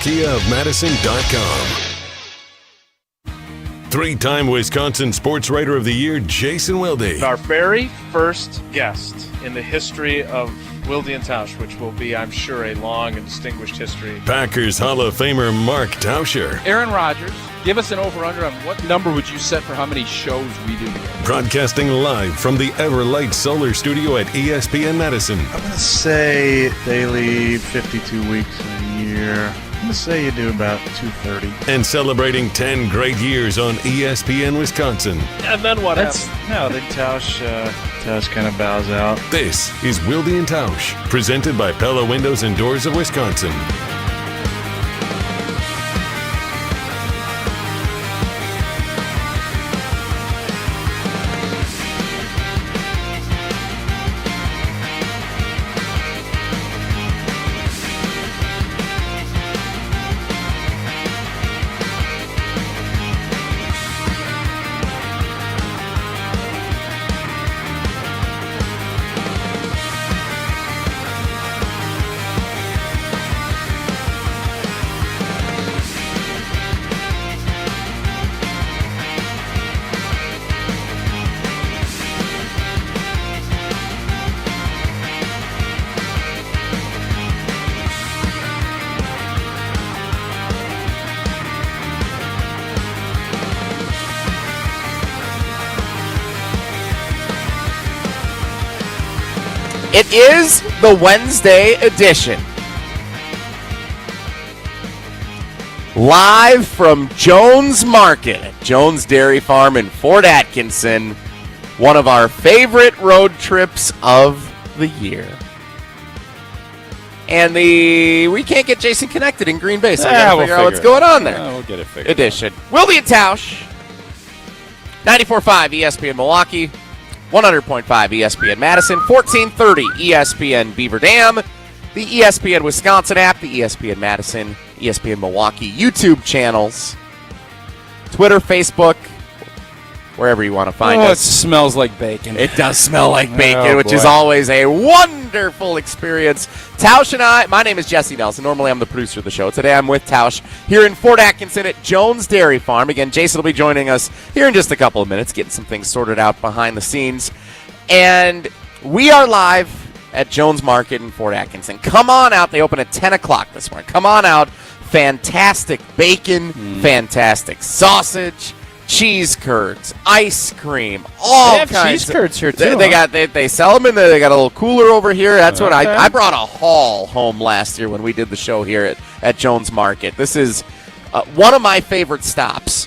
Kia of Madison.com. Three-time Wisconsin Sports Writer of the Year, Jason Wilde. Our very first guest in the history of Wilde and Tausch, which will be, I'm sure, a long and distinguished history. Packers Hall of Famer Mark Tauscher. Aaron Rodgers, give us an over-under on what number would you set for how many shows we do here? Broadcasting live from the Everlight Solar Studio at ESPN Madison. I'm going to say daily 52 weeks in a year. I'm going to say you do about 230. And celebrating 10 great years on ESPN Wisconsin. And then what happens? No, then Tausch kind of bows out. This is Wilde and Tausch, presented by Pella Windows and Doors of Wisconsin. It is the Wednesday edition. Live from Jones Market at Jones Dairy Farm in Fort Atkinson. One of our favorite road trips of the year. And we can't get Jason connected in Green Bay, so we gotta figure out what's going on there. We'll get it figured Edition. Wilde and Tausch, 94.5 ESPN Milwaukee. 100.5 ESPN Madison, 1430 ESPN Beaver Dam, the ESPN Wisconsin app, the ESPN Madison, ESPN Milwaukee YouTube channels, Twitter, Facebook, wherever you want to find us. It smells like bacon. It does smell like bacon, which is always a wonderful experience. Tausch and I, my name is Jesse Nelson. Normally I'm the producer of the show. Today I'm with Tausch here in Fort Atkinson at Jones Dairy Farm. Again, Jason will be joining us here in just a couple of minutes, getting some things sorted out behind the scenes. And we are live at Jones Market in Fort Atkinson. Come on out. They open at 10 o'clock this morning. Come on out. Fantastic bacon, fantastic sausage, cheese curds, ice cream, all they have kinds. Cheese curds here too. They sell them in there. They got a little cooler over here. That's what I brought a haul home last year when we did the show here at Jones Market. This is one of my favorite stops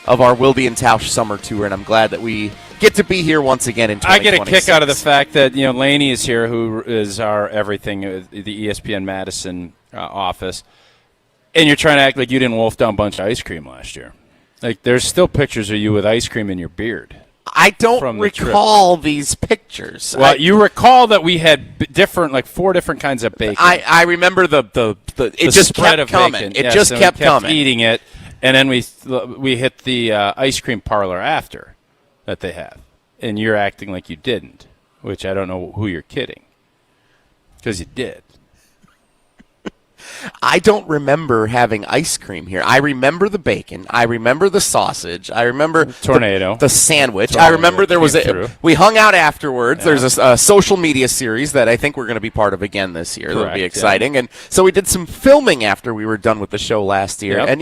of our Wilde and Tausch summer tour, and I'm glad that we get to be here once again in 2026. I get a kick out of the fact that Laney is here, who is our everything, the ESPN Madison office, and you're trying to act like you didn't wolf down a bunch of ice cream last year. Like, there's still pictures of you with ice cream in your beard. I don't recall these pictures. Well, you recall that we had different, 4 different kinds of bacon. I remember the it just spread kept of coming. Bacon. It just kept coming. Eating it, and then we hit the ice cream parlor after that they have, and you're acting like you didn't, which I don't know who you're kidding, because you did. I don't remember having ice cream here. I remember the bacon. I remember the sausage. I remember the sandwich. I remember there was we hung out afterwards. Yeah. There's a social media series that I think we're going to be part of again this year. That'll be exciting. Yeah. And so we did some filming after we were done with the show last year. Yep. And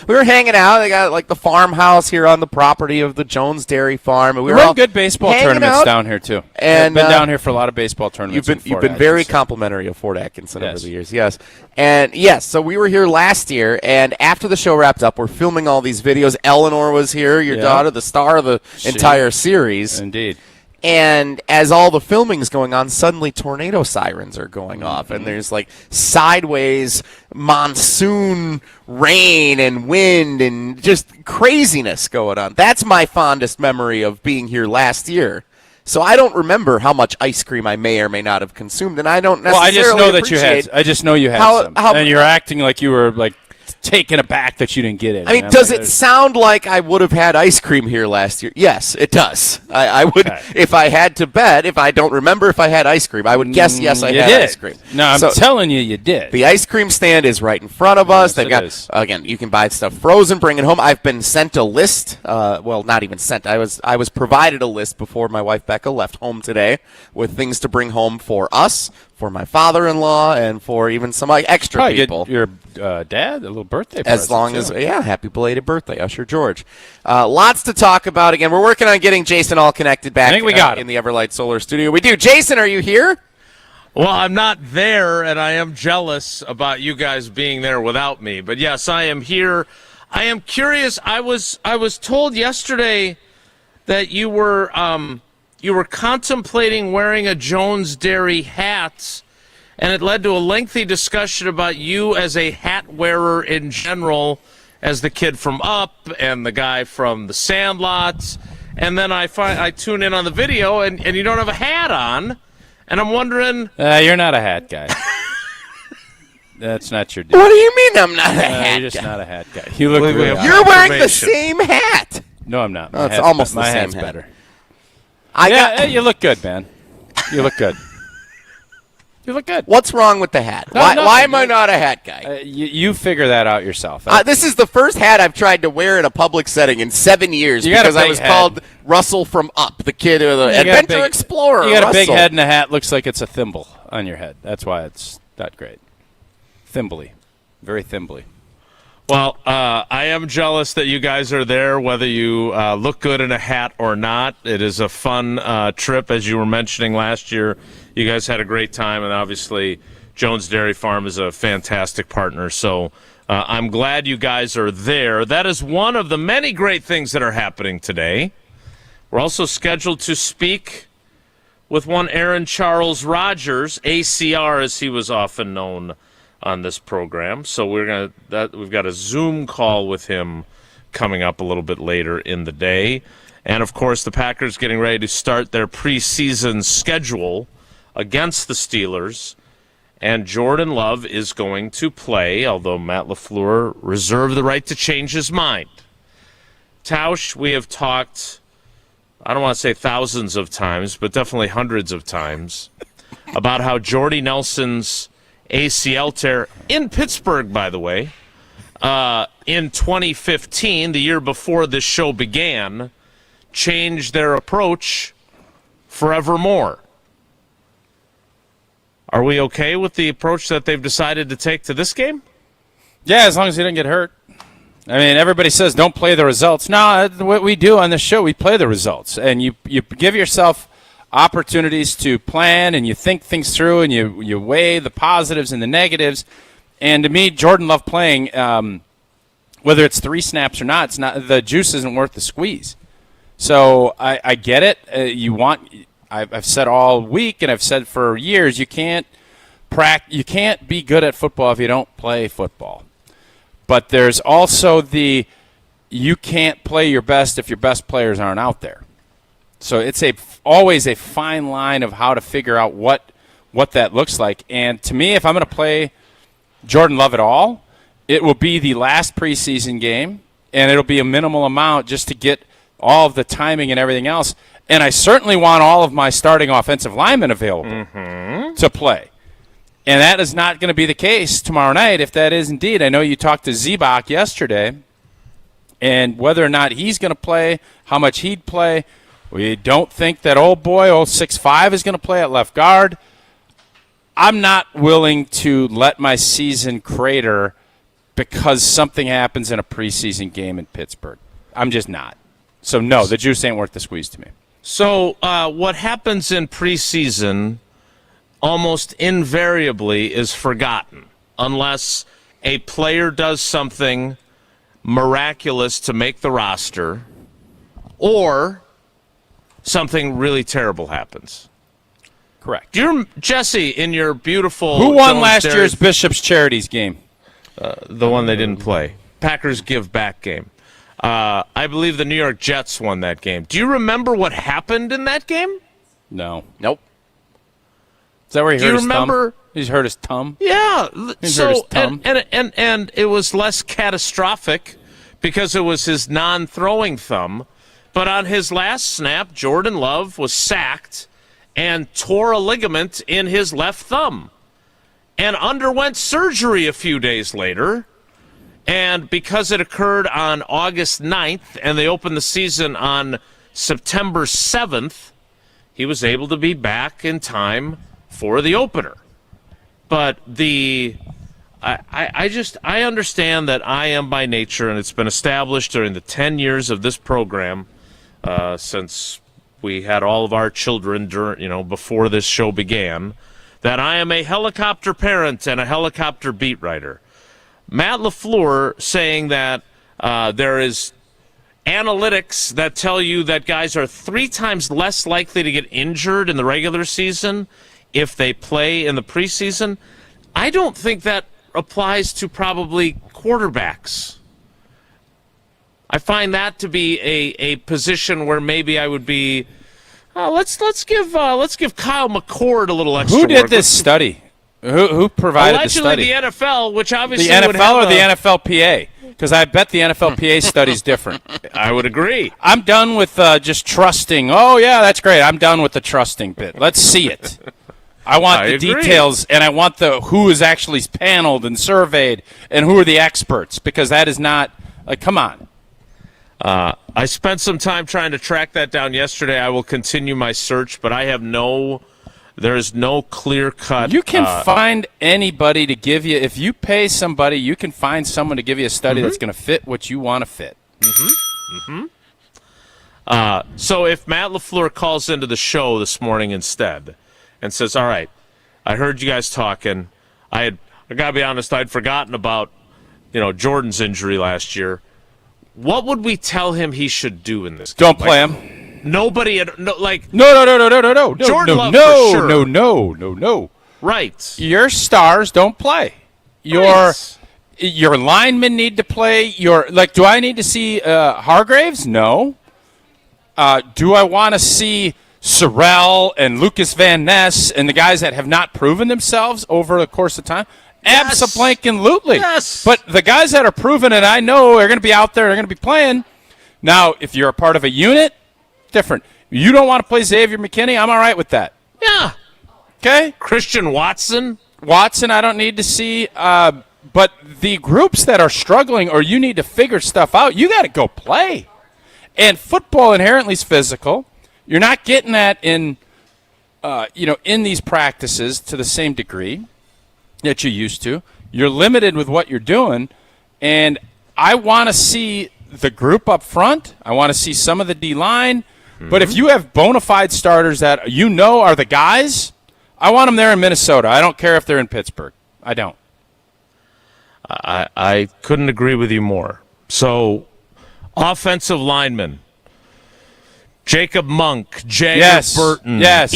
we were hanging out. They got the farmhouse here on the property of the Jones Dairy Farm. And we were all good baseball tournaments down here too. And I've been down here for a lot of baseball tournaments. You've been very complimentary of Fort Atkinson over the years. Yes. And yes, so we were here last year, and after the show wrapped up, we're filming all these videos. Eleanor was here, your daughter, the star of the entire series. Indeed. And as all the filming's going on, suddenly tornado sirens are going off, and there's sideways monsoon rain and wind and just craziness going on. That's my fondest memory of being here last year. So I don't remember how much ice cream I may or may not have consumed, and I don't necessarily I just know that you had. I just know you had some, and you're acting like you were taken aback that you didn't get it. I mean, does it sound like I would have had ice cream here last year? Yes, it does. I would, if I had to bet, if I don't remember if I had ice cream, I would guess yes, I had ice cream. No, I'm telling you did. The ice cream stand is right in front of us. They've got, again, you can buy stuff frozen, bring it home. I've been sent a list. Well, not even sent. I was provided a list before my wife Becca left home today with things to bring home for us, for my father-in-law, and for even some extra people. Get your dad a little birthday present. As long as, happy belated birthday, Usher George. Lots to talk about. Again, we're working on getting Jason all connected back. I think we got in the Everlight Solar Studio. We do. Jason, are you here? Well, I'm not there, and I am jealous about you guys being there without me. But yes, I am here. I am curious. I was told yesterday that you were contemplating wearing a Jones Dairy hat, and it led to a lengthy discussion about you as a hat wearer in general, as the kid from Up and the guy from The Sandlot. And then I tune in on the video, and you don't have a hat on, and I'm wondering... you're not a hat guy. That's not your deal. What do you mean I'm not a hat guy? You're just not a hat guy. You look really You're wearing the same hat. No, I'm not. No, it's almost the same hat's hat. Better. You look good, man. You look good. You look good. What's wrong with the hat? No, why am I not a hat guy? You figure that out yourself. This is the first hat I've tried to wear in a public setting in 7 years because I was called Russell from Up, the kid, the adventure explorer. You got Russell. a big head and a hat looks like it's a thimble on your head. That's why it's not great. Thimbly. Very thimbly. Well, I am jealous that you guys are there, whether you look good in a hat or not. It is a fun trip, as you were mentioning last year. You guys had a great time, and obviously Jones Dairy Farm is a fantastic partner. So I'm glad you guys are there. That is one of the many great things that are happening today. We're also scheduled to speak with one Aaron Charles Rodgers, ACR as he was often known on this program. So we've got a Zoom call with him coming up a little bit later in the day. And, of course, the Packers getting ready to start their preseason schedule against the Steelers. And Jordan Love is going to play, although Matt LaFleur reserved the right to change his mind. Tausch, we have talked, I don't want to say thousands of times, but definitely hundreds of times, about how Jordy Nelson's ACL tear in Pittsburgh, by the way, in 2015, the year before this show began, changed their approach forevermore. Are we okay with the approach that they've decided to take to this game? Yeah, as long as he doesn't get hurt. I mean, everybody says don't play the results. No, what we do on this show, we play the results. And you give yourself opportunities to plan, and you think things through, and you weigh the positives and the negatives. And to me, Jordan Love playing, whether it's 3 snaps or not, it's not, the juice isn't worth the squeeze. So I get it. I've said all week, and I've said for years, you can't be good at football if you don't play football. But there's also you can't play your best if your best players aren't out there. So it's always a fine line of how to figure out what that looks like. And to me, if I'm going to play Jordan Love at all, it will be the last preseason game, and it'll be a minimal amount just to get all of the timing and everything else. And I certainly want all of my starting offensive linemen available to play. And that is not going to be the case tomorrow night, if that is indeed. I know you talked to Zebach yesterday, and whether or not he's going to play, how much he'd play. We don't think that old 6'5", is going to play at left guard. I'm not willing to let my season crater because something happens in a preseason game in Pittsburgh. I'm just not. So, no, the juice ain't worth the squeeze to me. So what happens in preseason almost invariably is forgotten unless a player does something miraculous to make the roster or something really terrible happens. Correct. Jesse, in your beautiful... Who won last year's Bishop's Charities game? The one they didn't play. Packers Give Back game. I believe the New York Jets won that game. Do you remember what happened in that game? No. Nope. Is that where he hurt his thumb? He's hurt his thumb. Yeah. He's hurt his thumb. And it was less catastrophic because it was his non-throwing thumb. But on his last snap, Jordan Love was sacked and tore a ligament in his left thumb and underwent surgery a few days later. And because it occurred on August 9th and they opened the season on September 7th, he was able to be back in time for the opener. But I understand that I am by nature, and it's been established during the 10 years of this program since we had all of our children before this show began, that I am a helicopter parent and a helicopter beat writer. Matt LaFleur saying that there is analytics that tell you that guys are 3 times less likely to get injured in the regular season if they play in the preseason. I don't think that applies to probably quarterbacks. I find that to be a position where maybe I would be. Let's give Kyle McCord a little extra. Who did work. this study? Who provided Allegedly the study? the NFL, which obviously the would NFL have or the NFLPA? Because I bet the NFLPA study's different. I would agree. I'm done with just trusting. Oh yeah, that's great. I'm done with the trusting bit. Let's see it. I want the details, and I want the who is actually paneled and surveyed, and who are the experts, because that is not come on. I spent some time trying to track that down yesterday. I will continue my search, but I have there is no clear cut. You can find anybody to give you, if you pay somebody, you can find someone to give you a study that's going to fit what you want to fit. So if Matt LaFleur calls into the show this morning instead and says, all right, I heard you guys talking. I got to be honest, I'd forgotten about Jordan's injury last year. What would we tell him he should do in this game? Don't play him. Nobody No. Jordan Love for sure. No. Right. Your stars don't play. Your linemen need to play. Do I need to see Hargraves? No. Do I want to see Sorrell and Lucas Van Ness and the guys that have not proven themselves over the course of time? Yes. Absolutely. Yes. But the guys that are proven it, I know are going to be out there, they're going to be playing. Now, if you're a part of a unit, different. You don't want to play Xavier McKinney, I'm all right with that. Yeah. Okay? Christian Watson, I don't need to see. But the groups that are struggling or you need to figure stuff out, you got to go play. And football inherently is physical. You're not getting that in these practices to the same degree that you used to. You're limited with what you're doing. And I want to see the group up front. I want to see some of the D-line. But if you have bona fide starters that are the guys, I want them there in Minnesota. I don't care if they're in Pittsburgh. I don't. I couldn't agree with you more. So, offensive linemen, Jacob Monk, Jagger Burton. Yes.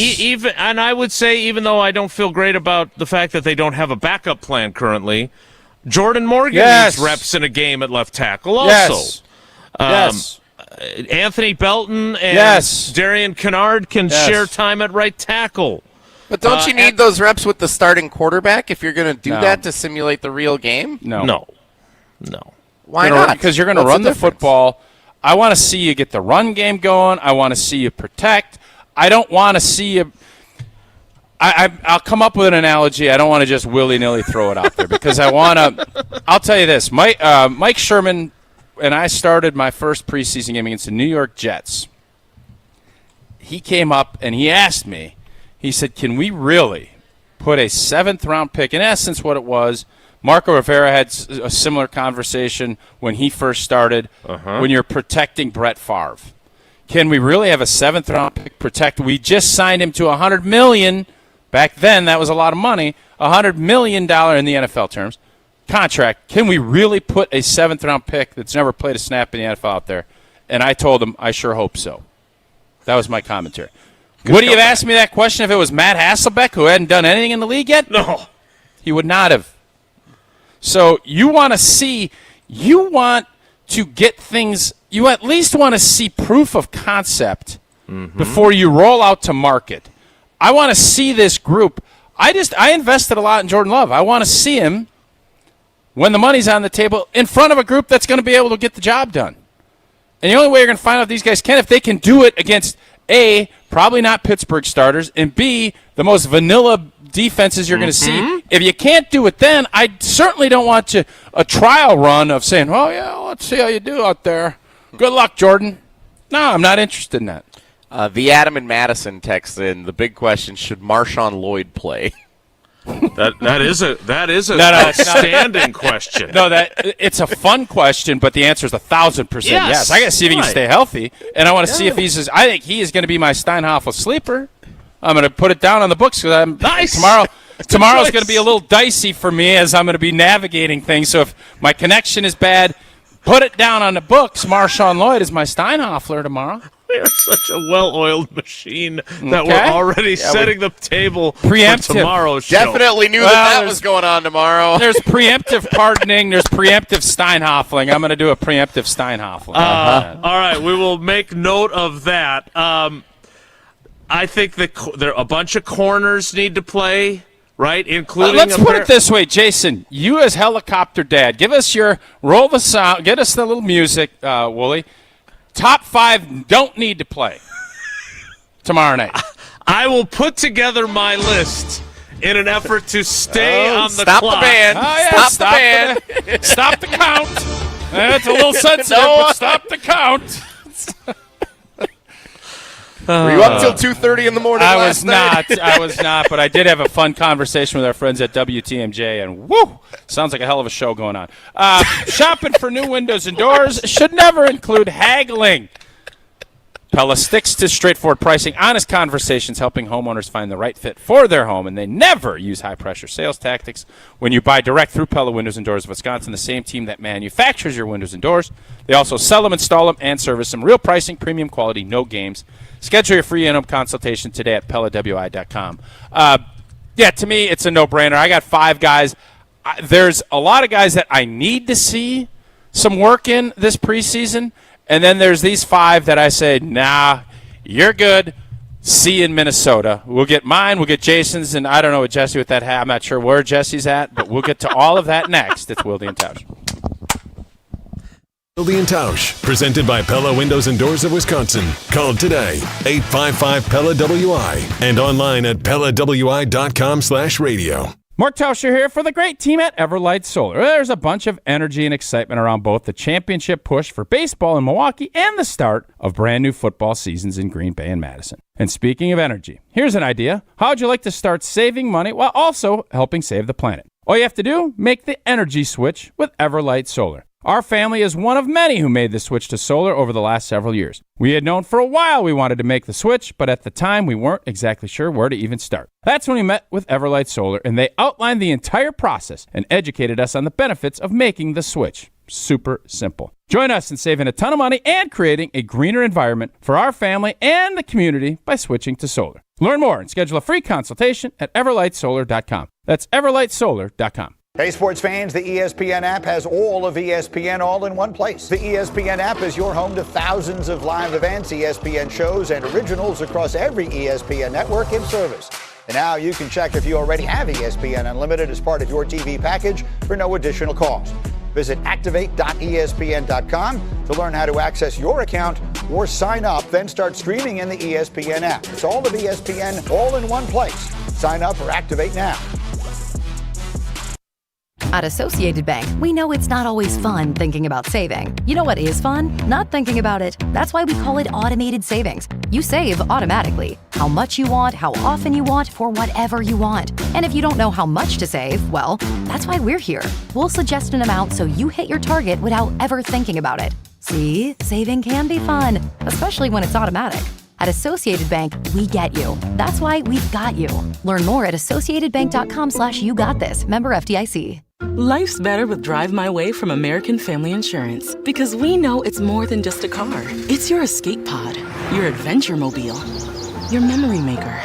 And I would say, even though I don't feel great about the fact that they don't have a backup plan currently, Jordan Morgan needs reps in a game at left tackle also. Yes. Anthony Belton and Darian Kennard can share time at right tackle. But don't you need those reps with the starting quarterback if you're going to do that to simulate the real game? No. Why not? Because you're going to run the football. I want to see you get the run game going. I want to see you protect. I don't want to see you. I'll come up with an analogy. I don't want to just willy-nilly throw it out there because I want to. I'll tell you this. Mike Sherman and I started my first preseason game against the New York Jets. He came up and he asked me, he said, can we really put a 7th-round pick, in essence what it was, Marco Rivera had a similar conversation when he first started, when you're protecting Brett Favre. Can we really have a 7th-round pick protect? We just signed him to $100 million. Back then, that was a lot of money, $100 million in the NFL terms. Contract. Can we really put a 7th-round pick that's never played a snap in the NFL out there? And I told him, I sure hope so. That was my commentary. Would he have asked me that question if it was Matt Hasselbeck, who hadn't done anything in the league yet? No. He would not have. So you want to get things, you at least want to see proof of concept before you roll out to market. I want to see this group. I invested a lot in Jordan Love. I want to see him when the money's on the table in front of a group that's going to be able to get the job done. And the only way you're going to find out if these guys can, if they can do it against A, probably not Pittsburgh starters, and B, the most vanilla defenses you're going to see. If you can't do it then, I certainly don't want a trial run of saying, well, yeah, let's see how you do out there. Good luck, Jordan. No, I'm not interested in that. The Adam and Madison text in. The big question, should Marshawn Lloyd play? That is an outstanding question. No, it's a fun question, but the answer is 1,000% yes. I got to see if he can stay healthy, and I want to see if he's. I think he is going to be my Steinhoffel sleeper. I'm going to put it down on the books because tomorrow's going to be a little dicey for me as I'm going to be navigating things. So if my connection is bad, put it down on the books. Marshawn Lloyd is my Steinhoffler tomorrow. We are such a well-oiled machine that we're already setting the table for tomorrow's show. Definitely knew that was going on tomorrow. There's preemptive pardoning. There's preemptive Steinhoffling. I'm going to do a preemptive Steinhoffling. All right, we will make note of that. I think there a bunch of corners need to play, right? Including let's put it this way, Jason. You as helicopter dad, give us roll the sound, get us the little music, Wooly. Top 5 don't need to play tomorrow night. I will put together my list in an effort to stay on the clock. Stop the band. Oh, yeah, stop the band. Stop the count. It's a little sensitive, but stop the count. Were you up till 2:30 in the morning last night? I was not, but I did have a fun conversation with our friends at WTMJ, and woo, sounds like a hell of a show going on. Shopping for new windows and doors should never include haggling. Pella sticks to straightforward pricing, honest conversations, helping homeowners find the right fit for their home, and they never use high-pressure sales tactics. When you buy direct through Pella Windows and Doors of Wisconsin, the same team that manufactures your windows and doors, they also sell them, install them, and service them. Real pricing, premium quality, no games. Schedule your free in-home consultation today at PellaWI.com. Yeah, to me, it's a no-brainer. I got 5 guys. There's a lot of guys that I need to see some work in this preseason. And then there's these 5 that I say, nah, you're good. See you in Minnesota. We'll get mine. We'll get Jason's. And I don't know what Jesse with that hat. I'm not sure where Jesse's at, but we'll get to all of that next. It's Wilde and Tausch. Wilde and Tausch, presented by Pella Windows and Doors of Wisconsin. Call today, 855-PELLA-WI, and online at PellaWI.com/radio. Mark Tauscher here for the great team at Everlight Solar. There's a bunch of energy and excitement around both the championship push for baseball in Milwaukee and the start of brand new football seasons in Green Bay and Madison. And speaking of energy, here's an idea. How would you like to start saving money while also helping save the planet? All you have to do, make the energy switch with Everlight Solar. Our family is one of many who made the switch to solar over the last several years. We had known for a while we wanted to make the switch, but at the time we weren't exactly sure where to even start. That's when we met with Everlight Solar, and they outlined the entire process and educated us on the benefits of making the switch. Super simple. Join us in saving a ton of money and creating a greener environment for our family and the community by switching to solar. Learn more and schedule a free consultation at everlightsolar.com. That's everlightsolar.com. Hey, sports fans, the ESPN app has all of ESPN all in one place. The ESPN app is your home to thousands of live events, ESPN shows, and originals across every ESPN network in service. And now you can check if you already have ESPN Unlimited as part of your TV package for no additional cost. Visit activate.espn.com to learn how to access your account or sign up, then start streaming in the ESPN app. It's all of ESPN all in one place. Sign up or activate now. At Associated Bank, we know it's not always fun thinking about saving. You know what is fun? Not thinking about it. That's why we call it automated savings. You save automatically. How much you want, how often you want, for whatever you want. And if you don't know how much to save, well, that's why we're here. We'll suggest an amount so you hit your target without ever thinking about it. See, saving can be fun, especially when it's automatic. At Associated Bank, we get you. That's why we've got you. Learn more at associatedbank.com/YouGotThis. Member FDIC. Life's better with Drive My Way from American Family Insurance, because we know it's more than just a car. It's your escape pod, your adventure mobile, your memory maker,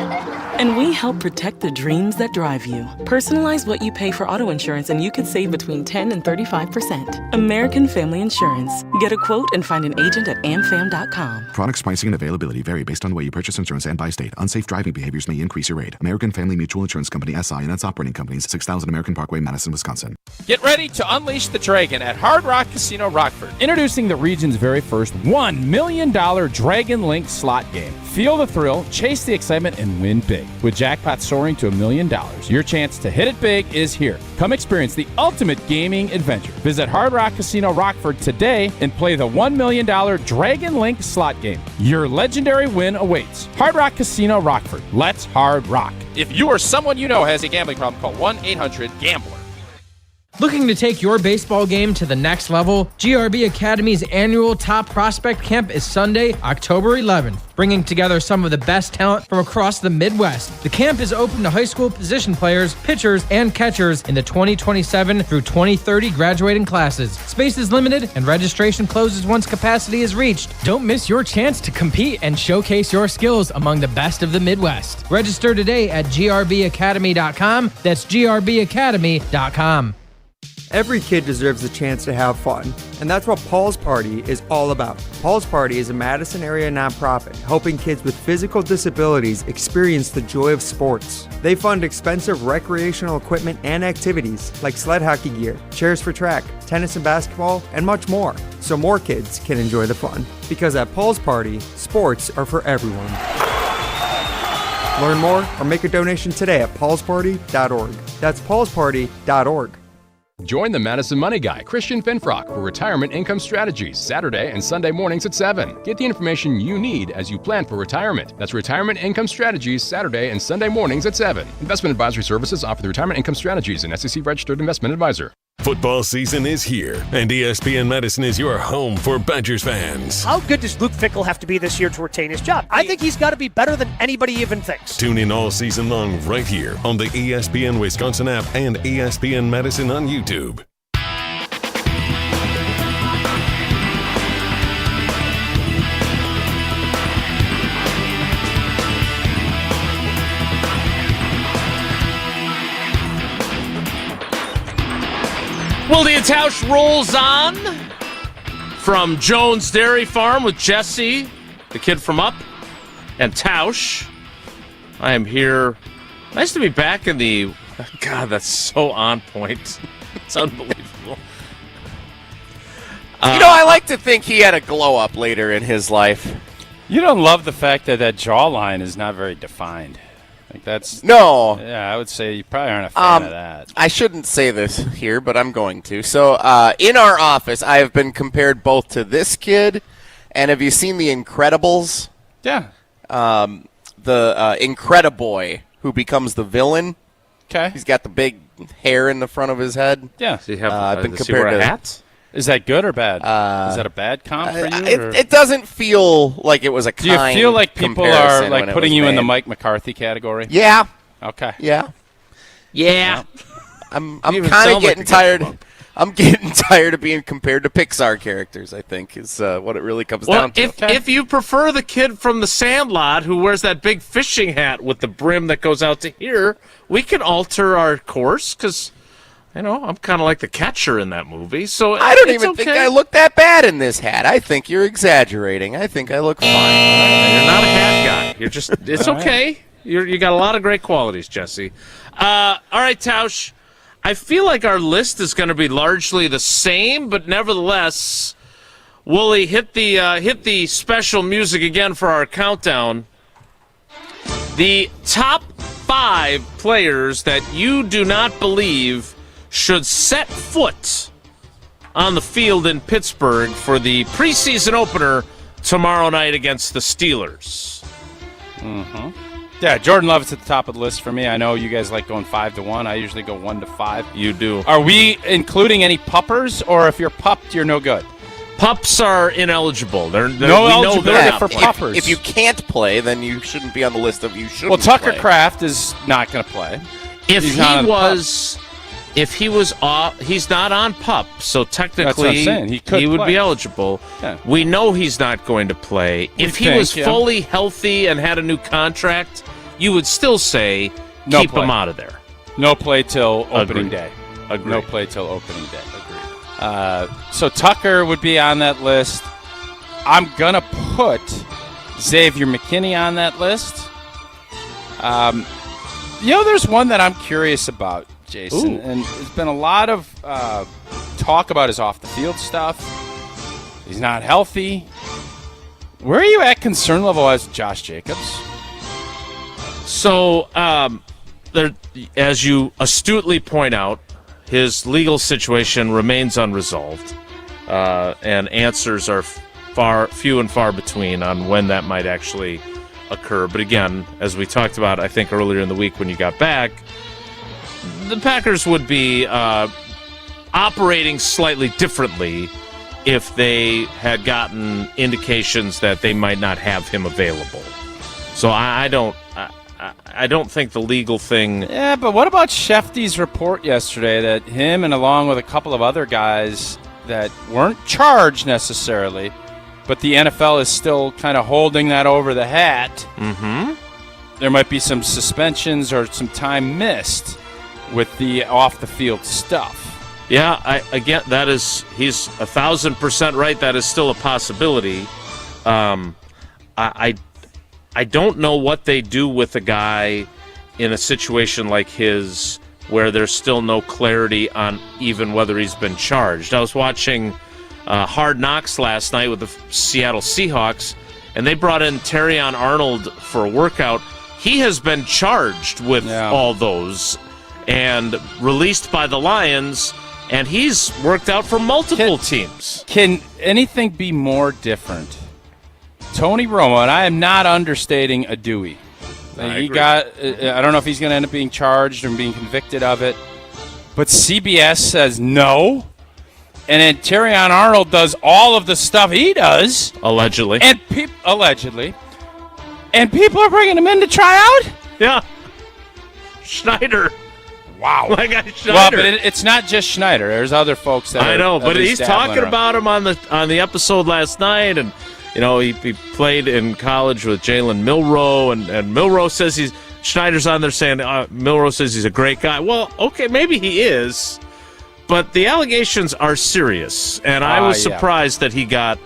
And we help protect the dreams that drive you. Personalize what you pay for auto insurance and you could save between 10 and 35%. American Family Insurance. Get a quote and find an agent at amfam.com. Products, pricing, and availability vary based on the way you purchase insurance and by state. Unsafe driving behaviors may increase your rate. American Family Mutual Insurance Company, SI, and its operating companies, 6000 American Parkway, Madison, Wisconsin. Get ready to unleash the dragon at Hard Rock Casino Rockford. Introducing the region's very first $1 million Dragon Link slot game. Feel the thrill, chase the excitement, and win big. With jackpots soaring to $1 million, your chance to hit it big is here. Come experience the ultimate gaming adventure. Visit Hard Rock Casino Rockford today and play the $1 million Dragon Link slot game. Your legendary win awaits. Hard Rock Casino Rockford. Let's hard rock. If you or someone you know has a gambling problem, call 1-800-GAMBLER. Looking to take your baseball game to the next level? GRB Academy's annual Top Prospect Camp is Sunday, October 11th, bringing together some of the best talent from across the Midwest. The camp is open to high school position players, pitchers, and catchers in the 2027 through 2030 graduating classes. Space is limited and registration closes once capacity is reached. Don't miss your chance to compete and showcase your skills among the best of the Midwest. Register today at grbacademy.com. That's grbacademy.com. Every kid deserves a chance to have fun, and that's what Paul's Party is all about. Paul's Party is a Madison area nonprofit helping kids with physical disabilities experience the joy of sports. They fund expensive recreational equipment and activities like sled hockey gear, chairs for track, tennis and basketball, and much more, so more kids can enjoy the fun. Because at Paul's Party, sports are for everyone. Learn more or make a donation today at paulsparty.org. That's paulsparty.org. Join the Madison Money Guy, Christian Finfrock, for Retirement Income Strategies, Saturday and Sunday mornings at 7. Get the information you need as you plan for retirement. That's Retirement Income Strategies, Saturday and Sunday mornings at 7. Investment advisory services offered through Retirement Income Strategies, an SEC-registered investment advisor. Football season is here, and ESPN Madison is your home for Badgers fans. How good does Luke Fickell have to be this year to retain his job? I think he's got to be better than anybody even thinks. Tune in all season long right here on the ESPN Wisconsin app and ESPN Madison on YouTube. Wilde and Tausch rolls on from Jones Dairy Farm with Jesse, the kid from Up, and Tausch. I am here. Nice to be back in the... God, that's so on point. It's unbelievable. I like to think he had a glow-up later in his life. You don't love the fact that jawline is not very defined. Like that's no. Yeah, I would say you probably aren't a fan of that. I shouldn't say this here, but I'm going to. So in our office, I have been compared both to this kid, and have you seen The Incredibles? Yeah. The Incrediboy who becomes the villain. Okay. He's got the big hair in the front of his head. Yeah. Does he have I've been does he wear compared a to hat? Is that good or bad? Is that a bad comp for you? It doesn't feel like it was a kind. Do you feel like people are like putting you in the made. Mike McCarthy category? Yeah. Okay. Yeah. Yeah. I'm kind of getting tired. I'm getting tired of being compared to Pixar characters, I think, is what it really comes down to. If you prefer the kid from The Sandlot who wears that big fishing hat with the brim that goes out to here, we can alter our course because, I'm kind of like the catcher in that movie. So I don't even think I look that bad in this hat. I think you're exaggerating. I think I look fine. You're not a hat guy. You're just, it's okay. You got a lot of great qualities, Jesse. All right, Tausch. I feel like our list is going to be largely the same, but nevertheless, Wooly, hit the special music again for our countdown. The top 5 players that you do not believe should set foot on the field in Pittsburgh for the preseason opener tomorrow night against the Steelers. Mm-hmm. Yeah, Jordan Love is at the top of the list for me. I know you guys like going 5-1. I usually go 1-5. You do. Are we including any puppers, or if you're pupped, you're no good? Pups are ineligible. They're no eligibility for puppers. If you can't play, then you shouldn't be on the list of you shouldn't. Well, Tucker play. Kraft is not going to play. If he was off, he's not on PUP, so technically he would be eligible. Yeah. We know he's not going to play. If he was fully healthy and had a new contract, you would still say keep him out of there. No play till opening Agreed. day. Agreed. No play till opening day. Agreed. So Tucker would be on that list. I'm going to put Xavier McKinney on that list. There's one that I'm curious about, Jason. Ooh. And there's been a lot of talk about his off-the-field stuff. He's not healthy. Where are you at concern level as Josh Jacobs? So, as you astutely point out, his legal situation remains unresolved, and answers are few and far between on when that might actually occur. But again, as we talked about, I think earlier in the week when you got back, the Packers would be operating slightly differently if they had gotten indications that they might not have him available. So I don't think the legal thing. Yeah, but what about Shefty's report yesterday that him and along with a couple of other guys that weren't charged necessarily, but the NFL is still kind of holding that over the hat. Mm-hmm. There might be some suspensions or some time missed with the off-the-field stuff. Yeah, he's 1,000% right. That is still a possibility. I don't know what they do with a guy in a situation like his where there's still no clarity on even whether he's been charged. I was watching Hard Knocks last night with the Seattle Seahawks, and they brought in Terrion Arnold for a workout. He has been charged with all those and released by the Lions, and he's worked out for multiple teams. Can anything be more different? Tony Romo, and I am not understating a Dewey. I don't know if he's going to end up being charged or being convicted of it, but CBS says no, and then Terrion Arnold does all of the stuff he does. Allegedly. And allegedly. And people are bringing him in to try out? Yeah. Schneider. Wow. My guy Schneider. Well, but it's not just Schneider. There's other folks that I know, but he's talking around. about him on the episode last night, and he played in college with Jalen Milroe, and Milroe says Schneider's on there saying Milroe says he's a great guy. Well, okay, maybe he is, but the allegations are serious, and I was surprised that he got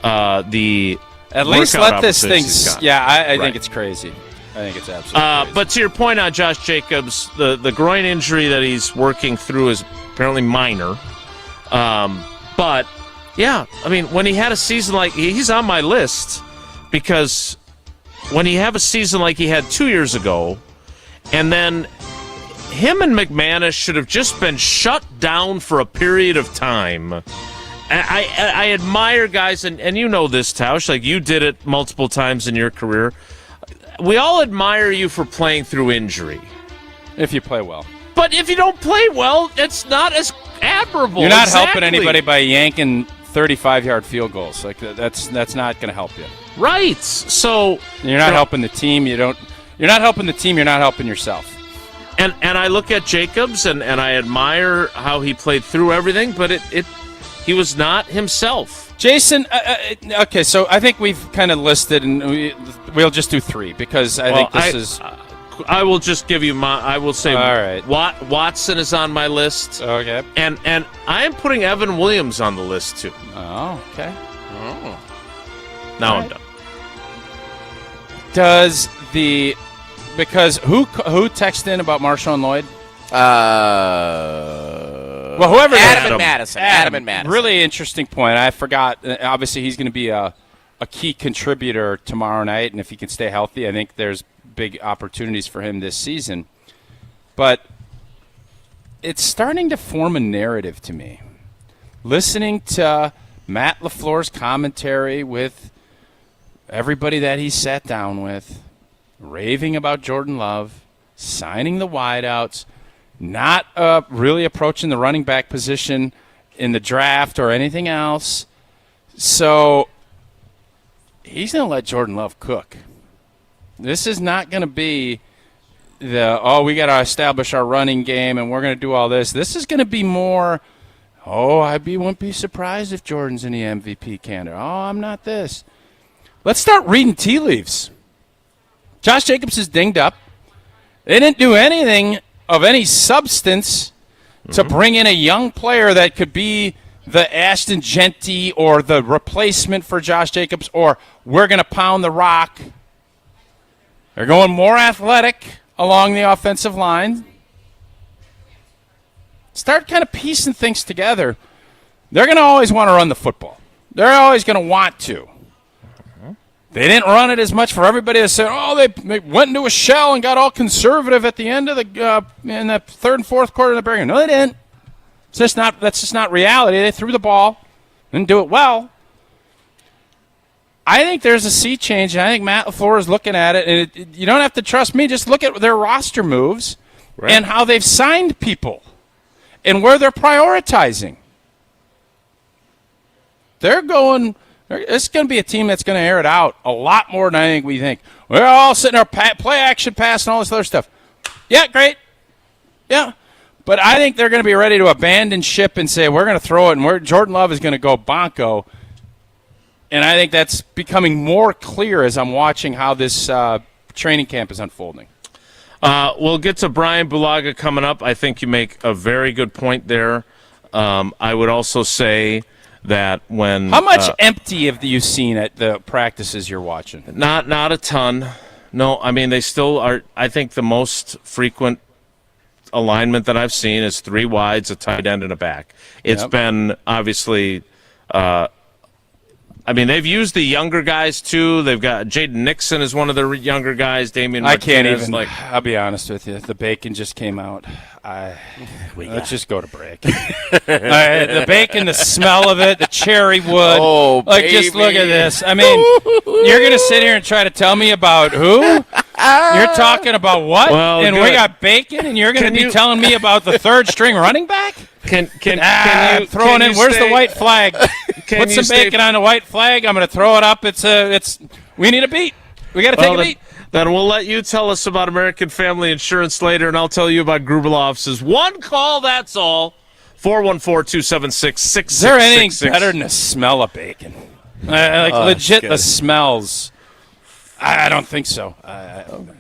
the at least let this thing. I Right. think it's crazy. I think it's absolutely crazy. But to your point on Josh Jacobs, the groin injury that he's working through is apparently minor. But, yeah, I mean, when he had a season like – he's on my list because when he had a season like he had 2 years ago, and then him and McManus should have just been shut down for a period of time. I admire guys, and you know this, Tausch, like you did it multiple times in your career. We all admire you for playing through injury. If you play well. But if you don't play well, it's not as admirable. You're not helping anybody by yanking 35-yard field goals. Like that's not going to help you. Right. So you're not helping the team. You're not helping the team. You're not helping yourself. And I look at Jacobs and I admire how he played through everything, but he was not himself. Jason, okay, so I think we've kind of listed, and we'll just do three because I think this is. I will just give you I will say. All right. Watson is on my list. Okay. And I am putting Evan Williams on the list too. Oh, okay. Oh. Now I'm done. Because who texted in about Marshawn Lloyd? Well, whoever Adam and Madison. Really interesting point. I forgot. Obviously, he's going to be a key contributor tomorrow night, and if he can stay healthy, I think there's big opportunities for him this season. But it's starting to form a narrative to me. Listening to Matt LaFleur's commentary with everybody that he sat down with, raving about Jordan Love, signing the wideouts, not really approaching the running back position in the draft or anything else. So he's going to let Jordan Love cook. This is not going to be we got to establish our running game and we're going to do all this. This is going to be more, wouldn't be surprised if Jordan's in the MVP candidate. I'm not this. Let's start reading tea leaves. Josh Jacobs is dinged up. They didn't do anything of any substance to bring in a young player that could be the Ashton Genty or the replacement for Josh Jacobs, or we're going to pound the rock. They're going more athletic along the offensive line. Start kind of piecing things together. They're going to always want to run the football. They're always going to want to. They didn't run it as much for everybody that said, oh, they went into a shell and got all conservative at the end of the in the third and fourth quarter of the Bear game. No, they didn't. That's just not reality. They threw the ball, didn't do it well. I think there's a sea change, and I think Matt LaFleur is looking at it. And you don't have to trust me. Just look at their roster moves and how they've signed people and where they're prioritizing. They're going – it's going to be a team that's going to air it out a lot more than I think we think. We're all sitting there, play action pass and all this other stuff. Yeah, great. Yeah. But I think they're going to be ready to abandon ship and say, we're going to throw it, and Jordan Love is going to go bonko. And I think that's becoming more clear as I'm watching how this training camp is unfolding. We'll get to Bryan Bulaga coming up. I think you make a very good point there. I would also say that when how much empty have you seen at the practices you're watching? Not a ton. No, I mean they still are. I think the most frequent alignment that I've seen is 3 wides, a tight end, and a back. It's been obviously. I mean, they've used the younger guys too. They've got Jaden Nixon is one of the younger guys. Damian Martinez, I can't even. I'll be honest with you. The bacon just came out. Let's just go to break. The bacon, the smell of it, the cherry wood. Oh, baby. Just look at this. I mean, you're going to sit here and try to tell me about who? You're talking about what? Well, and we got bacon, and you're going to be telling me about the third string running back? Can you throwing in? Where's the white flag? Put some bacon on the white flag. I'm going to throw it up. We need a beat. We got to take a beat. Then we'll let you tell us about American Family Insurance later, and I'll tell you about Gruber Law Offices. One call, that's all. 414-276-6666. Is there anything better than the smell of bacon? Legit, the smells. I don't think so.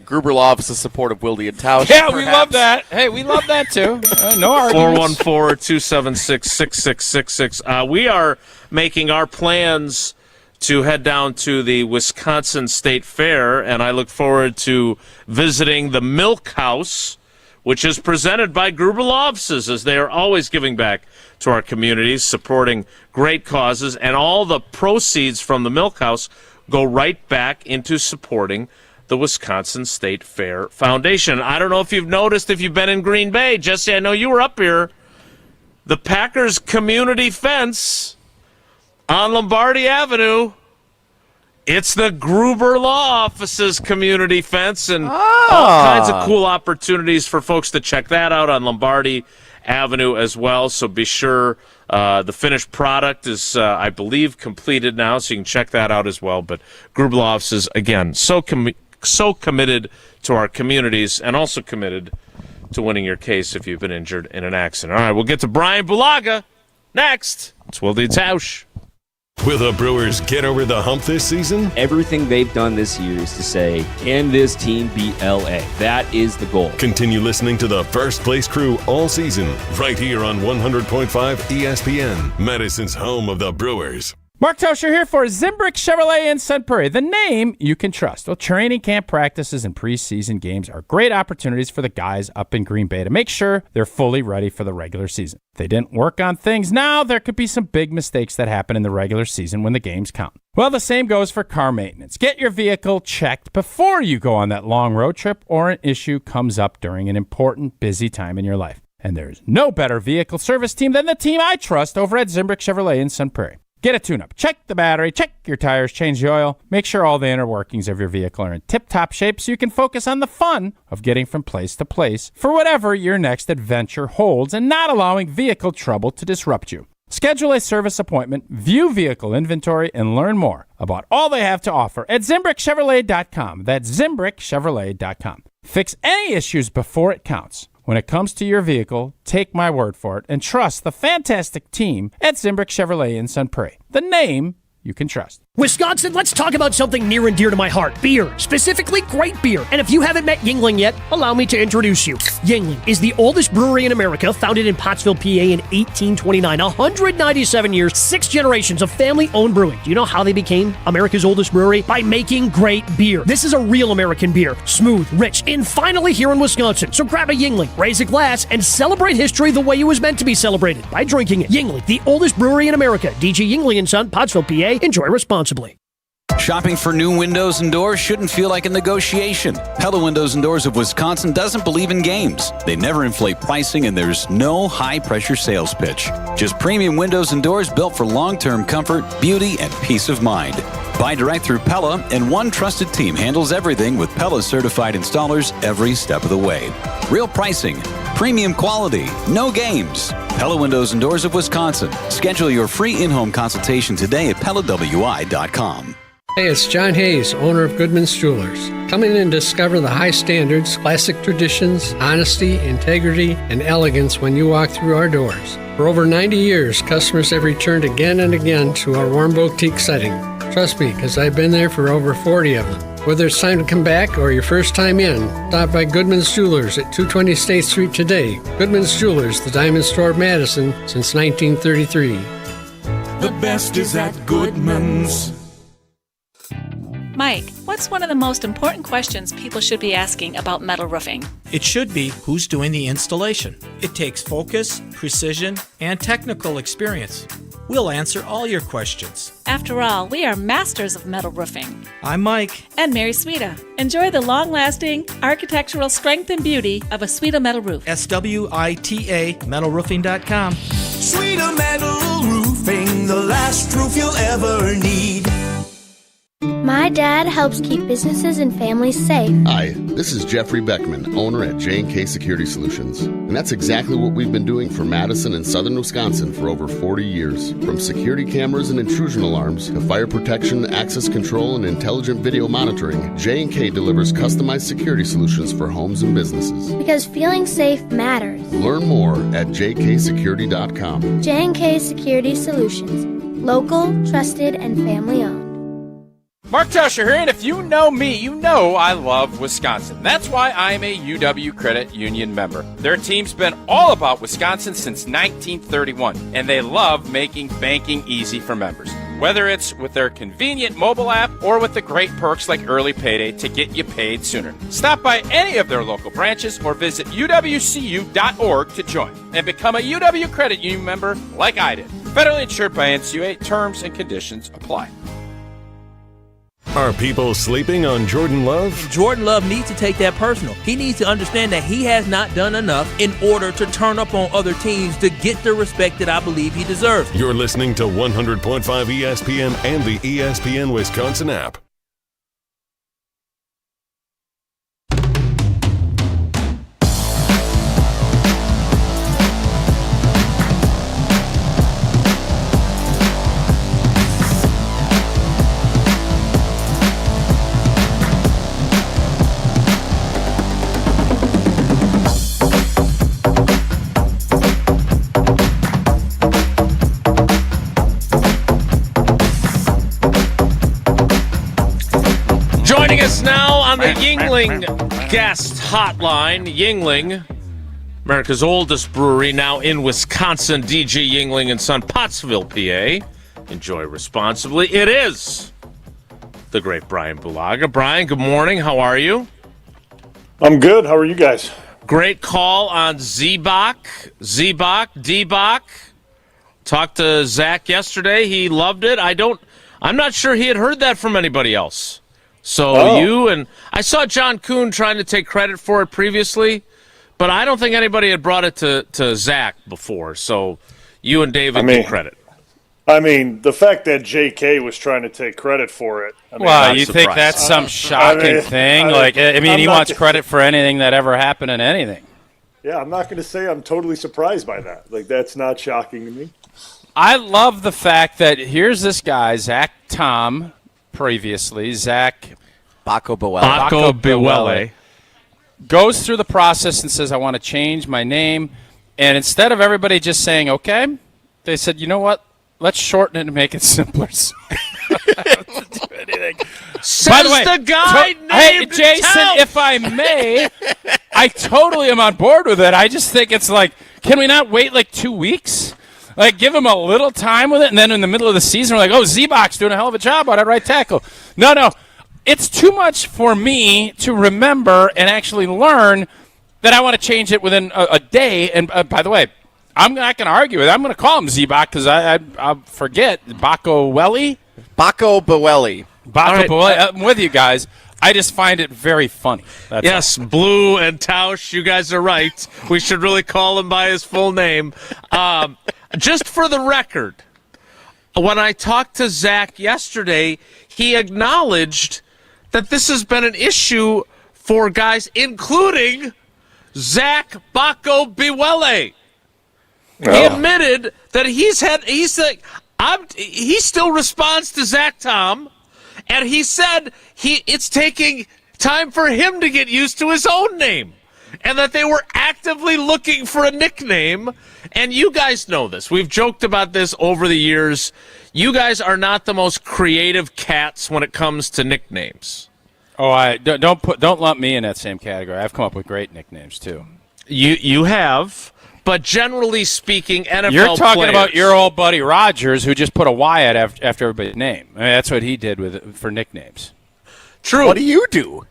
Gruber Law Office's support of Wilde and Tausch. Yeah, we love that. Hey, we love that too. No arguments. 414-276-6666. We are making our plans to head down to the Wisconsin State Fair, and I look forward to visiting the Milk House, which is presented by Gruber Law Offices, as they are always giving back to our communities, supporting great causes, and all the proceeds from the Milk House go right back into supporting the Wisconsin State Fair Foundation. I don't know if you've noticed, if you've been in Green Bay, Jesse, I know you were up here, the Packers community fence on Lombardi Avenue, it's the Gruber Law Offices community fence, and all kinds of cool opportunities for folks to check that out on Lombardi Avenue as well. So be sure the finished product is, I believe, completed now, so you can check that out as well. But Gruber Law Offices, again, so committed to our communities and also committed to winning your case if you've been injured in an accident. All right, we'll get to Bryan Bulaga next. It's Wilde and Tausch. Will the Brewers get over the hump this season? Everything they've done this year is to say, can this team beat LA? That is the goal. Continue listening to the First Place Crew all season, right here on 100.5 ESPN, Madison's home of the Brewers. Mark Tauscher here for Zimbrick Chevrolet in Sun Prairie, the name you can trust. Well, training camp practices and preseason games are great opportunities for the guys up in Green Bay to make sure they're fully ready for the regular season. If they didn't work on things now, there could be some big mistakes that happen in the regular season when the games count. Well, the same goes for car maintenance. Get your vehicle checked before you go on that long road trip or an issue comes up during an important, busy time in your life. And there's no better vehicle service team than the team I trust over at Zimbrick Chevrolet in Sun Prairie. Get a tune-up, check the battery, check your tires, change the oil, make sure all the inner workings of your vehicle are in tip-top shape so you can focus on the fun of getting from place to place for whatever your next adventure holds and not allowing vehicle trouble to disrupt you. Schedule a service appointment, view vehicle inventory, and learn more about all they have to offer at ZimbrickChevrolet.com. That's ZimbrickChevrolet.com. Fix any issues before it counts. When it comes to your vehicle, take my word for it and trust the fantastic team at Zimbrick Chevrolet in Sun Prairie, the name you can trust. Wisconsin, let's talk about something near and dear to my heart. Beer. Specifically, great beer. And if you haven't met Yuengling yet, allow me to introduce you. Yuengling is the oldest brewery in America, founded in Pottsville, PA in 1829. 197 years, 6 generations of family-owned brewing. Do you know how they became America's oldest brewery? By making great beer. This is a real American beer. Smooth, rich, and finally here in Wisconsin. So grab a Yuengling, raise a glass, and celebrate history the way it was meant to be celebrated, by drinking it. Yuengling, the oldest brewery in America. DG Yuengling & Son, Pottsville, PA. Enjoy responsibly. Shopping for new windows and doors shouldn't feel like a negotiation. Pella Windows and Doors of Wisconsin doesn't believe in games. They never inflate pricing, and there's no high-pressure sales pitch. Just premium windows and doors built for long-term comfort, beauty, and peace of mind. Buy direct through Pella, and one trusted team handles everything with Pella certified installers every step of the way. Real pricing, premium quality, no games. Pella Windows and Doors of Wisconsin. Schedule your free in-home consultation today at PellaWI.com. Hey, it's John Hayes, owner of Goodman's Jewelers. Come in and discover the high standards, classic traditions, honesty, integrity, and elegance when you walk through our doors. For over 90 years, customers have returned again and again to our warm boutique setting. Trust me, because I've been there for over 40 of them. Whether it's time to come back or your first time in, stop by Goodman's Jewelers at 220 State Street today. Goodman's Jewelers, the diamond store of Madison since 1933. The best is at Goodman's. Mike, what's one of the most important questions people should be asking about metal roofing? It should be who's doing the installation. It takes focus, precision, and technical experience. We'll answer all your questions. After all, we are masters of metal roofing. I'm Mike. And Mary Sweta. Enjoy the long-lasting architectural strength and beauty of a Sweta metal roof. SWITA metalroofing.com. Sweta Metal Roofing, the last roof you'll ever need. My dad helps keep businesses and families safe. Hi, this is Jeffrey Beckman, owner at J&K Security Solutions. And that's exactly what we've been doing for Madison and southern Wisconsin for over 40 years. From security cameras and intrusion alarms to fire protection, access control, and intelligent video monitoring, J&K delivers customized security solutions for homes and businesses. Because feeling safe matters. Learn more at jksecurity.com. J&K Security Solutions. Local, trusted, and family-owned. Mark Tauscher here, and if you know me, you know I love Wisconsin. That's why I'm a UW Credit Union member. Their team's been all about Wisconsin since 1931, and they love making banking easy for members. Whether it's with their convenient mobile app or with the great perks like early payday to get you paid sooner. Stop by any of their local branches or visit uwcu.org to join and become a UW Credit Union member like I did. Federally insured by NCUA. Terms and conditions apply. Are people sleeping on Jordan Love? Jordan Love needs to take that personal. He needs to understand that he has not done enough in order to turn up on other teams to get the respect that I believe he deserves. You're listening to 100.5 ESPN and the ESPN Wisconsin app. Joining us now on the Yuengling guest hotline, Yuengling, America's oldest brewery, now in Wisconsin, DG Yuengling & Son, Pottsville, PA. Enjoy responsibly. It is the great Bryan Bulaga. Bryan, good morning. How are you? I'm good. How are you guys? Great call on D-Bach. Talked to Zach yesterday. He loved it. I'm not sure he had heard that from anybody else. So you and I saw John Kuhn trying to take credit for it previously, but I don't think anybody had brought it to Zach before. So you and David get credit. I mean, the fact that J.K. was trying to take credit for it. Well, you think that's some shocking thing? He wants credit for anything that ever happened in anything. Yeah, I'm not going to say I'm totally surprised by that. That's not shocking to me. I love the fact that here's this guy, Zach Tom, previously, Zach Bacco-Buelle, goes through the process and says, I want to change my name. And instead of everybody just saying, okay, they said, you know what? Let's shorten it and make it simpler. do anything. Says By the way, the guy hey, named Jason, Tausch. if I may, I totally am on board with it. I just think it's like, can we not wait like 2 weeks? Like, give him a little time with it, and then in the middle of the season, we're like, oh, Z-Box doing a hell of a job on it, right tackle. No. It's too much for me to remember and actually learn that I want to change it within a day. And by the way, I'm not going to argue with it. I'm going to call him Z-Box because I forget. Baco Bowelly? I'm with you guys. I just find it very funny. That's yes, Blue and Tausch, you guys are right. We should really call him by his full name. Just for the record, when I talked to Zach yesterday, he acknowledged that this has been an issue for guys, including Zach Baco Biwele. He admitted that he still responds to Zach Tom, and he said it's taking time for him to get used to his own name, and that they were actively looking for a nickname. And you guys know this. We've joked about this over the years. You guys are not the most creative cats when it comes to nicknames. Oh, don't lump me in that same category. I've come up with great nicknames too. You have, but generally speaking, NFL You're talking players, about your old buddy Rodgers, who just put a Y after everybody's name. I mean, that's what he did for nicknames. True. What do you do?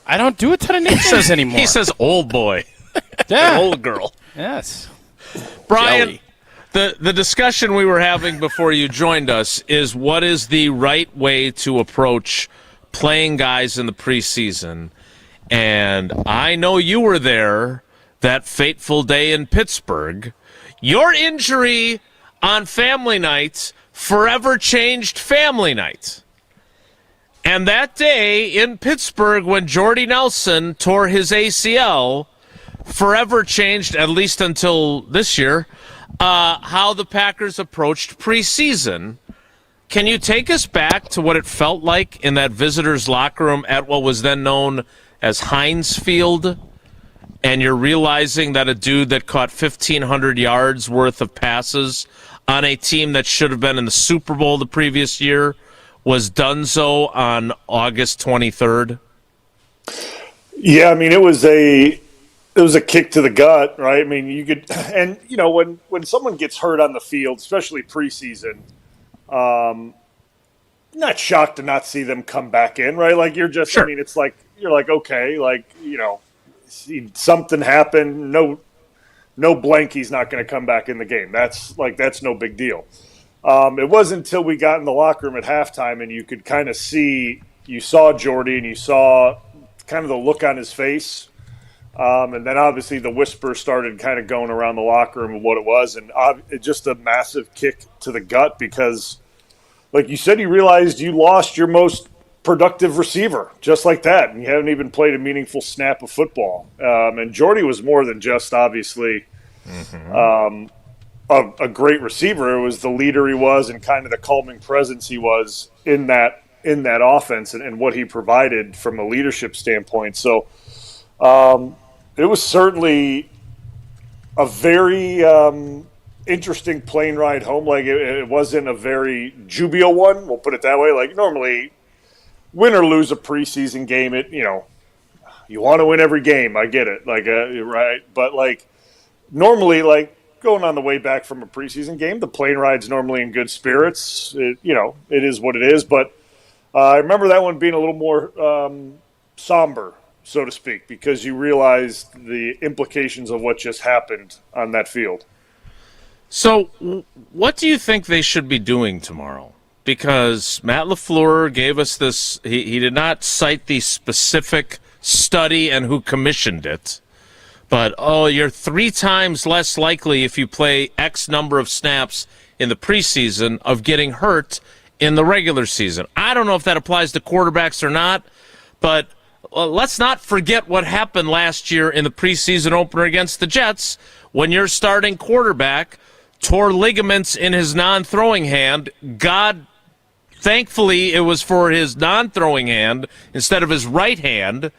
I don't do a ton of nicknames anymore. He says old boy. Yeah. Old girl. Yes. Brian, the discussion we were having before you joined us is what is the right way to approach playing guys in the preseason. And I know you were there that fateful day in Pittsburgh. Your injury on family night forever changed family night. And that day in Pittsburgh when Jordy Nelson tore his ACL forever changed, at least until this year, how the Packers approached preseason. Can you take us back to what it felt like in that visitors' locker room at what was then known as Heinz Field, and you're realizing that a dude that caught 1,500 yards worth of passes on a team that should have been in the Super Bowl the previous year was done so on August 23rd? Yeah, I mean, it was a kick to the gut, right? I mean, you could, and you know, when someone gets hurt on the field, especially preseason, not shocked to not see them come back in, right? Like you're just, sure. I mean, it's like you're like, okay, like, you know, something happened. No blank, he's not going to come back in the game. That's no big deal. It wasn't until we got in the locker room at halftime and you could kind of see, you saw Jordy and you saw kind of the look on his face. And then obviously the whisper started kind of going around the locker room of what it was. And just a massive kick to the gut because, like you said, you realized you lost your most productive receiver just like that. And you haven't even played a meaningful snap of football. And Jordy was more than just obviously a great receiver. It was the leader he was and kind of the calming presence he was in that offense and what he provided from a leadership standpoint. So it was certainly a very interesting plane ride home. Like it wasn't a very jubilant one. We'll put it that way. Like normally win or lose a preseason game, you want to win every game. I get it. Like, right. But like normally, like going on the way back from a preseason game, the plane ride's normally in good spirits. It is what it is. But I remember that one being a little more somber, so to speak, because you realized the implications of what just happened on that field. So what do you think they should be doing tomorrow? Because Matt LaFleur gave us this, he did not cite the specific study and who commissioned it, but, you're 3 times less likely if you play X number of snaps in the preseason of getting hurt in the regular season. I don't know if that applies to quarterbacks or not, but let's not forget what happened last year in the preseason opener against the Jets when your starting quarterback tore ligaments in his non-throwing hand. Thankfully, it was for his non-throwing hand instead of his right hand,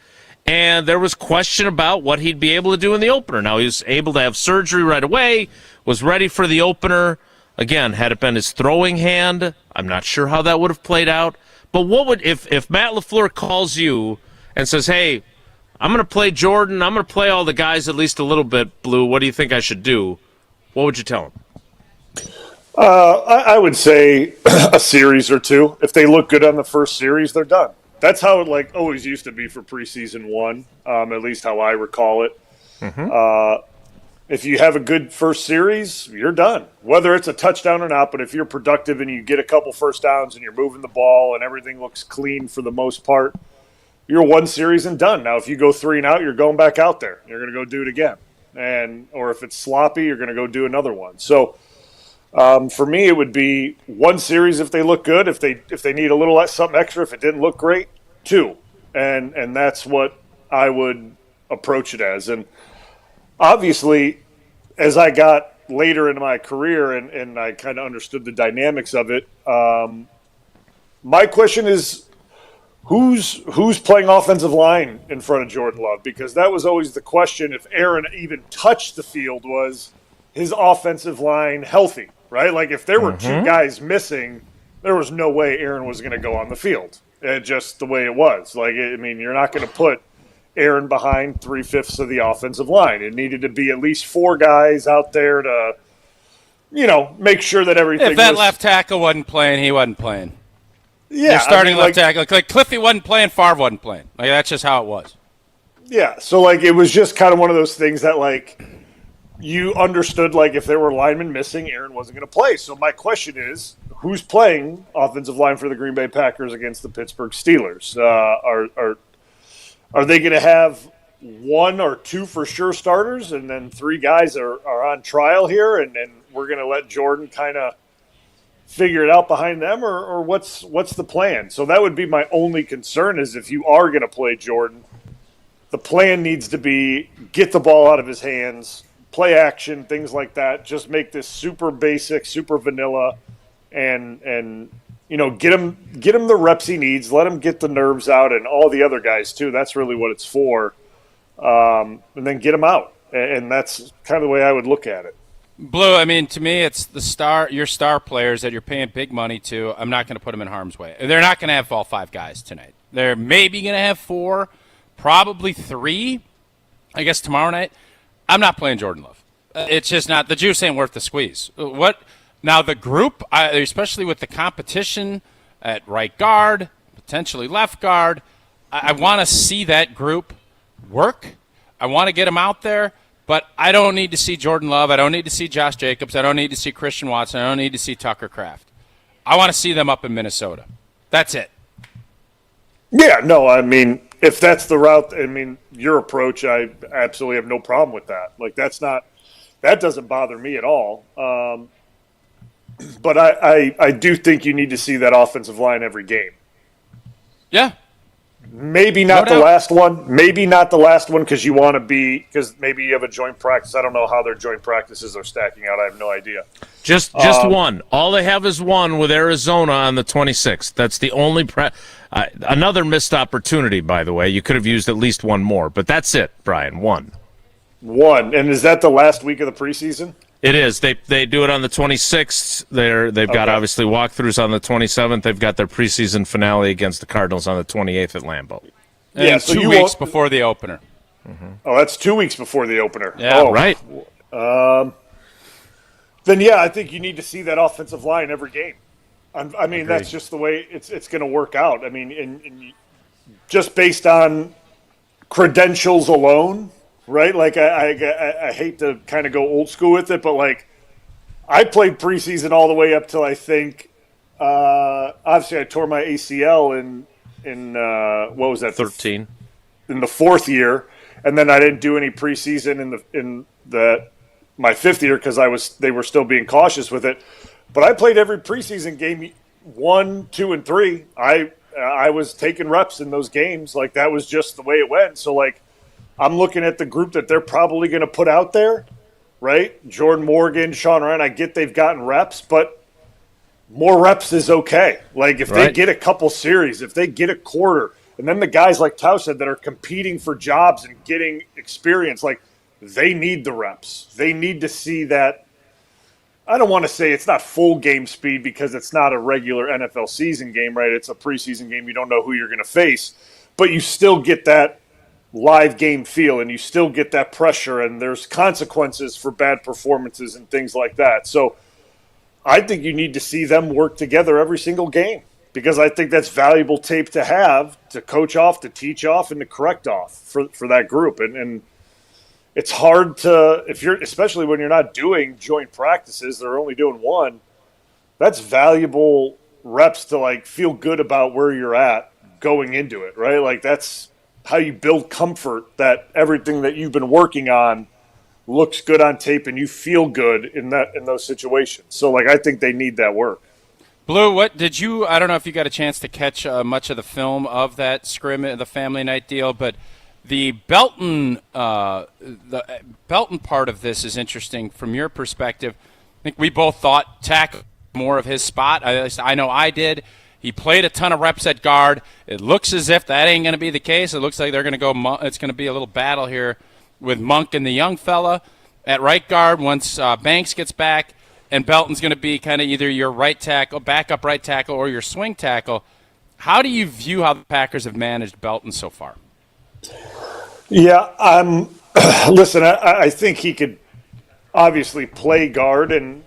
and there was question about what he'd be able to do in the opener. Now, he was able to have surgery right away, was ready for the opener. Again, had it been his throwing hand, I'm not sure how that would have played out. But what would if Matt LaFleur calls you and says, hey, I'm going to play Jordan, I'm going to play all the guys at least a little bit, Blue, what do you think I should do? What would you tell him? I would say a series or two. If they look good on the first series, they're done. That's how it always used to be for preseason one, at least how I recall it. Mm-hmm. If you have a good first series, you're done. Whether it's a touchdown or not, but if you're productive and you get a couple first downs and you're moving the ball and everything looks clean for the most part, you're one series and done. Now, if you go 3 and out, you're going back out there. You're going to go do it again. Or if it's sloppy, you're going to go do another one. So for me, it would be one series if they look good. If they need a little something extra, if it didn't look great, 2. And that's what I would approach it as. And obviously, as I got later in my career and I kind of understood the dynamics of it, my question is, who's playing offensive line in front of Jordan Love? Because that was always the question. If Aaron even touched the field, was his offensive line healthy, right? Like if there were 2 guys missing, there was no way Aaron was going to go on the field. Just the way it was. You're not going to put Aaron behind 3/5 of the offensive line. It needed to be at least 4 guys out there to, make sure that everything. If that left tackle wasn't playing, he wasn't playing. Yeah, You're starting left tackle. Like Cliffy wasn't playing, Favre wasn't playing. That's just how it was. Yeah, so it was just kind of one of those things that you understood if there were linemen missing, Aaron wasn't going to play. So my question is, who's playing offensive line for the Green Bay Packers against the Pittsburgh Steelers? Are they going to have 1 or 2 for sure starters, and then 3 guys are on trial here, and we're going to let Jordan kind of figure it out behind them, or what's the plan? So that would be my only concern, is if you are going to play Jordan, the plan needs to be get the ball out of his hands, play action, things like that. Just make this super basic, super vanilla, and get him the reps he needs. Let him get the nerves out, and all the other guys too. That's really what it's for. And then get him out, and that's kind of the way I would look at it. Blue, to me, it's your star players that you're paying big money to. I'm not going to put them in harm's way. They're not going to have all 5 guys tonight. They're maybe going to have 4, probably 3, I guess tomorrow night. I'm not playing Jordan Love. It's just not. The juice ain't worth the squeeze. What? Now, the group, especially with the competition at right guard, potentially left guard, I want to see that group work. I want to get them out there. But I don't need to see Jordan Love. I don't need to see Josh Jacobs. I don't need to see Christian Watson. I don't need to see Tucker Kraft. I want to see them up in Minnesota. That's it. Yeah, no, if that's the route, your approach, I absolutely have no problem with that. That doesn't bother me at all. But I do think you need to see that offensive line every game. Yeah. Maybe not the last one. Maybe not the last one because maybe you have a joint practice. I don't know how their joint practices are stacking out. I have no idea. Just one. All they have is one with Arizona on the 26th. That's the only another missed opportunity, by the way. You could have used at least one more, but that's it, Brian. One. And is that the last week of the preseason? It is. They do it on the 26th. They've got obviously walkthroughs on the 27th. They've got their preseason finale against the Cardinals on the 28th at Lambeau. And so 2 weeks before the opener. Mm-hmm. Oh, that's 2 weeks before the opener. Yeah, right. Then I think you need to see that offensive line every game. That's just the way it's going to work out. And just based on credentials alone. Right, I hate to kind of go old school with it, but I played preseason all the way up till I think, obviously I tore my ACL in what was that? 13. In the 4th year, and then I didn't do any preseason in my 5th year because they were still being cautious with it. But I played every preseason game, 1, 2, and 3. I was taking reps in those games. That was just the way it went. So I'm looking at the group that they're probably going to put out there, right? Jordan Morgan, Sean Ryan, I get they've gotten reps, but more reps is okay. If they get a couple series, if they get a quarter, and then the guys like Tausch said that are competing for jobs and getting experience, they need the reps. They need to see that. I don't want to say it's not full game speed because it's not a regular NFL season game, right? It's a preseason game. You don't know who you're going to face, but you still get that live game feel and you still get that pressure, and there's consequences for bad performances and things like that. So I think you need to see them work together every single game because I think that's valuable tape to have to coach off, to teach off, and to correct off for that group. And it's hard to, especially when you're not doing joint practices, they're only doing one. That's valuable reps to like feel good about where you're at going into it, right? Like that's how you build comfort that everything that you've been working on looks good on tape and you feel good in those situations. So like I think they need that work. Blue, what did you? I don't know if you got a chance to catch much of the film of that scrimmage, the family night deal, but the Belton part of this is interesting from your perspective. I think we both thought tackle more of his spot. I know I did. He played a ton of reps at guard. It looks as if that ain't going to be the case. It looks like they're going to go. It's going to be a little battle here with Monk and the young fella at right guard once Banks gets back, and Belton's going to be kind of either your right tackle, backup right tackle, or your swing tackle. How do you view how the Packers have managed Belton so far? Yeah, listen, I think he could obviously play guard, and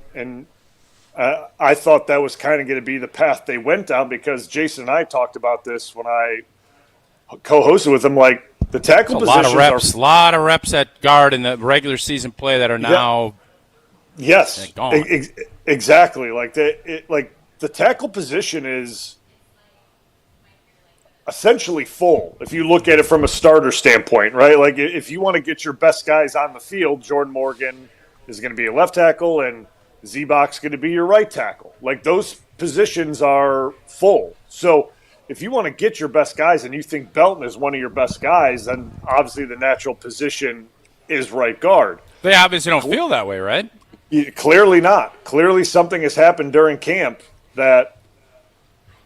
I thought that was kind of going to be the path they went down because Jason and I talked about this when I co-hosted with him. Like the tackle positions a lot of reps at guard in the regular season play that are now gone. Exactly. Like the tackle position is essentially full if you look at it from a starter standpoint, right? Like if you want to get your best guys on the field, Jordan Morgan is going to be a left tackle and Z-Box going to be your right tackle. Like those positions are full. So if you want to get your best guys and you think Belton is one of your best guys, then obviously the natural position is right guard. They obviously don't feel that way, right? Clearly not. Clearly something has happened during camp that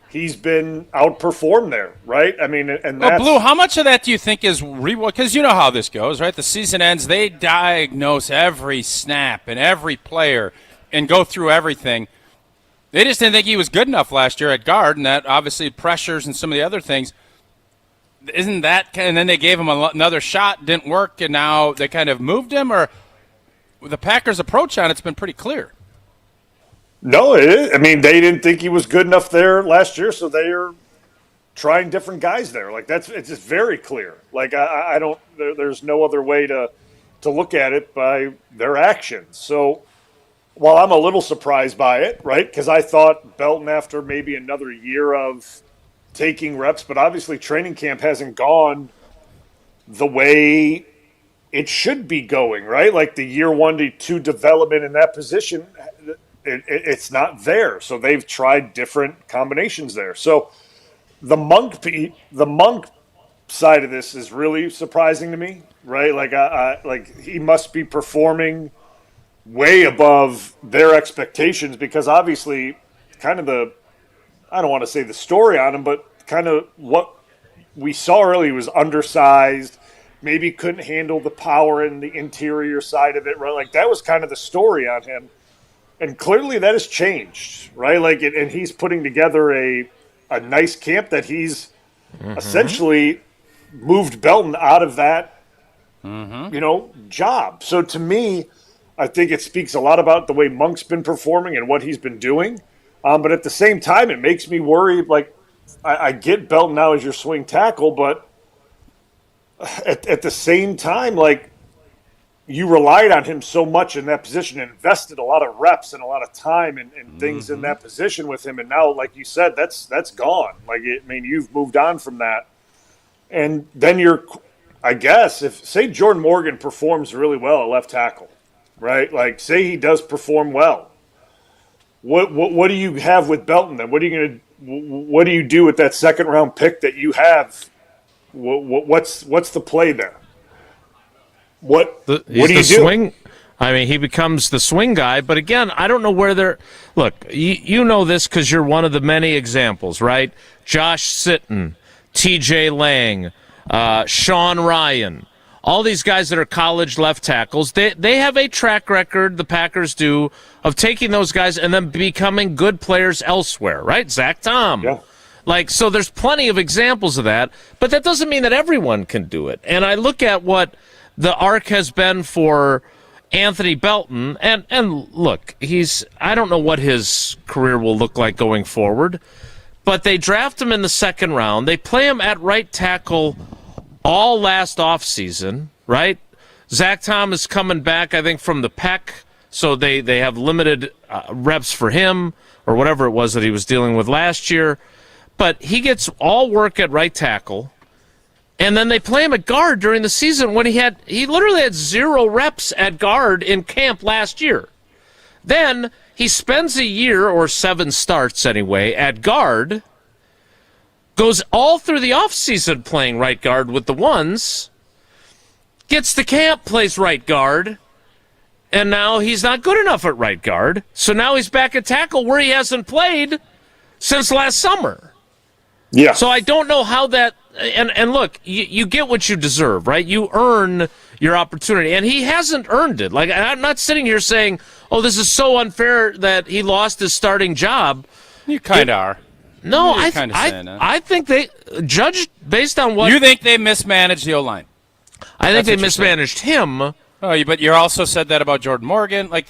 he's been outperformed there, right? I mean, and that's... Blue, how much of that do you think is because you know how this goes, right? The season ends, they diagnose every snap and every player and go through everything. They just didn't think he was good enough last year at guard, and that obviously pressures and some of the other things. Isn't that – and then they gave him another shot, didn't work, and now they kind of moved him? Or the Packers' approach on it's been pretty clear. No, it is. I mean, they didn't think he was good enough there last year, so they're trying different guys there. Like it's just very clear. Like I don't. There's no other way to look at it by their actions. So while I'm a little surprised by it, right? Because I thought Belton after maybe another year of taking reps, but obviously training camp hasn't gone the way it should be going, right? Like the year 1 to 2 development in that position. It's not there, so they've tried different combinations there. So the Monk side of this is really surprising to me, right? Like he must be performing way above their expectations because obviously, kind of I don't want to say the story on him, but kind of what we saw early was undersized, maybe couldn't handle the power in the interior side of it, right? Like that was kind of the story on him. And clearly that has changed, right? Like, and he's putting together a nice camp that he's essentially moved Belton out of that, job. So to me, I think it speaks a lot about the way Monk's been performing and what he's been doing. But at the same time, it makes me worry. Like, I get Belton now as your swing tackle, but at the same time, like, you relied on him so much in that position and invested a lot of reps and a lot of time and things in that position with him. And now, like you said, that's gone. Like, you've moved on from that. And then I guess, say Jordan Morgan performs really well at left tackle, right? Like, say he does perform well. What do you have with Belton then? What do you do with that second round pick that you have? What's the play there? What do you do? Swing. I mean, he becomes the swing guy. But again, I don't know where they're. Look, you know this because you're one of the many examples, right? Josh Sitton, T.J. Lang, Sean Ryan, all these guys that are college left tackles, they have a track record, the Packers do, of taking those guys and then becoming good players elsewhere, right? Zach Tom. Yeah. Like, so there's plenty of examples of that, but that doesn't mean that everyone can do it. And I look at what the arc has been for Anthony Belton, and look, I don't know what his career will look like going forward, but they draft him in the second round. They play him at right tackle all last offseason, right? Zach Tom is coming back, I think, from the pec, so they have limited reps for him or whatever it was that he was dealing with last year. But he gets all work at right tackle, and then they play him at guard during the season when he literally had 0 reps at guard in camp last year. Then he spends a year, or 7 starts anyway, at guard, goes all through the offseason playing right guard with the ones, gets to camp, plays right guard, and now he's not good enough at right guard, so now he's back at tackle where he hasn't played since last summer. Yeah. So I don't know how that and look, you get what you deserve, right? You earn your opportunity, and he hasn't earned it. Like, I'm not sitting here saying, "Oh, this is so unfair that he lost his starting job." You kind of are. No, I think they judged based on what you think they mismanaged the O-line. I think they mismanaged him. Oh, but you also said that about Jordan Morgan. Like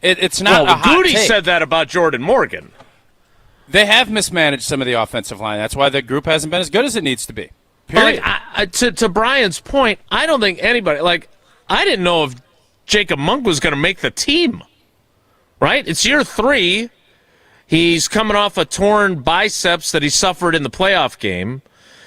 it's not. Well, a hot Goody take. said that about Jordan Morgan. They have mismanaged some of the offensive line. That's why the group hasn't been as good as it needs to be. Period. To Brian's point, I don't think anybody, I didn't know if Jacob Monk was going to make the team, right? It's year 3. He's coming off a torn biceps that he suffered in the playoff game.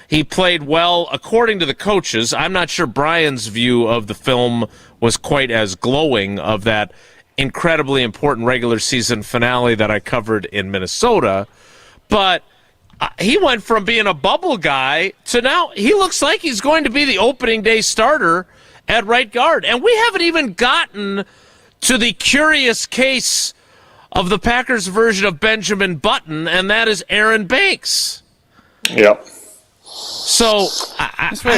He played well, according to the coaches. I'm not sure Brian's view of the film was quite as glowing of that incredibly important regular season finale that I covered in Minnesota. But he went from being a bubble guy to now he looks like he's going to be the opening day starter at right guard. And we haven't even gotten to the curious case of the Packers version of Benjamin Button, and that is Aaron Banks. Yep. So,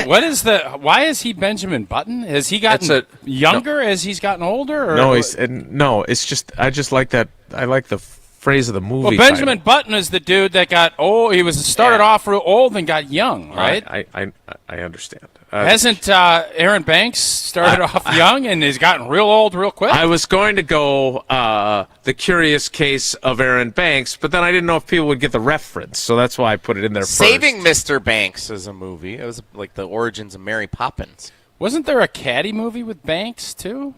why is he Benjamin Button? Has he gotten younger as he's gotten older? Or? It's just, I just like that. I like the phrase of the movie. Well, Benjamin Button is the dude that got old. He started off real old and got young, right? I understand. Hasn't Aaron Banks started off young and has gotten real old real quick? I was going to go the curious case of Aaron Banks, but then I didn't know if people would get the reference, so that's why I put it in there Saving first. Mr. Banks is a movie. It was like the origins of Mary Poppins. Wasn't there a Caddy movie with Banks, too?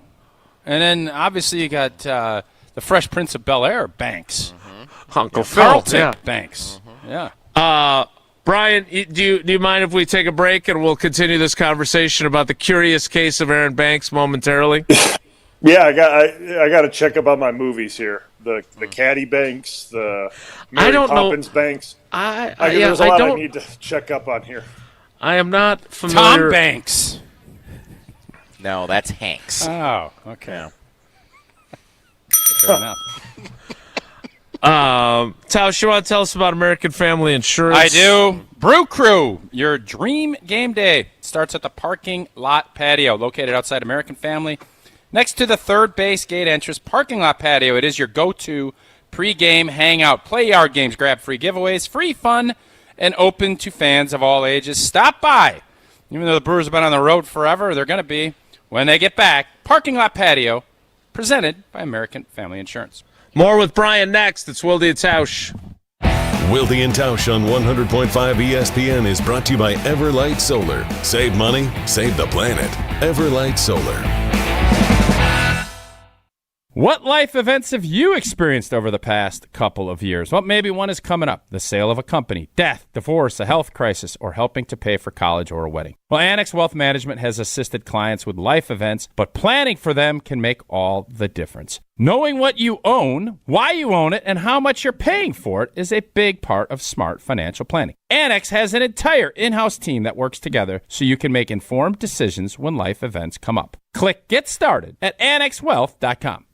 And then, obviously, you got The Fresh Prince of Bel-Air, Banks. Mm-hmm. Uncle Phil. Carlton Banks. Mm-hmm. Yeah. Brian, do you mind if we take a break and we'll continue this conversation about the curious case of Aaron Banks momentarily? Yeah, I got to check up on my movies here. The Caddy Banks, the Mary Poppins Banks. There's a lot I need to check up on here. I am not familiar. Tom Banks. No, that's Hanks. Oh, okay. Fair enough. Tausch, you want to tell us about American Family Insurance? I do. Brew Crew, your dream game day starts at the parking lot patio located outside American Family. Next to the third base gate entrance parking lot patio, it is your go-to pre-game hangout. Play yard games, grab free giveaways, free fun, and open to fans of all ages. Stop by. Even though the Brewers have been on the road forever, they're going to be when they get back. Parking lot patio, presented by American Family Insurance. More with Brian next. It's Wilde and Tausch. Wilde and Tausch on 100.5 ESPN is brought to you by Everlight Solar. Save money, save the planet. Everlight Solar. What life events have you experienced over the past couple of years? Well, maybe one is coming up. The sale of a company, death, divorce, a health crisis, or helping to pay for college or a wedding. Well, Annex Wealth Management has assisted clients with life events, but planning for them can make all the difference. Knowing what you own, why you own it, and how much you're paying for it is a big part of smart financial planning. Annex has an entire in-house team that works together so you can make informed decisions when life events come up. Click Get Started at annexwealth.com.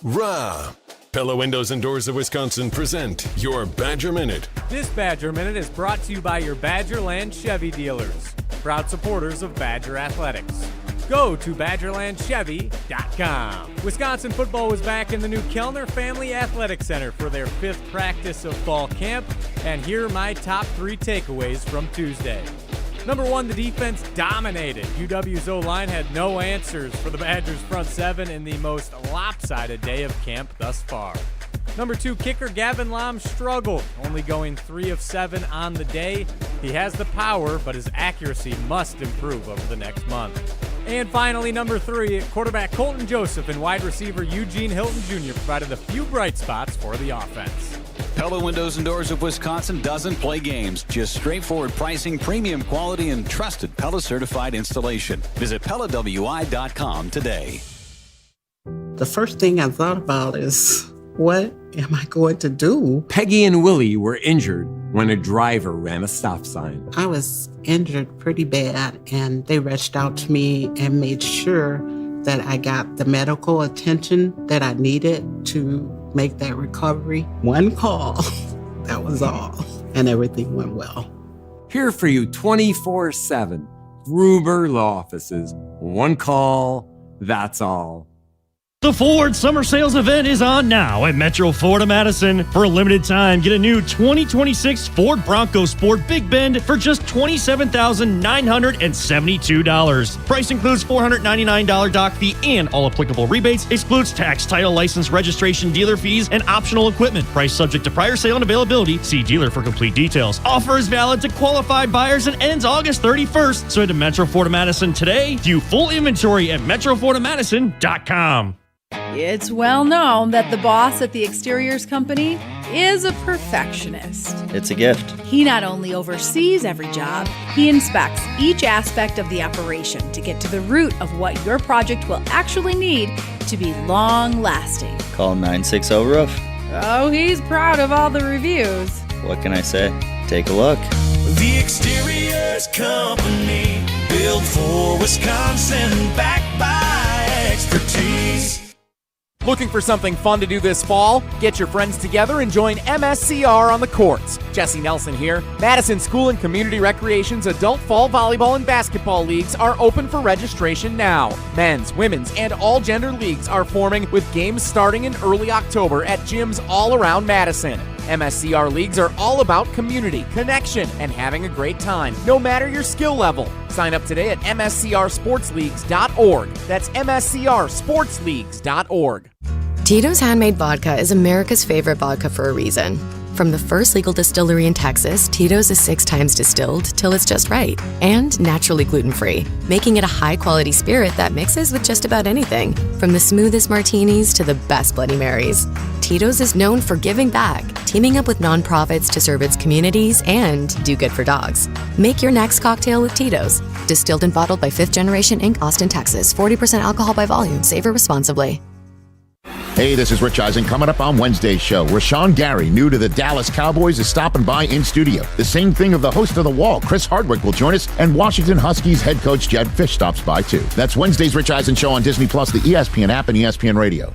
Rah. Pella Windows and Doors of Wisconsin present your Badger Minute. This Badger Minute is brought to you by your Badgerland Chevy dealers. proud supporters of Badger Athletics. Go to BadgerlandChevy.com. Wisconsin football was back in the new Kellner Family Athletic Center for their 5th practice of fall camp, and here are my top 3 takeaways from Tuesday. Number 1, the defense dominated. UW's O-line had no answers for the Badgers' front 7 in the most lopsided day of camp thus far. Number 2, kicker Gavin Lom struggled, only going 3 of 7 on the day. He has the power, but his accuracy must improve over the next month. And finally, number 3, quarterback Colton Joseph and wide receiver Eugene Hilton Jr. provided a few bright spots for the offense. Pella Windows and Doors of Wisconsin doesn't play games, just straightforward pricing, premium quality, and trusted Pella certified installation. Visit PellaWI.com today. The first thing I thought about is, what am I going to do? Peggy and Willie were injured when a driver ran a stop sign. I was injured pretty bad, and they reached out to me and made sure that I got the medical attention that I needed to make that recovery. One call, that was all, and everything went well. Here for you 24/7. Gruber Law Offices. One call, that's all. The Ford Summer Sales event is on now at Metro Ford of Madison. For a limited time, get a new 2026 Ford Bronco Sport Big Bend for just $27,972. Price includes $499 dock fee and all applicable rebates. Excludes tax, title, license, registration, dealer fees, and optional equipment. Price subject to prior sale and availability. See dealer for complete details. Offer is valid to qualified buyers and ends August 31st. So head to Metro Ford of Madison today. View full inventory at metrofordofmadison.com. It's well known that the boss at the exteriors company is a perfectionist. It's a gift. He not only oversees every job, he inspects each aspect of the operation to get to the root of what your project will actually need to be long-lasting. Call 960-ROOF. Oh, he's proud of all the reviews. What can I say? Take a look. The Exteriors Company, built for Wisconsin, backed by expertise. Looking for something fun to do this fall? Get your friends together and join MSCR on the courts. Jesse Nelson here. Madison School and Community Recreation's adult fall volleyball and basketball leagues are open for registration now. Men's, women's, and all gender leagues are forming with games starting in early October at gyms all around Madison. MSCR leagues are all about community, connection, and having a great time, no matter your skill level. Sign up today at mscrsportsleagues.org. That's mscrsportsleagues.org. Tito's Handmade Vodka is America's favorite vodka for a reason. From the first legal distillery in Texas, Tito's is 6 times distilled till it's just right, and naturally gluten-free, making it a high-quality spirit that mixes with just about anything, from the smoothest martinis to the best Bloody Marys. Tito's is known for giving back, teaming up with nonprofits to serve its communities and do good for dogs. Make your next cocktail with Tito's. Distilled and bottled by 5th Generation Inc., Austin, Texas. 40% alcohol by volume. Savor responsibly. Hey, this is Rich Eisen. Coming up on Wednesday's show, Rashawn Gary, new to the Dallas Cowboys, is stopping by in studio. The same thing of the host of The Wall, Chris Hardwick, will join us, and Washington Huskies head coach Jed Fish stops by too. That's Wednesday's Rich Eisen show on Disney+, the ESPN app, and ESPN Radio.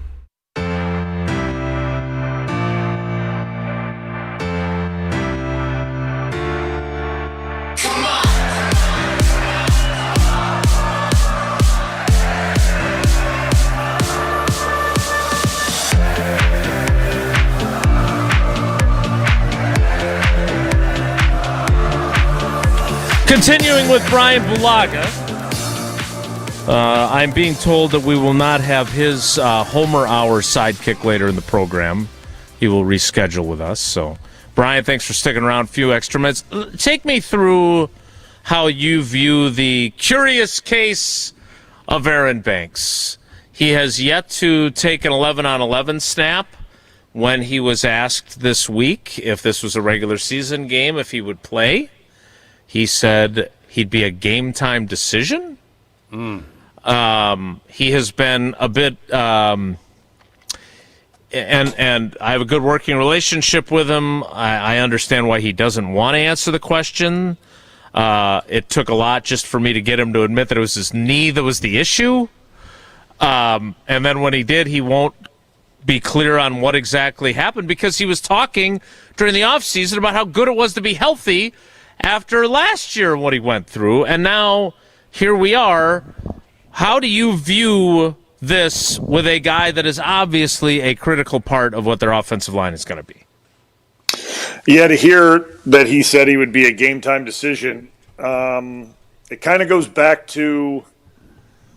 Continuing with Bryan Bulaga, I'm being told that we will not have his Homer Hour sidekick later in the program. He will reschedule with us. So, Bryan, thanks for sticking around. A few extra minutes. Take me through how you view the curious case of Aaron Banks. He has yet to take an 11-on-11 snap. When he was asked this week if this was a regular season game, if he would play, he said he'd be a game-time decision. He has been a bit, and I have a good working relationship with him. I understand why he doesn't want to answer the question. It took a lot just for me to get him to admit that it was his knee that was the issue. And then when he did, he won't be clear on what exactly happened because he was talking during the offseason about how good it was to be healthy after last year what he went through, and now here we are. How do you view this with a guy that is obviously a critical part of what their offensive line is going to be? Yeah, to hear that he said he would be a game-time decision, it kind of goes back to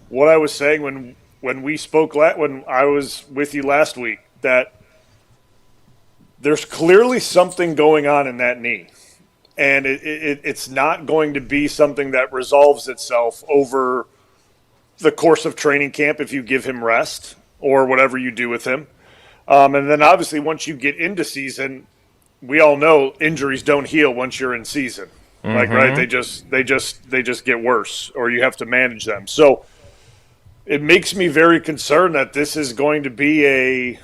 what I was saying when we spoke when I was with you last week, that there's clearly something going on in that knee. And it's not going to be something that resolves itself over the course of training camp if you give him rest or whatever you do with him. And then obviously once you get into season, we all know injuries don't heal once you're in season. Mm-hmm. Like, right? They just get worse, or you have to manage them. So it makes me very concerned that this is going to be a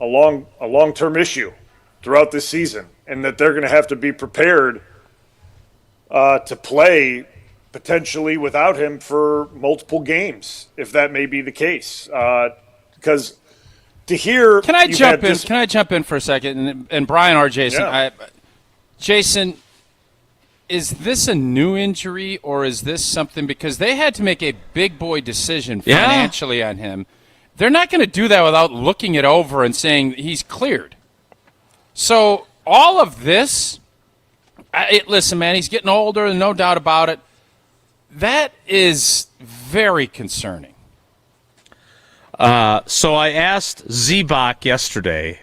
long-term issue throughout this season, and that they're going to have to be prepared to play potentially without him for multiple games, if that may be the case. Because to hear, can I jump in for a second? And Brian or Jason, yeah. Jason, is this a new injury, or is this something, because they had to make a big boy decision financially on him? They're not going to do that without looking it over and saying he's cleared. So all of this, listen, man, he's getting older, no doubt about it. That is very concerning. So I asked Zebach yesterday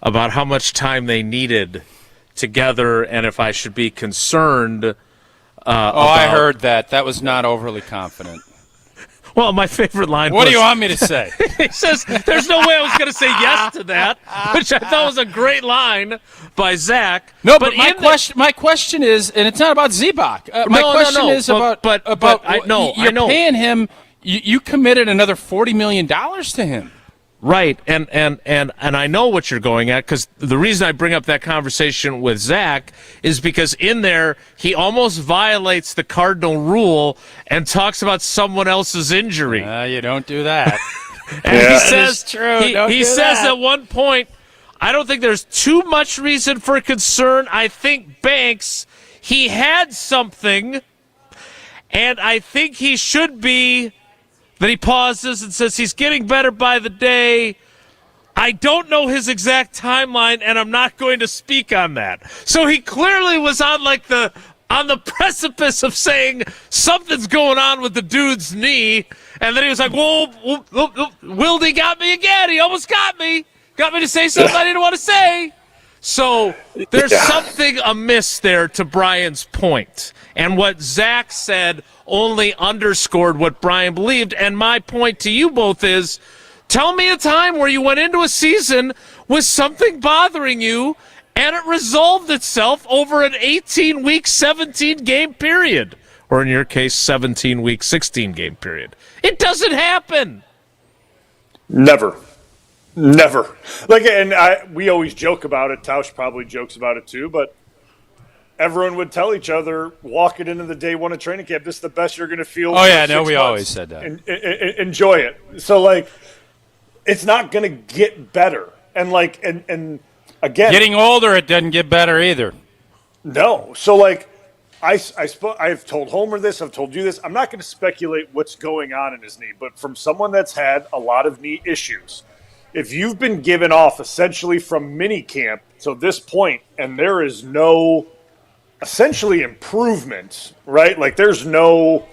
about how much time they needed together and if I should be concerned. I heard that. That was not overly confident. Well, my favorite line What do you want me to say? He says, there's no way I was going to say yes to that, which I thought was a great line by Zach. No, but my question is, and it's not about Zebach. My question is you're paying him, you committed another $40 million to him. Right, and I know what you're going at, because the reason I bring up that conversation with Zach is because in there he almost violates the cardinal rule and talks about someone else's injury. You don't do that. And he says, true. He says at one point, I don't think there's too much reason for concern. I think Banks, he had something, and I think he should be. Then he pauses and says he's getting better by the day. I don't know his exact timeline, and I'm not going to speak on that. So he clearly was on the precipice of saying something's going on with the dude's knee, and then he was like, "Whoa, Wilde got me again. He almost got me to say something I didn't want to say." So there's something amiss there, to Brian's point. And what Zach said only underscored what Brian believed. And my point to you both is, tell me a time where you went into a season with something bothering you and it resolved itself over an 18-week, 17-game period. Or in your case, 17-week, 16-game period. It doesn't happen. Never. Like, and we always joke about it. Tausch probably jokes about it too, but everyone would tell each other walking into the day one of training camp, this is the best you're going to feel. Oh, yeah, no, we always said that. Enjoy it. So, like, it's not going to get better. And, like, and again. Getting older, it doesn't get better either. No. So, like, I've told Homer this, I've told you this. I'm not going to speculate what's going on in his knee, but from someone that's had a lot of knee issues, if you've been given off essentially from minicamp to this point and there is no essentially improvement, right? Like there's no,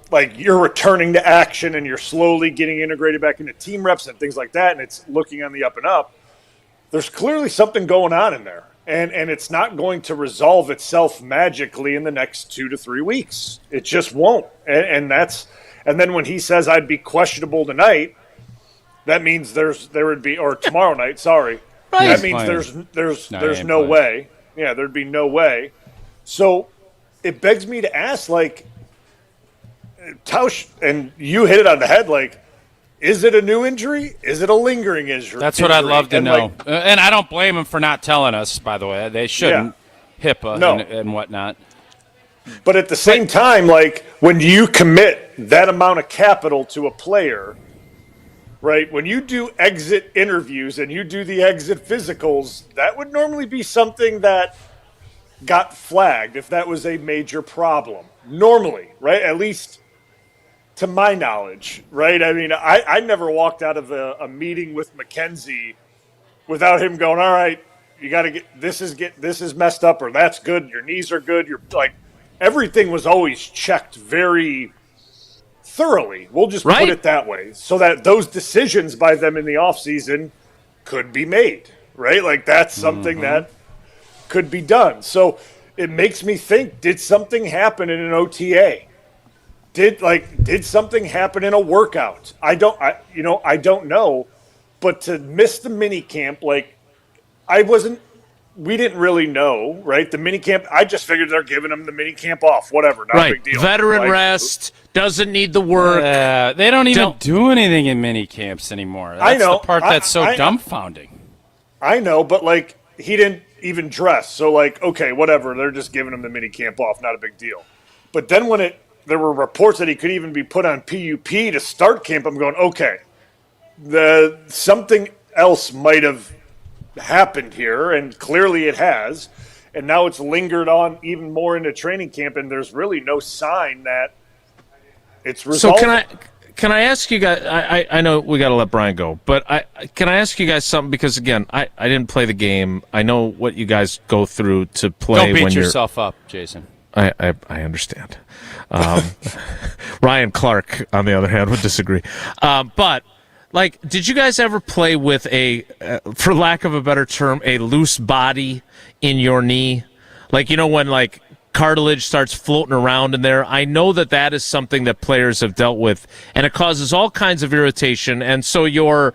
like you're returning to action and you're slowly getting integrated back into team reps and things like that, and it's looking on the up and up. There's clearly something going on in there, and it's not going to resolve itself magically in the next 2 to 3 weeks. It just won't. And then when he says I'd be questionable tonight, that means there would be, or tomorrow night, sorry. Right. That means there's no way. Yeah, there'd be no way. So it begs me to ask, like, Tausch, and you hit it on the head, like, is it a new injury? Is it a lingering injury? That's what I'd love to know. And I don't blame him for not telling us, by the way. They shouldn't. Yeah. HIPAA and whatnot. But at the same time, like, when you commit that amount of capital to a player, right, when you do exit interviews and you do the exit physicals, that would normally be something that got flagged, if that was a major problem. Normally, right? At least to my knowledge, right? I mean, I never walked out of a meeting with McKenzie without him going, all right, you got to get this is messed up, or that's good. Your knees are good. You're like, everything was always checked very thoroughly. We'll just put it that way, so that those decisions by them in the offseason could be made, right? Like, that's something that could be done. So it makes me think, did something happen in an OTA? Did something happen in a workout? I don't know. But to miss the mini camp, we didn't really know, right? The mini camp, I just figured they're giving them the mini camp off, whatever, not a big deal. Veteran rest, doesn't need the work. They don't even do anything in mini camps anymore. That's the part that's so dumbfounding. I know, but he didn't even dress. So okay, whatever, they're just giving him the mini camp off, not a big deal. But then when there were reports that he could even be put on PUP to start camp, I'm going, okay, something else might have happened here, and clearly it has, and now it's lingered on even more into training camp, and there's really no sign that it's resolved. So can I ask you guys, I know we got to let Brian go, but can I ask you guys something? Because again, I didn't play the game. I know what you guys go through to play. Don't beat yourself up, Jason. I understand. Ryan Clark, on the other hand, would disagree. But did you guys ever play with for lack of a better term, a loose body in your knee? When cartilage starts floating around in there. I know that is something that players have dealt with, and it causes all kinds of irritation. And so your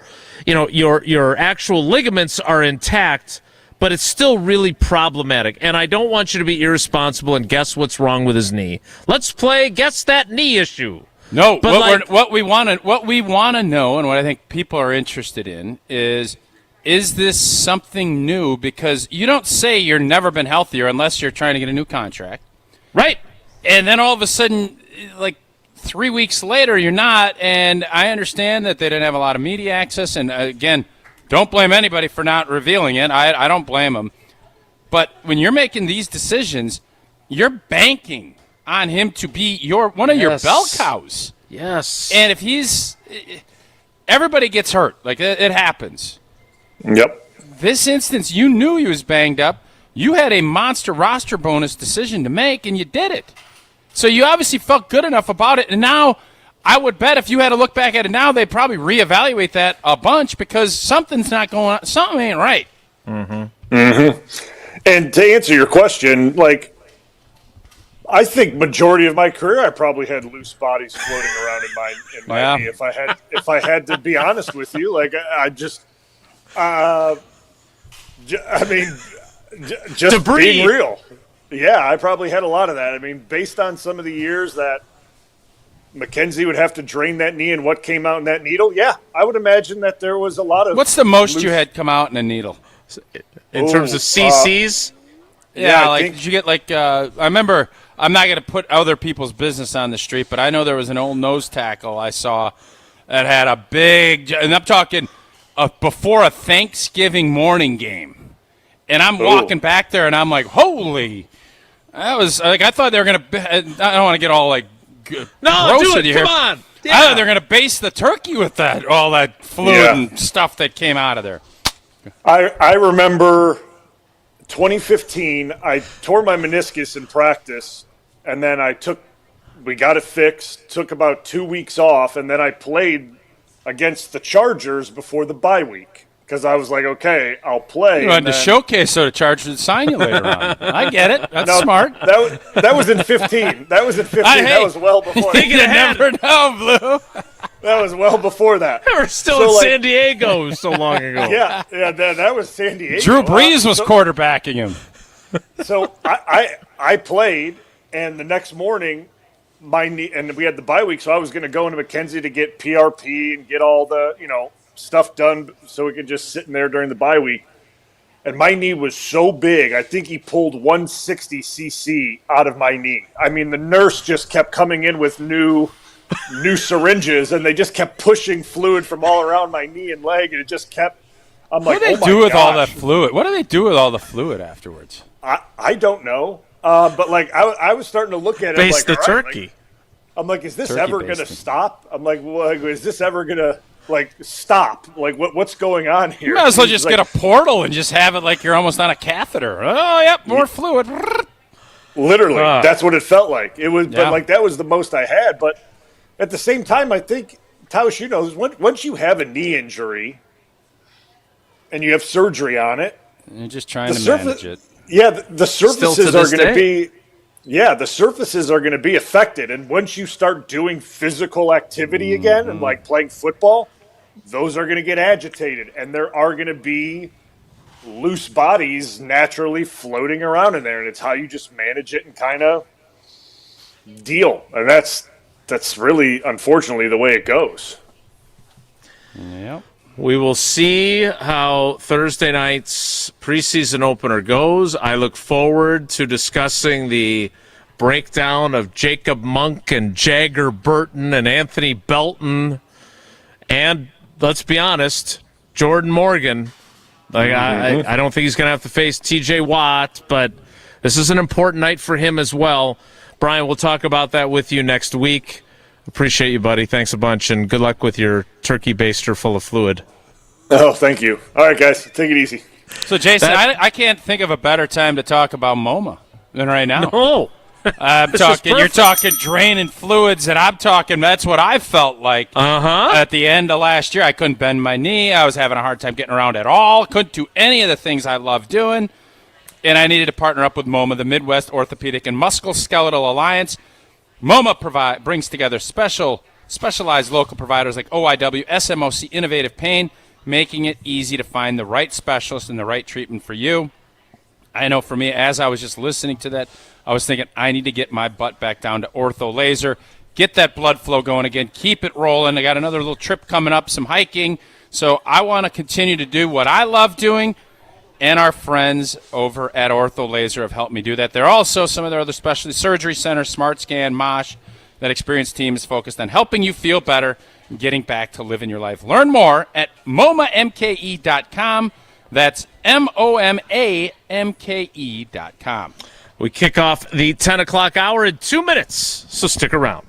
actual ligaments are intact, but it's still really problematic. And I don't want you to be irresponsible and guess what's wrong with his knee. Let's play Guess That Knee Issue. No, but what we want to know, and what I think people are interested in, is this something new? Because you don't say you're never been healthier unless you're trying to get a new contract, right? And then all of a sudden, 3 weeks later, you're not. And I understand that they didn't have a lot of media access. And again, don't blame anybody for not revealing it. I don't blame them. But when you're making these decisions, you're banking on him to be one of your bell cows. Yes. And if everybody gets hurt. It happens. Yep. This instance, you knew he was banged up. You had a monster roster bonus decision to make, and you did it. So you obviously felt good enough about it. And now I would bet if you had to look back at it now, they'd probably reevaluate that a bunch because something's not going on. Something ain't right. Mm-hmm. Mm-hmm. And to answer your question, I think majority of my career, I probably had loose bodies floating around in my knee. If I had to be honest with you, just debris. Being real. Yeah, I probably had a lot of that. I mean, based on some of the years that McKenzie would have to drain that knee and what came out in that needle, yeah, I would imagine that there was a lot of. What's the most you had come out in a needle? In terms of CCs? Did you get I remember, I'm not going to put other people's business on the street, but I know there was an old nose tackle I saw that had a big, and I'm talking before a Thanksgiving morning game. And I'm walking back there, and I'm like, holy. That was, I thought they were going to, I don't want to get all gross do it, here. Come on. Yeah. I thought they were going to baste the turkey with all that fluid and stuff that came out of there. I remember 2015, I tore my meniscus in practice, and then we got it fixed, took about 2 weeks off, and then I played against the Chargers before the bye week because I was like, okay, I'll play. You had to showcase so the Chargers would sign you later on. I get it. That's smart. That was in 15. That was in 15. That was well before. You never know, Blue. That was well before that. They were still in San Diego so long ago. Yeah, that was San Diego. Drew Brees was quarterbacking him. So I played, and the next morning, my knee, and we had the bye week, so I was going to go into McKenzie to get PRP and get all the stuff done so we could just sit in there during the bye week. And my knee was so big, I think he pulled 160 cc out of my knee. I mean, the nurse just kept coming in with new syringes, and they just kept pushing fluid from all around my knee and leg, and it just kept I'm what like, do they do with all that fluid? What do they do with all the fluid afterwards? I don't know. But like I was starting to look at it. Baste like, the turkey. I'm like, is this Turkey ever going to basting. stop? I'm like, well, is this ever going to stop? Like, what's going on here? You might as well He's just like, get a portal and just have it like you're almost on a catheter. Oh, yep, more fluid. Literally, that's what it felt like. It was, Yeah. but like that was the most I had. But at the same time, I think Tausch, once you have a knee injury and you have surgery on it, You're just trying to manage it. Yeah, the surfaces to are this going to day. be. Yeah, the surfaces are going to be affected, and once you start doing physical activity again and like playing football, those are going to get agitated, and there are going to be loose bodies naturally floating around in there, and it's how you just manage it and kind of deal, and that's really unfortunately the way it goes. Yep. We will see how Thursday night's preseason opener goes. I look forward to discussing the breakdown of Jacob Monk and Jagger Burton and Anthony Belton. And let's be honest, Jordan Morgan. Like I don't think he's going to have to face TJ Watt, but this is an important night for him as well. Brian, we'll talk about that with you next week. Appreciate you, buddy. Thanks a bunch, and good luck with your turkey baster full of fluid. Oh, thank you. All right, guys, take it easy. So, Jason, I can't think of a better time to talk about MoMA than right now. No. I'm This is talking. You're perfect. talking draining fluids, and I'm talking. That's what I felt like at the end of last year. I couldn't bend my knee. I was having a hard time getting around at all. Couldn't do any of the things I love doing, and I needed to partner up with MoMA, the Midwest Orthopedic and Musculoskeletal Alliance. MoMA brings together specialized local providers like OIW, SMOC, Innovative Pain, making it easy to find the right specialist and the right treatment for you. I know for me, as I was just listening to that, I was thinking I need to get my butt back down to ortho laser, get that blood flow going again, keep it rolling. I got another little trip coming up, some hiking. So I want to continue to do what I love doing, and our friends over at Ortho Laser have helped me do that. There are also some of their other specialty surgery centers, Smart Scan, Mosh, that experienced team is focused on helping you feel better and getting back to living your life. Learn more at MoMaMKE.com. That's MoMaMKE.com. We kick off the 10 o'clock hour in 2 minutes, so stick around.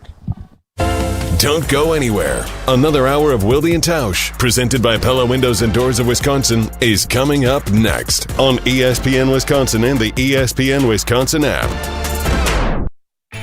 Don't go anywhere. Another hour of Wilde and Tausch, presented by Pella Windows and Doors of Wisconsin, is coming up next on ESPN Wisconsin and the ESPN Wisconsin app.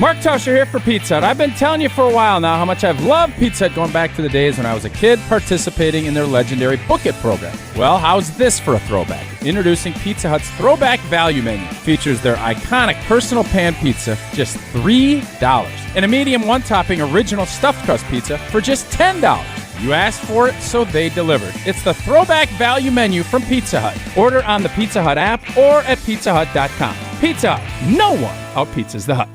Mark Tauscher here for Pizza Hut. I've been telling you for a while now how much I've loved Pizza Hut going back to the days when I was a kid participating in their legendary Book It program. Well, how's this for a throwback? Introducing Pizza Hut's Throwback Value Menu. Features their iconic personal pan pizza, just $3. And a medium one-topping original stuffed crust pizza for just $10. You asked for it, so they delivered. It's the Throwback Value Menu from Pizza Hut. Order on the Pizza Hut app or at pizzahut.com. Pizza Hut. No one out-pizzas the Hut.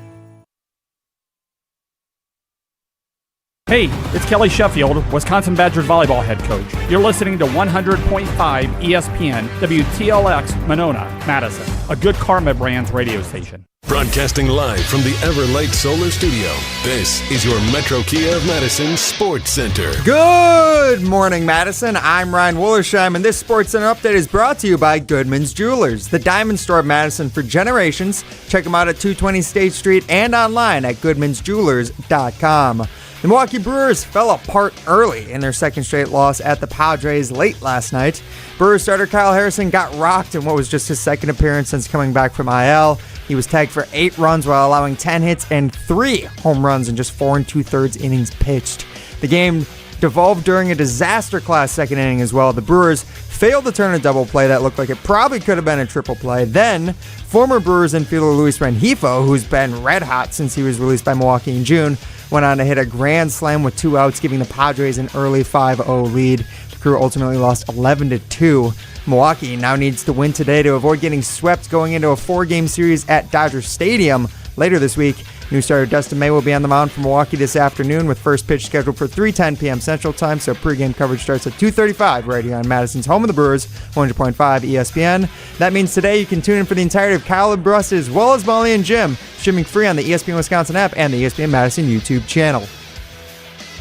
Hey, it's Kelly Sheffield, Wisconsin Badgers volleyball head coach. You're listening to 100.5 ESPN, WTLX, Monona, Madison, a good Karma Brands radio station. Broadcasting live from the Everlight Solar Studio, this is your Metro Kia of Madison Sports Center. Good morning, Madison. I'm Ryan Wollersheim, and this Sports Center update is brought to you by Goodman's Jewelers, the diamond store of Madison for generations. Check them out at 220 State Street and online at goodmansjewelers.com. The Milwaukee Brewers fell apart early in their second straight loss at the Padres late last night. Brewers starter Kyle Harrison got rocked in what was just his second appearance since coming back from IL. He was tagged for 8 runs while allowing 10 hits and 3 home runs in just 4 2/3 innings pitched. The game devolved during a disaster-class second inning as well. The Brewers failed to turn a double play that looked like it probably could have been a triple play. Then, former Brewers infielder Luis Rengifo, who's been red hot since he was released by Milwaukee in June, went on to hit a grand slam with 2 outs, giving the Padres an early 5-0 lead. The Crew ultimately lost 11-2. Milwaukee now needs to win today to avoid getting swept going into a 4-game series at Dodger Stadium later this week. New starter Dustin May will be on the mound for Milwaukee this afternoon with first pitch scheduled for 3:10 p.m. Central Time, so pregame coverage starts at 2:35 right here on Madison's home of the Brewers, 100.5 ESPN. That means today you can tune in for the entirety of Kyle and Bruss as well as Molly and Jim, streaming free on the ESPN Wisconsin app and the ESPN Madison YouTube channel.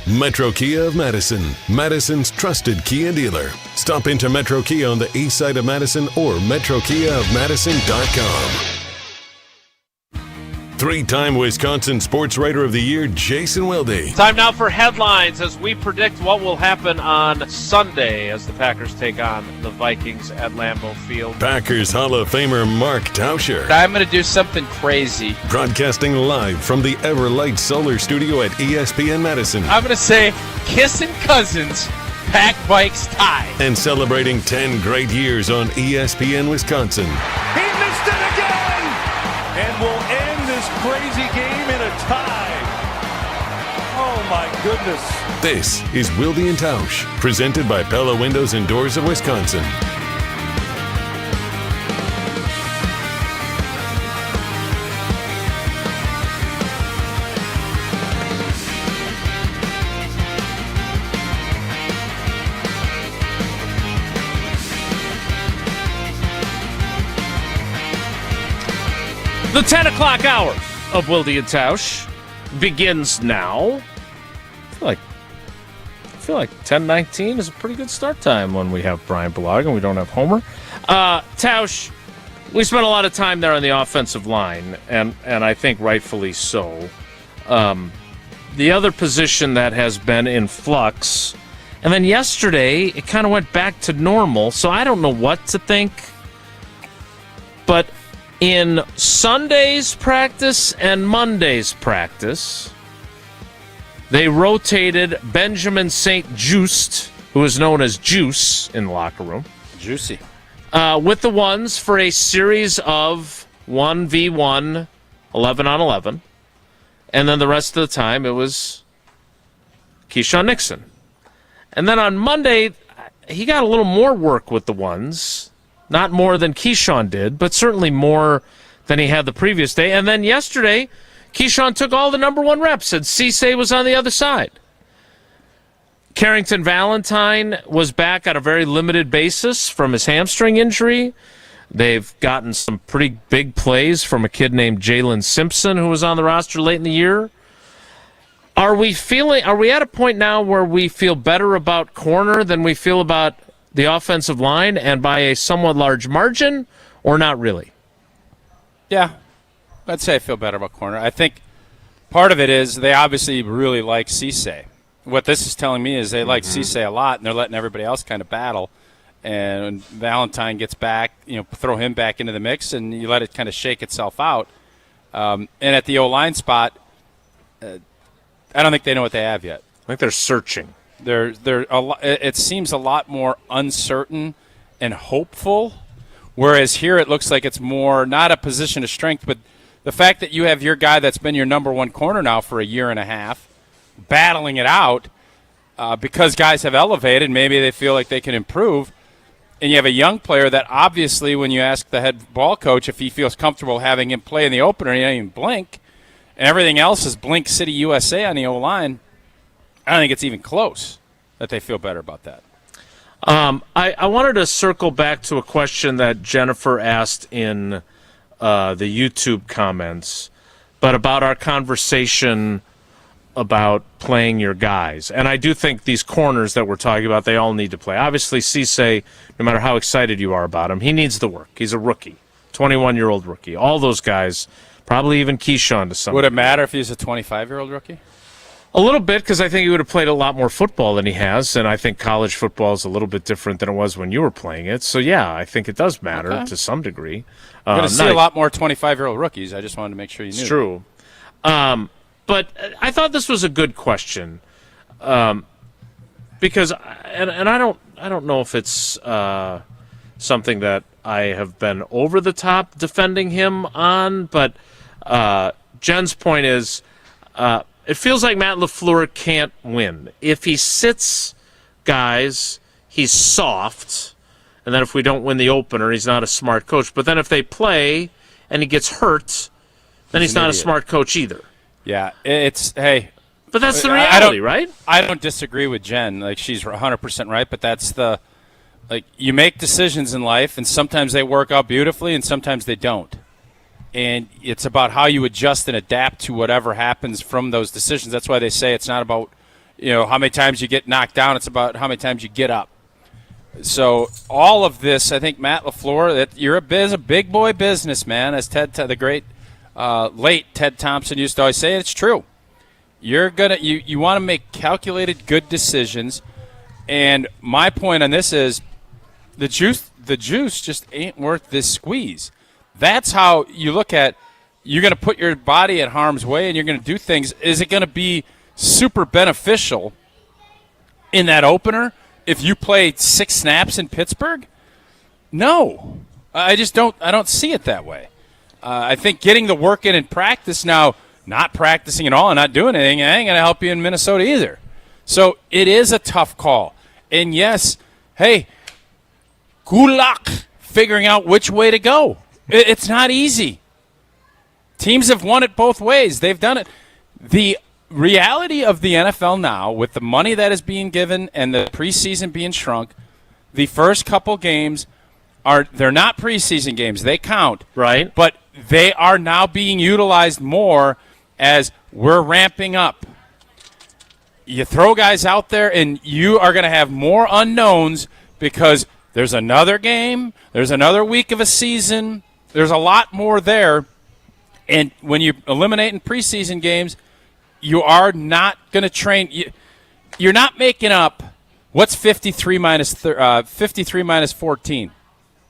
Metro Kia of Madison, Madison's trusted Kia dealer. Stop into Metro Kia on the east side of Madison or metrokiaofmadison.com. Three-time Wisconsin Sports Writer of the Year, Jason Wilde. Time now for headlines as we predict what will happen on Sunday as the Packers take on the Vikings at Lambeau Field. Packers Hall of Famer Mark Tauscher. I'm going to do something crazy. Broadcasting live from the Everlight Solar Studio at ESPN Madison. I'm going to say kissing cousins, Pack Vikes tie. And celebrating 10 great years on ESPN Wisconsin. He missed it again! And will end this crazy game in a tie. Oh my goodness. This is Wilde and Tausch, presented by Pella Windows and Doors of Wisconsin. The 10 o'clock hour of Wilde and Tausch begins now. I feel like 10:19 is a pretty good start time when we have Bryan Bulaga and we don't have Homer. Tausch, we spent a lot of time there on the offensive line, and I think rightfully so. The other position that has been in flux, and then yesterday it kind of went back to normal, so I don't know what to think. But in Sunday's practice and Monday's practice, they rotated Benjamin St. Juste, who is known as Juice in the locker room. Juicy. With the ones for a series of 1v1, 11-on-11. And then the rest of the time it was Keyshawn Nixon. And then on Monday, he got a little more work with the ones. Not more than Keyshawn did, but certainly more than he had the previous day. And then yesterday, Keyshawn took all the number one reps, and Cisse was on the other side. Carrington Valentine was back on a very limited basis from his hamstring injury. They've gotten some pretty big plays from a kid named Jalen Simpson, who was on the roster late in the year. Are we at a point now where we feel better about corner than we feel about the offensive line, and by a somewhat large margin, or not really? Yeah, I'd say I feel better about corner. I think part of it is they obviously really like Cisse. What this is telling me is they like Cisse a lot, and they're letting everybody else kind of battle. And when Valentine gets back, throw him back into the mix, and you let it kind of shake itself out. And at the O-line spot, I don't think they know what they have yet. I think they're searching. It seems a lot more uncertain and hopeful, whereas here it looks like it's more not a position of strength, but the fact that you have your guy that's been your number one corner now for a year and a half, battling it out because guys have elevated, maybe they feel like they can improve, and you have a young player that obviously when you ask the head ball coach if he feels comfortable having him play in the opener, he doesn't even blink, and everything else is Blink City USA on the O-line. I don't think it's even close that they feel better about that. I wanted to circle back to a question that Jennifer asked in the YouTube comments, but about our conversation about playing your guys. And I do think these corners that we're talking about, they all need to play. Obviously, Cisse, no matter how excited you are about him, he needs the work. He's a rookie, 21-year-old rookie. All those guys, probably even Keyshawn to some Would it degree. matter if he's a 25-year-old rookie? A little bit, because I think he would have played a lot more football than he has, and I think college football is a little bit different than it was when you were playing it. So, yeah, I think it does matter to some degree. You're going to see a lot more 25-year-old rookies. I just wanted to make sure you knew. It's true. But I thought this was a good question because, and I don't know if it's something that I have been over the top defending him on, but Jen's point is it feels like Matt LaFleur can't win. If he sits guys, he's soft, and then if we don't win the opener, he's not a smart coach. But then if they play and he gets hurt, then he's not a smart coach either. Yeah, hey. But that's the reality, right? I don't disagree with Jen. Like, she's 100% right, but that's you make decisions in life, and sometimes they work out beautifully, and sometimes they don't. And it's about how you adjust and adapt to whatever happens from those decisions. That's why they say it's not about how many times you get knocked down. It's about how many times you get up. So all of this, I think Matt LaFleur, that you're a big boy business, man, as the great late Ted Thompson used to always say. It's true. You want to make calculated, good decisions. And my point on this is the juice just ain't worth this squeeze. That's how you look at, you're going to put your body at harm's way and you're going to do things. Is it going to be super beneficial in that opener if you play 6 snaps in Pittsburgh? No. I don't see it that way. I think getting the work in practice now, not practicing at all and not doing anything, ain't going to help you in Minnesota either. So it is a tough call. And yes, hey, good luck figuring out which way to go. It's not easy. Teams have won it both ways. They've done it. The reality of the NFL now, with the money that is being given and the preseason being shrunk, the first couple games they're not preseason games. They count. Right. But they are now being utilized more as we're ramping up. You throw guys out there, and you are going to have more unknowns because there's another game, there's another week of a season, there's a lot more there. And when you eliminate in preseason games, you are not going to train. You're not making up what's 53 minus 14?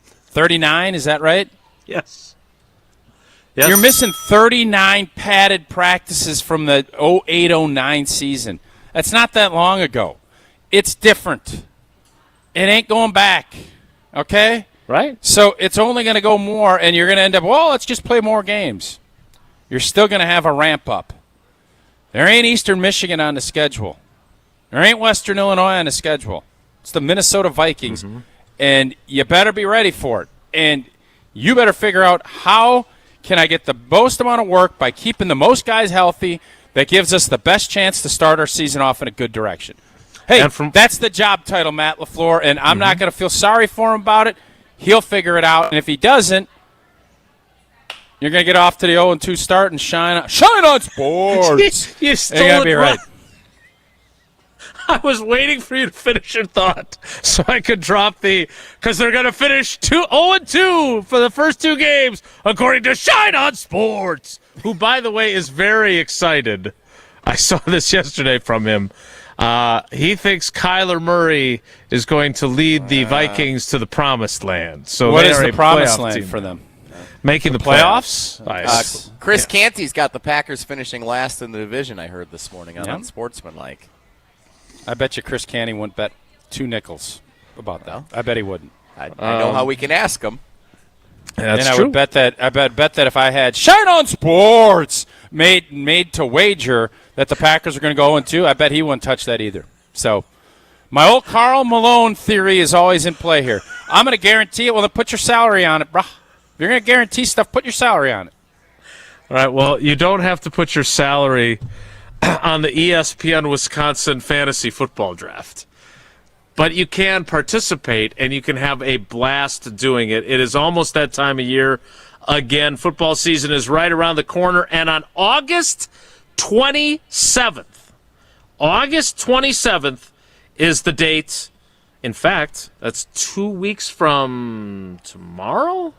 39, is that right? Yes. You're missing 39 padded practices from the 08-09 season. That's not that long ago. It's different. It ain't going back, okay? Right. So it's only going to go more, and you're going to end up, let's just play more games. You're still going to have a ramp up. There ain't Eastern Michigan on the schedule. There ain't Western Illinois on the schedule. It's the Minnesota Vikings, and you better be ready for it. And you better figure out how can I get the most amount of work by keeping the most guys healthy that gives us the best chance to start our season off in a good direction. Hey, that's the job title, Matt LaFleur, and I'm not going to feel sorry for him about it. He'll figure it out, and if he doesn't, you're going to get off to the 0-2 start and shine on sports. You stole gotta be right. I was waiting for you to finish your thought so I could drop because they're going to finish 0-2 for the first 2 games, according to Shine on Sports, who, by the way, is very excited. I saw this yesterday from him. He thinks Kyler Murray is going to lead the Vikings to the promised land. So what is the promised land for them? Making the playoffs? Nice. Chris Canty's got the Packers finishing last in the division, I heard this morning on Unsportsmanlike. I bet you Chris Canty wouldn't bet 2 nickels about that. I bet he wouldn't. I know how we can ask him. That's and true. I would bet that if I had Shine on Sports made to wager that the Packers are going to go 0-2, I bet he wouldn't touch that either. So my old Karl Malone theory is always in play here. I'm going to guarantee it. Well, then put your salary on it, bro. If you're going to guarantee stuff, put your salary on it. All right, well, you don't have to put your salary on the ESPN Wisconsin Fantasy Football Draft. But you can participate, and you can have a blast doing it. It is almost that time of year. Again, football season is right around the corner, and on August 27th is the date. In fact, that's 2 weeks from tomorrow?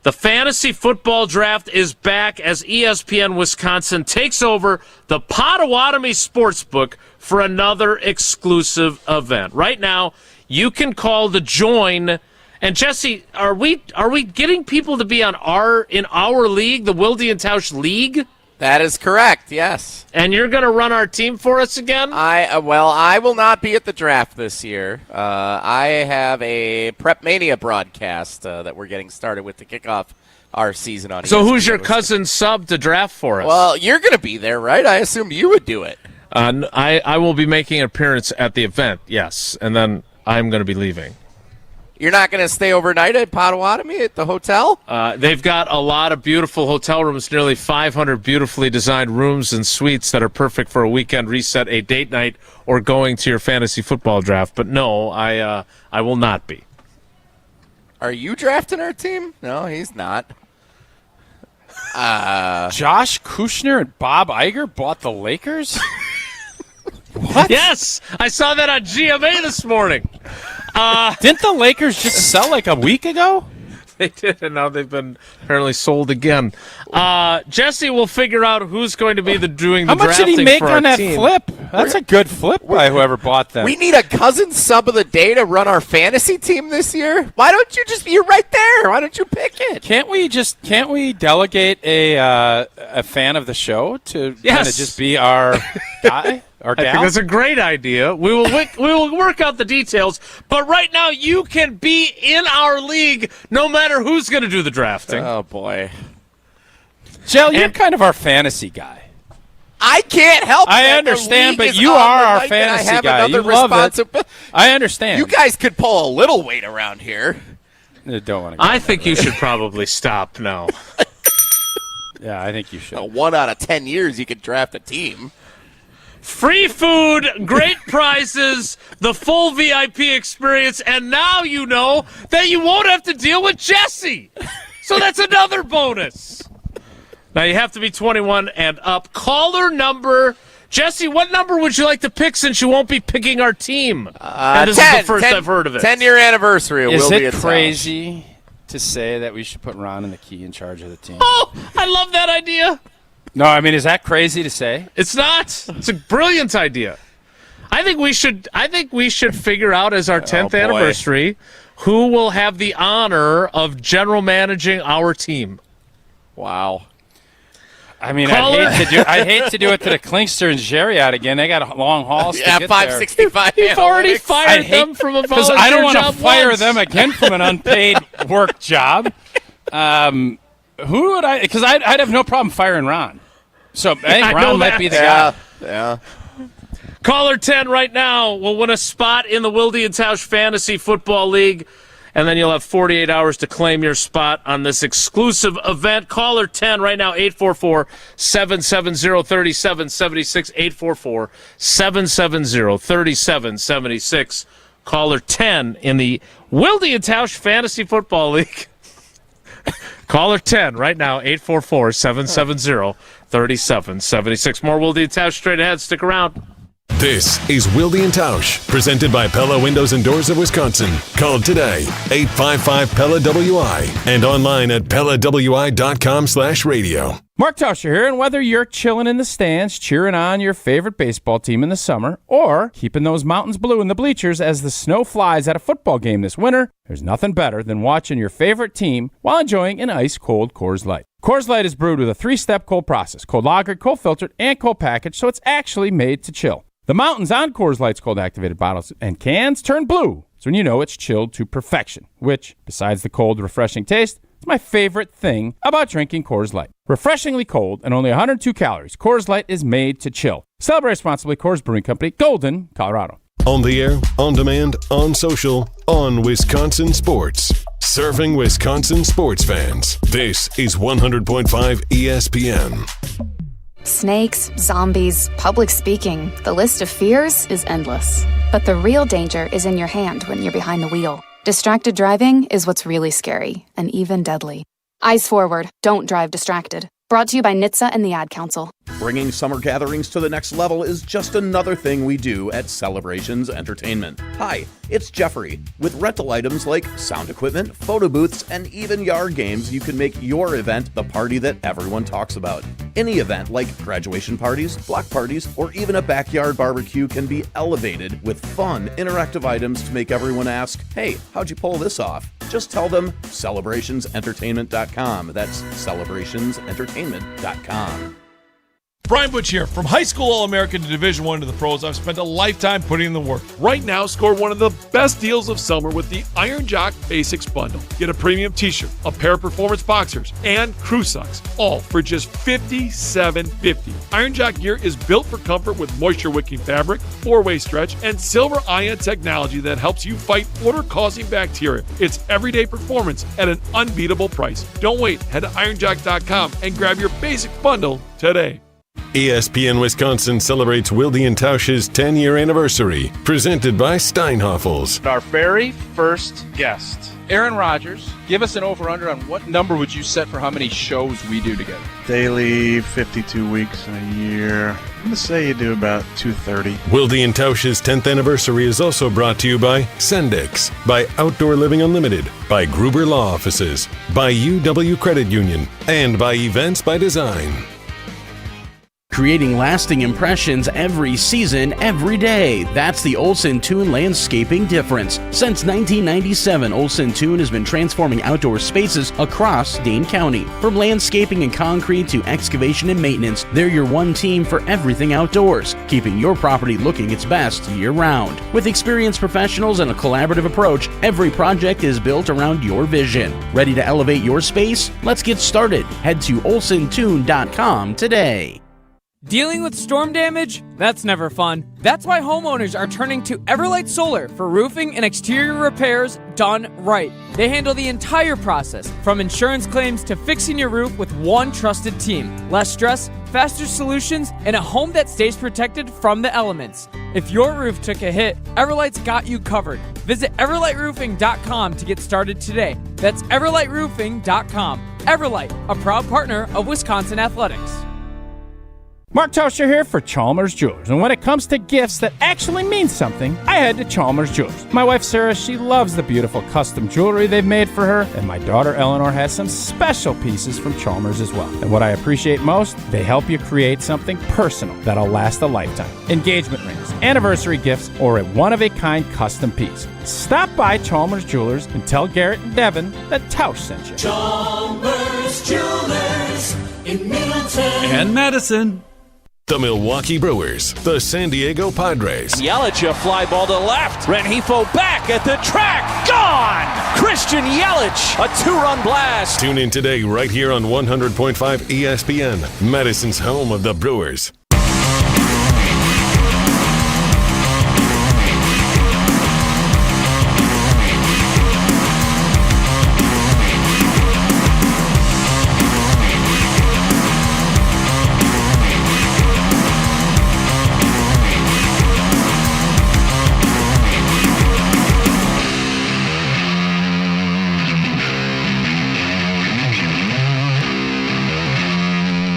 The Fantasy Football Draft is back as ESPN Wisconsin takes over the Potawatomi Sportsbook for another exclusive event. Right now, you can call to join. And Jesse, are we getting people to be in our league, the Wilde and Tausch League? That is correct, yes. And you're going to run our team for us again? I will not be at the draft this year. I have a Prep Mania broadcast that we're getting started with to kick off our season on ESPN. So who's your cousin sub to draft for us? Well, you're going to be there, right? I assume you would do it. I will be making an appearance at the event, yes, and then I'm going to be leaving. You're not going to stay overnight at Potawatomi at the hotel? They've got a lot of beautiful hotel rooms, nearly 500 beautifully designed rooms and suites that are perfect for a weekend reset, a date night, or going to your fantasy football draft. But no, I will not be. Are you drafting our team? No, he's not. Josh Kushner and Bob Iger bought the Lakers? What? Yes, I saw that on GMA this morning. Didn't the Lakers just sell like a week ago? They did, and now they've been apparently sold again. Jesse will figure out who's going to be doing the drafting for our team. How much did he make on that flip? That's a good flip by whoever bought that. We need a cousin sub of the day to run our fantasy team this year. Why don't you you're right there. Why don't you pick it? Can't we delegate a fan of the show to kind of just be our guy? I think that's a great idea. We will work out the details. But right now, you can be in our league no matter who's going to do the drafting. Oh, boy. Jell, you're kind of our fantasy guy. I can't help it. I understand, but you are our fantasy guy. You love it. I understand. You guys could pull a little weight around here. Don't want to. I think you should probably stop now. Yeah, I think you should. 1 out of 10 years, you could draft a team. Free food, great prizes, the full VIP experience, and now you know that you won't have to deal with Jesse. So that's another bonus. Now you have to be 21 and up. Caller number, Jesse, what number would you like to pick since you won't be picking our team? And this is the first I've heard of it. 10-year anniversary. Is it crazy to say that we should put Ron and the Key in charge of the team? Oh, I love that idea. No, I mean, is that crazy to say? It's not. It's a brilliant idea. I think we should figure out as our 10th anniversary who will have the honor of general managing our team. Wow. I mean, I'd hate to do it to the Klinkster and Jerry again. They got long hauls to get there. 565. You've already fired them from a volunteer job. Because I don't want to fire them again from an unpaid work job. Who would I? Because I'd have no problem firing Ron. So I think Ron might be the guy. Yeah. Caller 10 right now will win a spot in the Wilde and Tausch Fantasy Football League, and then you'll have 48 hours to claim your spot on this exclusive event. Caller 10 right now, 844-770-3776, 844-770-3776. Caller 10 in the Wilde and Tausch Fantasy Football League. Caller 10 right now, 844-770-3776. More Wilde and Tausch straight ahead. Stick around. This is Wilde and Tausch, presented by Pella Windows and Doors of Wisconsin. Call today, 855-PELLA-WI, and online at PellaWI.com/radio. Mark Tauscher here, and whether you're chilling in the stands, cheering on your favorite baseball team in the summer, or keeping those mountains blue in the bleachers as the snow flies at a football game this winter, there's nothing better than watching your favorite team while enjoying an ice-cold Coors Light. Coors Light is brewed with a 3-step cold process, cold lagered, cold filtered, and cold packaged, so it's actually made to chill. The mountains on Coors Light's cold-activated bottles and cans turn blue. So when you know it's chilled to perfection, which, besides the cold, refreshing taste, is my favorite thing about drinking Coors Light. Refreshingly cold and only 102 calories, Coors Light is made to chill. Celebrate responsibly. Coors Brewing Company, Golden, Colorado. On the air, on demand, on social, on Wisconsin Sports. Serving Wisconsin sports fans. This is 100.5 ESPN. Snakes, zombies, public speaking. The list of fears is endless. But the real danger is in your hand when you're behind the wheel. Distracted driving is what's really scary and even deadly. Eyes forward. Don't drive distracted. Brought to you by NHTSA and the Ad Council. Bringing summer gatherings to the next level is just another thing we do at Celebrations Entertainment. Hi, it's Jeffrey. With rental items like sound equipment, photo booths, and even yard games, you can make your event the party that everyone talks about. Any event like graduation parties, block parties, or even a backyard barbecue can be elevated with fun, interactive items to make everyone ask, hey, how'd you pull this off? Just tell them celebrationsentertainment.com. That's celebrationsentertainment.com. Brian Butch here. From high school All-American to Division I to the pros, I've spent a lifetime putting in the work. Right now, score one of the best deals of summer with the Iron Jock Basics Bundle. Get a premium t-shirt, a pair of performance boxers, and crew socks, all for just $57.50. Iron Jock gear is built for comfort with moisture-wicking fabric, 4-way stretch, and silver ion technology that helps you fight odor-causing bacteria. It's everyday performance at an unbeatable price. Don't wait. Head to ironjock.com and grab your basic bundle today. ESPN Wisconsin celebrates Wilde and Tausch's 10-year anniversary, presented by Steinhoffels. Our very first guest Aaron Rodgers, give us an over-under on what number would you set for how many shows we do together? Daily, 52 weeks in a year. I'm going to say you do about 230. Wilde and Tausch's 10th anniversary is also brought to you by Sendix, by Outdoor Living Unlimited, by Gruber Law Offices, by UW Credit Union, and by Events by Design. Creating lasting impressions every season, every day. That's the Olson Toon landscaping difference. Since 1997, Olson Toon has been transforming outdoor spaces across Dane County. From landscaping and concrete to excavation and maintenance, they're your one team for everything outdoors, keeping your property looking its best year-round. With experienced professionals and a collaborative approach, every project is built around your vision. Ready to elevate your space? Let's get started. Head to olsontoon.com today. Dealing with storm damage? That's never fun. That's why homeowners are turning to Everlight Solar for roofing and exterior repairs done right. They handle the entire process, from insurance claims to fixing your roof with one trusted team. Less stress, faster solutions, and a home that stays protected from the elements. If your roof took a hit, Everlight's got you covered. Visit everlightroofing.com to get started today. That's everlightroofing.com. Everlight, a proud partner of Wisconsin Athletics. Mark Tauscher here for Chalmers Jewelers. And when it comes to gifts that actually mean something, I head to Chalmers Jewelers. My wife Sarah, she loves the beautiful custom jewelry they've made for her. And my daughter Eleanor has some special pieces from Chalmers as well. And what I appreciate most, they help you create something personal that'll last a lifetime. Engagement rings, anniversary gifts, or a one-of-a-kind custom piece. Stop by Chalmers Jewelers and tell Garrett and Devin that Tausch sent you. Chalmers Jewelers in Middleton and Madison. The Milwaukee Brewers, the San Diego Padres. Yelich, a fly ball to left. Rengifo back at the track. Gone! Christian Yelich, a two-run blast. Tune in today right here on 100.5 ESPN, Madison's home of the Brewers.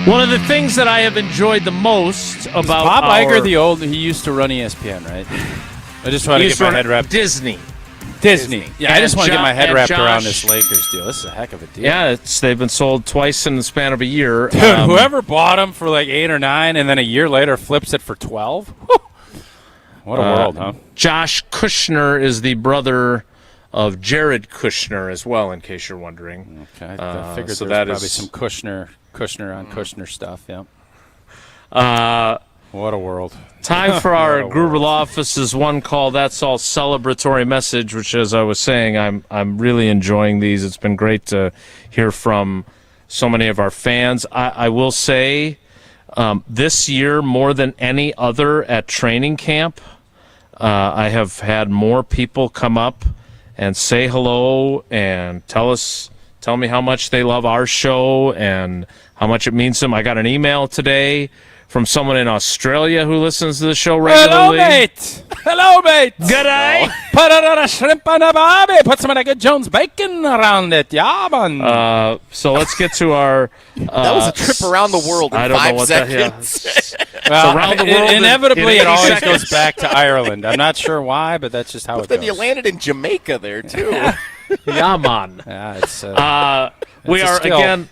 One of the things that I have enjoyed the most about Bob Iger, the old, he used to run ESPN, right? I just want to get my head wrapped. Disney. Yeah, I just want to get my head wrapped around this Lakers deal. This is a heck of a deal. Yeah, they've been sold twice in the span of a year. Dude, whoever bought them for like 8 or 9 and then a year later flips it for 12. What a world, huh? Josh Kushner is the brother of Jared Kushner as well, in case you're wondering. Okay, I figured so there's that probably is some Kushner on Kushner stuff, yeah. What a world. Time for our Gruber Law Office's One Call, That's All celebratory message, which, as I was saying, I'm really enjoying these. It's been great to hear from so many of our fans. I will say this year, more than any other at training camp, I have had more people come up and say hello and tell me how much they love our show and how much it means to them. I got an email today from someone in Australia who listens to the show regularly. Hello, mate. Good day. Put it on a shrimp on a barbie. Put some of that good Jones bacon around it. Yeah, man. So let's get to our... that was a trip around the world in 5 seconds. Well, around the world inevitably, in it always seconds. goes back to Ireland. I'm not sure why, but that's just how it goes. Then you landed in Jamaica there, too. Yeah, man. Yeah, it's, we it's a are, skill. again,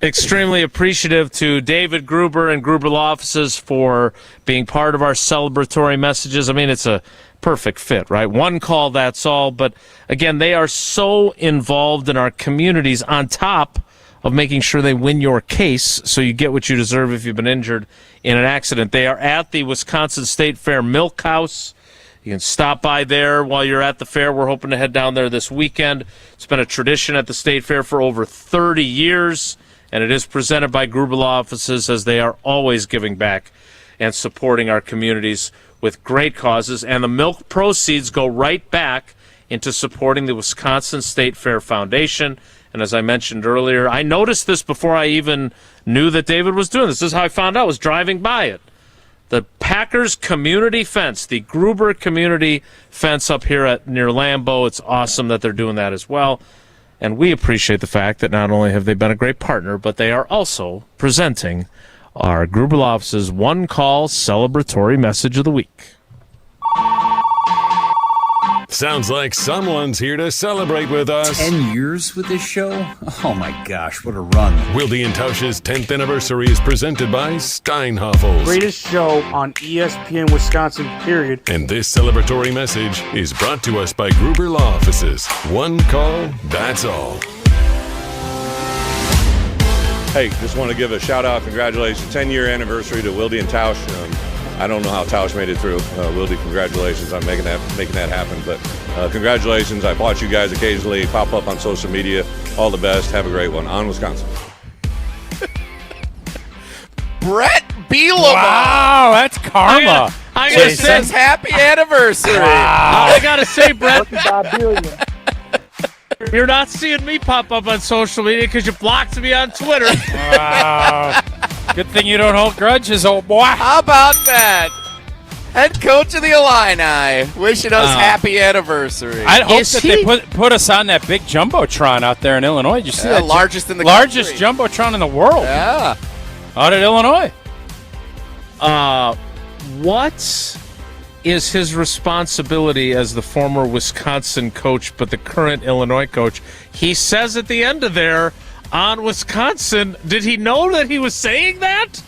extremely appreciative to David Gruber and Gruber Law Offices for being part of our celebratory messages. I mean, it's a perfect fit, right? One call, that's all. But, again, they are so involved in our communities on top of making sure they win your case so you get what you deserve if you've been injured in an accident. They are at the Wisconsin State Fair Milk House. You can stop by there while you're at the fair. We're hoping to head down there this weekend. It's been a tradition at the State Fair for over 30 years, and it is presented by Gruber Law Offices, as they are always giving back and supporting our communities with great causes. And the milk proceeds go right back into supporting the Wisconsin State Fair Foundation. And as I mentioned earlier, I noticed this before I even knew that David was doing this. This is how I found out. I was driving by it. The Packers community fence, the Gruber community fence up here near Lambeau. It's awesome that they're doing that as well. And we appreciate the fact that not only have they been a great partner, but they are also presenting our Gruber Law Office's one-call celebratory message of the week. Sounds like someone's here to celebrate with us. 10 years with this show? Oh my gosh, what a run. Wilde and Tausch's 10th anniversary is presented by Steinhoffels. Greatest show on ESPN Wisconsin, period. And this celebratory message is brought to us by Gruber Law Offices. One call, that's all. Hey, just want to give a shout-out, congratulations, 10-year anniversary to Wilde and Tausch. I don't know how Tausch made it through. Wilde, congratulations on making that happen. But congratulations. I watch you guys occasionally pop up on social media. All the best. Have a great one. On Wisconsin. Brett Bielema. Wow, that's karma. I gotta say, happy anniversary. Wow. I got to say, Brett, you're not seeing me pop up on social media because you blocked me on Twitter. Wow. Good thing you don't hold grudges, old boy. How about that? Head coach of the Illini, wishing us happy anniversary. I hope that they put us on that big jumbotron out there in Illinois. Did you see that? Largest in the largest country. jumbotron in the world. Yeah. Out at Illinois. What is his responsibility as the former Wisconsin coach, but the current Illinois coach? He says at the end of there, on Wisconsin, did he know that he was saying that?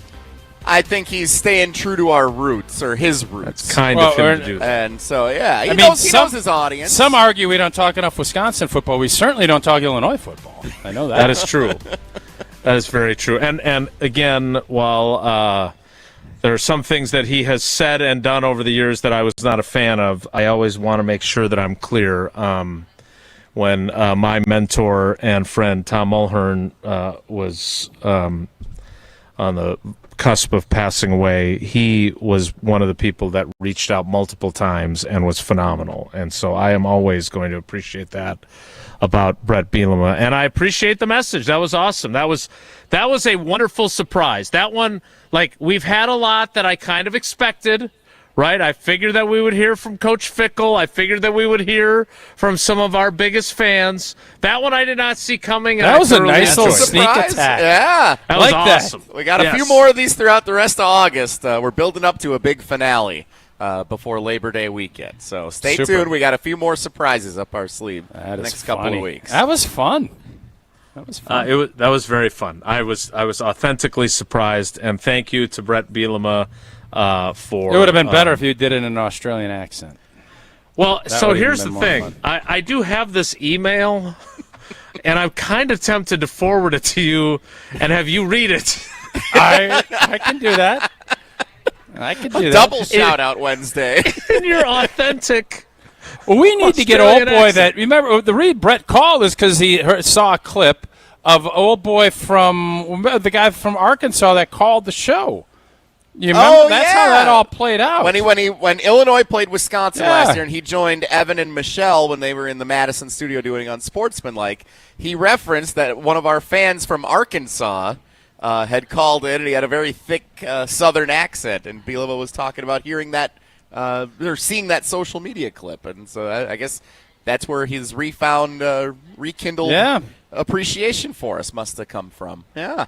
I think he's staying true to our roots, or his roots. That's kind of him to do that. And so, yeah, he knows his audience. Some argue we don't talk enough Wisconsin football. We certainly don't talk Illinois football. I know that. That is true. That is very true. And again, while there are some things that he has said and done over the years that I was not a fan of, I always want to make sure that I'm clear. When my mentor and friend Tom Mulhern was on the cusp of passing away, he was one of the people that reached out multiple times and was phenomenal. And so I am always going to appreciate that about Brett Bielema. And I appreciate the message. That was awesome. That was a wonderful surprise. That one, like, we've had a lot that I kind of expected. Right, I figured that we would hear from Coach Fickle. I figured that we would hear from some of our biggest fans. That one I did not see coming. That was a nice little sneak attack. Yeah, that was awesome. We got a few more of these throughout the rest of August. We're building up to a big finale before Labor Day weekend. So stay tuned. We got a few more surprises up our sleeve the next couple of weeks. That was fun. That was fun. That was very fun. I was authentically surprised, and thank you to Brett Bielema. For it would have been better if you did it in an Australian accent. Well, so here's the thing. I do have this email, and I'm kind of tempted to forward it to you and have you read it. I can do that. I can do that. Double shout-out Wednesday. In your authentic Well, we need to get Australian old boy accent. that. Remember, the reason Brett called is because he saw a clip of old boy from the guy from Arkansas that called the show. You remember? That's how that all played out. When Illinois played Wisconsin last year, and he joined Evan and Michelle when they were in the Madison studio doing Unsportsmanlike, he referenced that one of our fans from Arkansas had called in, and he had a very thick Southern accent, and Bielema was talking about hearing that or seeing that social media clip, and so I guess that's where his rekindled appreciation for us must have come from. Yeah.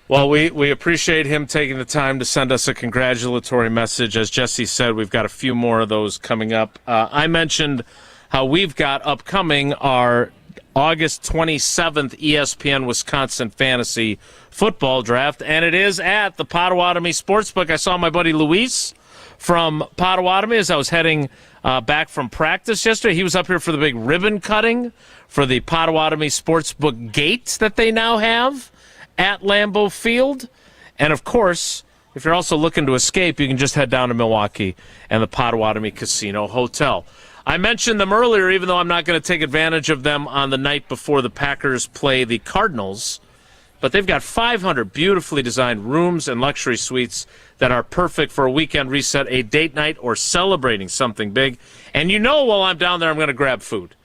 Well, we appreciate him taking the time to send us a congratulatory message. As Jesse said, we've got a few more of those coming up. I mentioned how we've got upcoming our August 27th ESPN Wisconsin Fantasy Football Draft, and it is at the Potawatomi Sportsbook. I saw my buddy Luis from Potawatomi as I was heading back from practice yesterday. He was up here for the big ribbon cutting for the Potawatomi Sportsbook gate that they now have at Lambeau Field. And, of course, if you're also looking to escape, you can just head down to Milwaukee and the Potawatomi Casino Hotel. I mentioned them earlier, even though I'm not going to take advantage of them on the night before the Packers play the Cardinals. But they've got 500 beautifully designed rooms and luxury suites that are perfect for a weekend reset, a date night, or celebrating something big. And you know while I'm down there I'm going to grab food.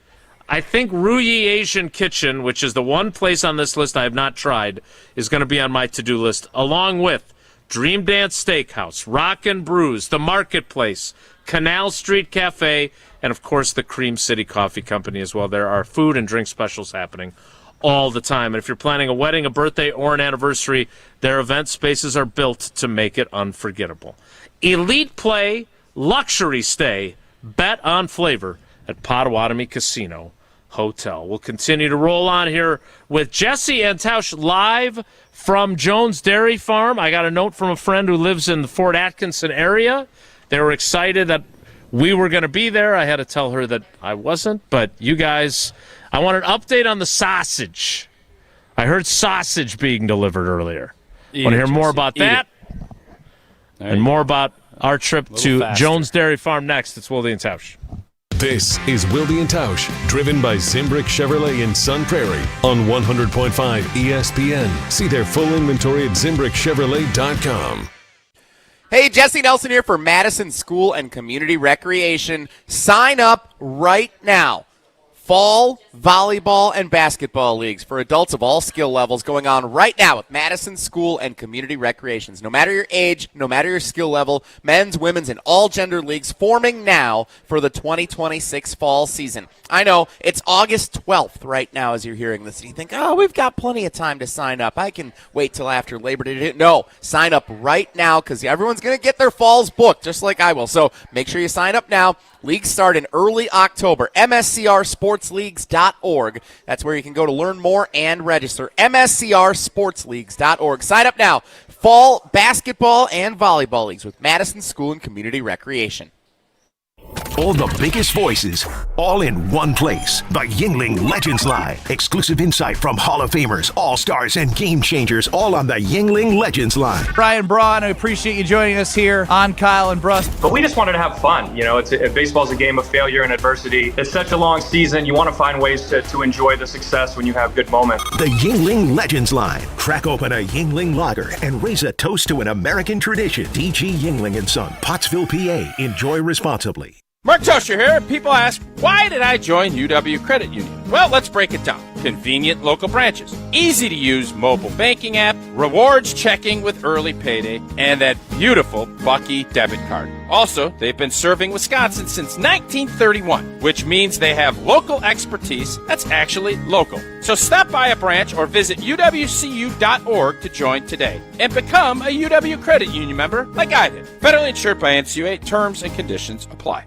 I think Ruyi Asian Kitchen, which is the one place on this list I have not tried, is going to be on my to-do list, along with Dream Dance Steakhouse, Rock and Brews, The Marketplace, Canal Street Cafe, and, of course, the Cream City Coffee Company as well. There are food and drink specials happening all the time. And if you're planning a wedding, a birthday, or an anniversary, their event spaces are built to make it unforgettable. Elite play, luxury stay, bet on flavor at Potawatomi Casino Hotel. We'll continue to roll on here with Jesse and Tausch live from Jones Dairy Farm. I got a note from a friend who lives in the Fort Atkinson area. They were excited that we were going to be there. I had to tell her that I wasn't, but you guys, I want an update on the sausage. I heard sausage being delivered earlier. Want to hear more about that? And more about our trip to Jones Dairy Farm next. It's Wilde and Tausch. This is Wilde and Tausch, driven by Zimbrick Chevrolet in Sun Prairie on 100.5 ESPN. See their full inventory at ZimbrickChevrolet.com. Hey, Jesse Nelson here for Madison School and Community Recreation. Sign up right now. Fall volleyball and basketball leagues for adults of all skill levels going on right now with Madison School and Community Recreations. No matter your age, no matter your skill level, men's, women's, and all gender leagues forming now for the 2026 fall season. I know it's August 12th right now as you're hearing this. And you think, oh, we've got plenty of time to sign up. I can wait till after Labor Day. No, sign up right now because everyone's going to get their falls booked just like I will. So make sure you sign up now. Leagues start in early October. MSCRSportsLeagues.org. That's where you can go to learn more and register. MSCRSportsLeagues.org. Sign up now. Fall basketball and volleyball leagues with Madison School and Community Recreation. All the biggest voices, all in one place. The Yuengling Legends Line. Exclusive insight from Hall of Famers, All-Stars, and Game Changers, all on the Yuengling Legends Line. Brian Braun, I appreciate you joining us here on Kyle and Bruss. But we just wanted to have fun. You know, baseball's a game of failure and adversity. It's such a long season. You want to find ways to enjoy the success when you have good moments. The Yuengling Legends Line. Crack open a Yuengling lager and raise a toast to an American tradition. D.G. Yuengling & Son, Pottsville, PA. Enjoy responsibly. Mark Tosher here. People ask, why did I join UW Credit Union? Well, let's break it down. Convenient local branches, easy to use mobile banking app, rewards checking with early payday, and that beautiful Bucky debit card. Also, they've been serving Wisconsin since 1931, which means they have local expertise that's actually local. So stop by a branch or visit uwcu.org to join today and become a UW Credit Union member like I did. Federally insured by NCUA. Terms and conditions apply.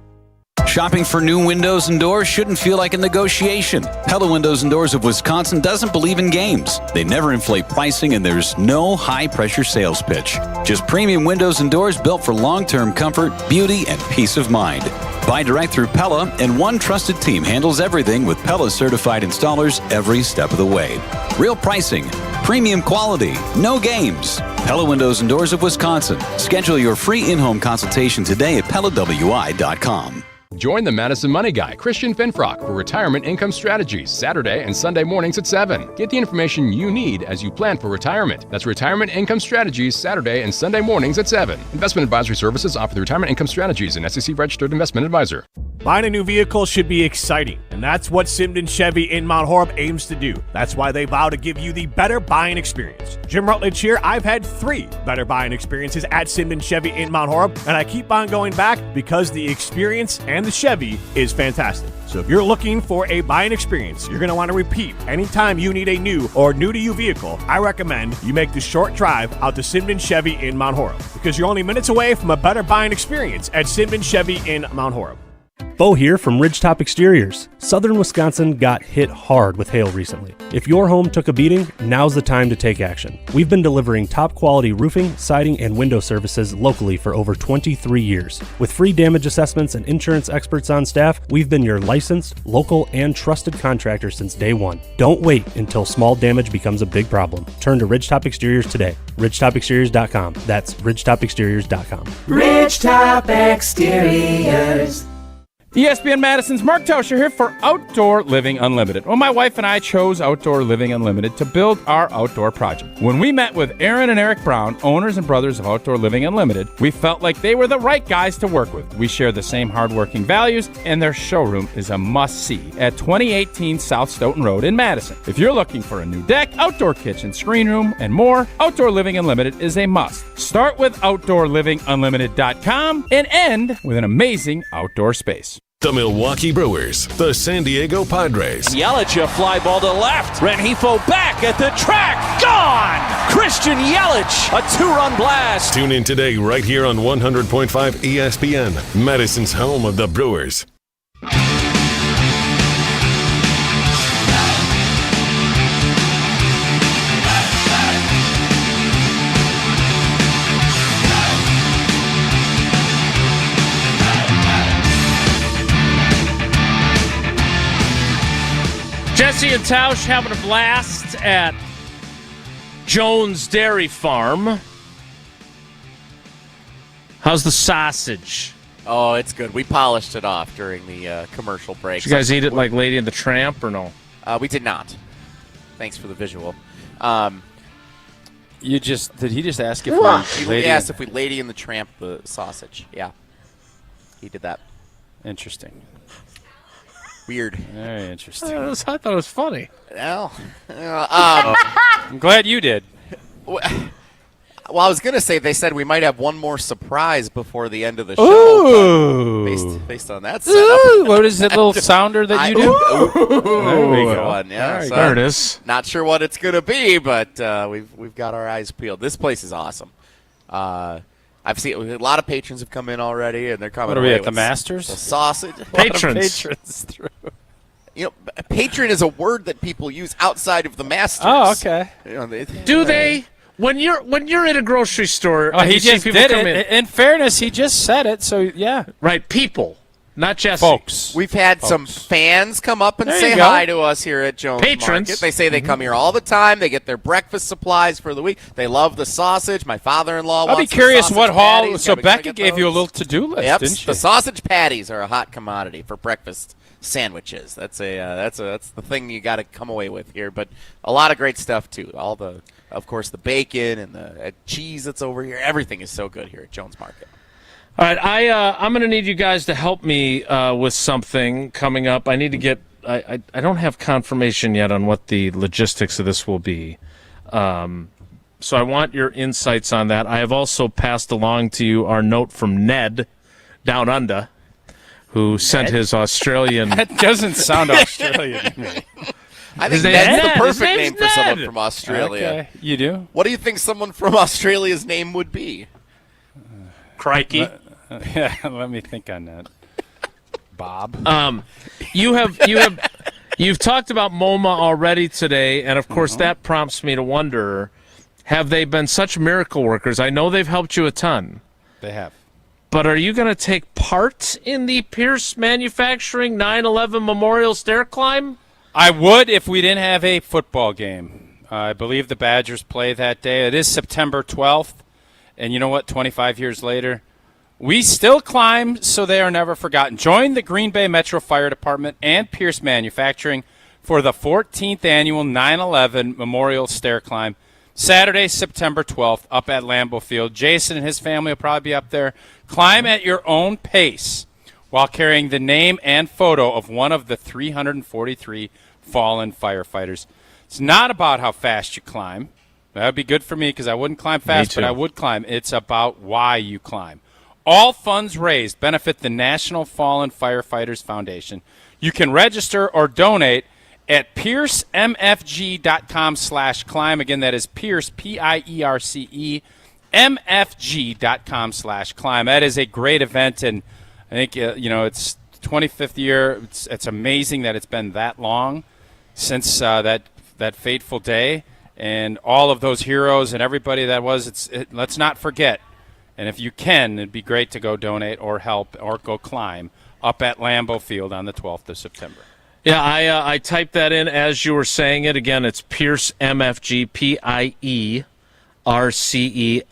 Shopping for new windows and doors shouldn't feel like a negotiation. Pella Windows and Doors of Wisconsin doesn't believe in games. They never inflate pricing, and there's no high-pressure sales pitch. Just premium windows and doors built for long-term comfort, beauty, and peace of mind. Buy direct through Pella, and one trusted team handles everything with Pella certified installers every step of the way. Real pricing, premium quality, no games. Pella Windows and Doors of Wisconsin. Schedule your free in-home consultation today at PellaWI.com. Join the Madison Money Guy, Christian Finfrock, for Retirement Income Strategies, Saturday and Sunday mornings at 7. Get the information you need as you plan for retirement. That's Retirement Income Strategies, Saturday and Sunday mornings at 7. Investment advisory services offered through Retirement Income Strategies, an SEC-registered investment advisor. Buying a new vehicle should be exciting, and that's what Simden Chevy in Mount Horeb aims to do. That's why they vow to give you the better buying experience. Jim Rutledge here. I've had 3 better buying experiences at Simden Chevy in Mount Horeb, and I keep on going back because the experience and the Chevy is fantastic. So if you're looking for a buying experience you're going to want to repeat anytime you need a new or new-to-you vehicle, I recommend you make the short drive out to Simden Chevy in Mount Horeb, because you're only minutes away from a better buying experience at Simden Chevy in Mount Horeb. Bo here from Ridgetop Exteriors. Southern Wisconsin got hit hard with hail recently. If your home took a beating, now's the time to take action. We've been delivering top quality roofing, siding, and window services locally for over 23 years. With free damage assessments and insurance experts on staff, we've been your licensed, local, and trusted contractor since day one. Don't wait until small damage becomes a big problem. Turn to Ridgetop Exteriors today. RidgetopExteriors.com. That's RidgetopExteriors.com. Ridgetop Exteriors. ESPN Madison's Mark Tauscher here for Outdoor Living Unlimited. Well, my wife and I chose Outdoor Living Unlimited to build our outdoor project. When we met with Aaron and Eric Brown, owners and brothers of Outdoor Living Unlimited, we felt like they were the right guys to work with. We share the same hardworking values, and their showroom is a must-see at 2018 South Stoughton Road in Madison. If you're looking for a new deck, outdoor kitchen, screen room, and more, Outdoor Living Unlimited is a must. Start with OutdoorLivingUnlimited.com and end with an amazing outdoor space. The Milwaukee Brewers, the San Diego Padres. Yelich, a fly ball to left. Rengifo back at the track. Gone! Christian Yelich, a two-run blast. Tune in today right here on 100.5 ESPN, Madison's home of the Brewers. Jesse and Tausch having a blast at Jones Dairy Farm. How's the sausage? Oh, it's good. We polished it off during the commercial break. Did you guys eat it like Lady and the Tramp or no? We did not. Thanks for the visual. Did he just ask if he asked if we Lady and the Tramp the sausage. Yeah. He did that. Interesting. Weird. Very interesting. I thought it was funny. Well, I'm glad you did. Well, I was going to say they said we might have one more surprise before the end of the show. Ooh. Based on that setup. What is that little sounder that you do? There we go. Yeah, so there it is. Not sure what it's going to be, but we've got our eyes peeled. This place is awesome. I've seen a lot of patrons have come in already, and they're coming. What are we at the Masters? The sausage. Patrons. Through. You know, patron is a word that people use outside of the Masters. Oh, okay. You know, Do they? When you're at a grocery store, oh, he just did it. In fairness, he just said it. So yeah, right. People, not Jesse. Folks. We've had some fans come up and say hi to us here at Jones Patrons. Market. They say they come here all the time. They get their breakfast supplies for the week. They love the sausage. My father-in-law I'll wants be curious what hall. patties. So Yeah, Becca gave you a little to-do list, Yep, didn't she? the sausage patties are a hot commodity for breakfast sandwiches. That's the thing you got to come away with here. But a lot of great stuff too. Of course, the bacon and the cheese that's over here. Everything is so good here at Jones Market. All right, I'm going to need you guys to help me with something coming up. I need to get. I don't have confirmation yet on what the logistics of this will be. So I want your insights on that. I have also passed along to you our note from Ned down under, who sent his Australian. That doesn't sound Australian to me. I think that's the perfect name for someone from Australia. Okay. You do? What do you think someone from Australia's name would be? Crikey. Yeah, let me think on that. Bob. You've talked about MoMA already today, and of course that prompts me to wonder: have they been such miracle workers? I know they've helped you a ton. They have. But are you going to take part in the Pierce Manufacturing 9/11 Memorial Stair Climb? I would if we didn't have a football game. I believe the Badgers play that day. It is September 12th. And you know what? 25 years later, we still climb, so they are never forgotten. Join the Green Bay Metro Fire Department and Pierce Manufacturing for the 14th annual 9/11 Memorial Stair Climb. Saturday, September 12th, up at Lambeau Field. Jason and his family will probably be up there. Climb at your own pace while carrying the name and photo of one of the 343 fallen firefighters. It's not about how fast you climb. That would be good for me because I wouldn't climb fast, but I would climb. It's about why you climb. All funds raised benefit the National Fallen Firefighters Foundation. You can register or donate at piercemfg.com/climb. Again, that is Pierce, P-I-E-R-C-E, mfg.com/climb. That is a great event, and I think, it's 25th year. It's amazing that it's been that long since that fateful day. And all of those heroes and everybody that was, let's not forget. And if you can, it'd be great to go donate or help or go climb up at Lambeau Field on the 12th of September. Yeah, I typed that in as you were saying it. Again, it's Pierce MFG, PIERCE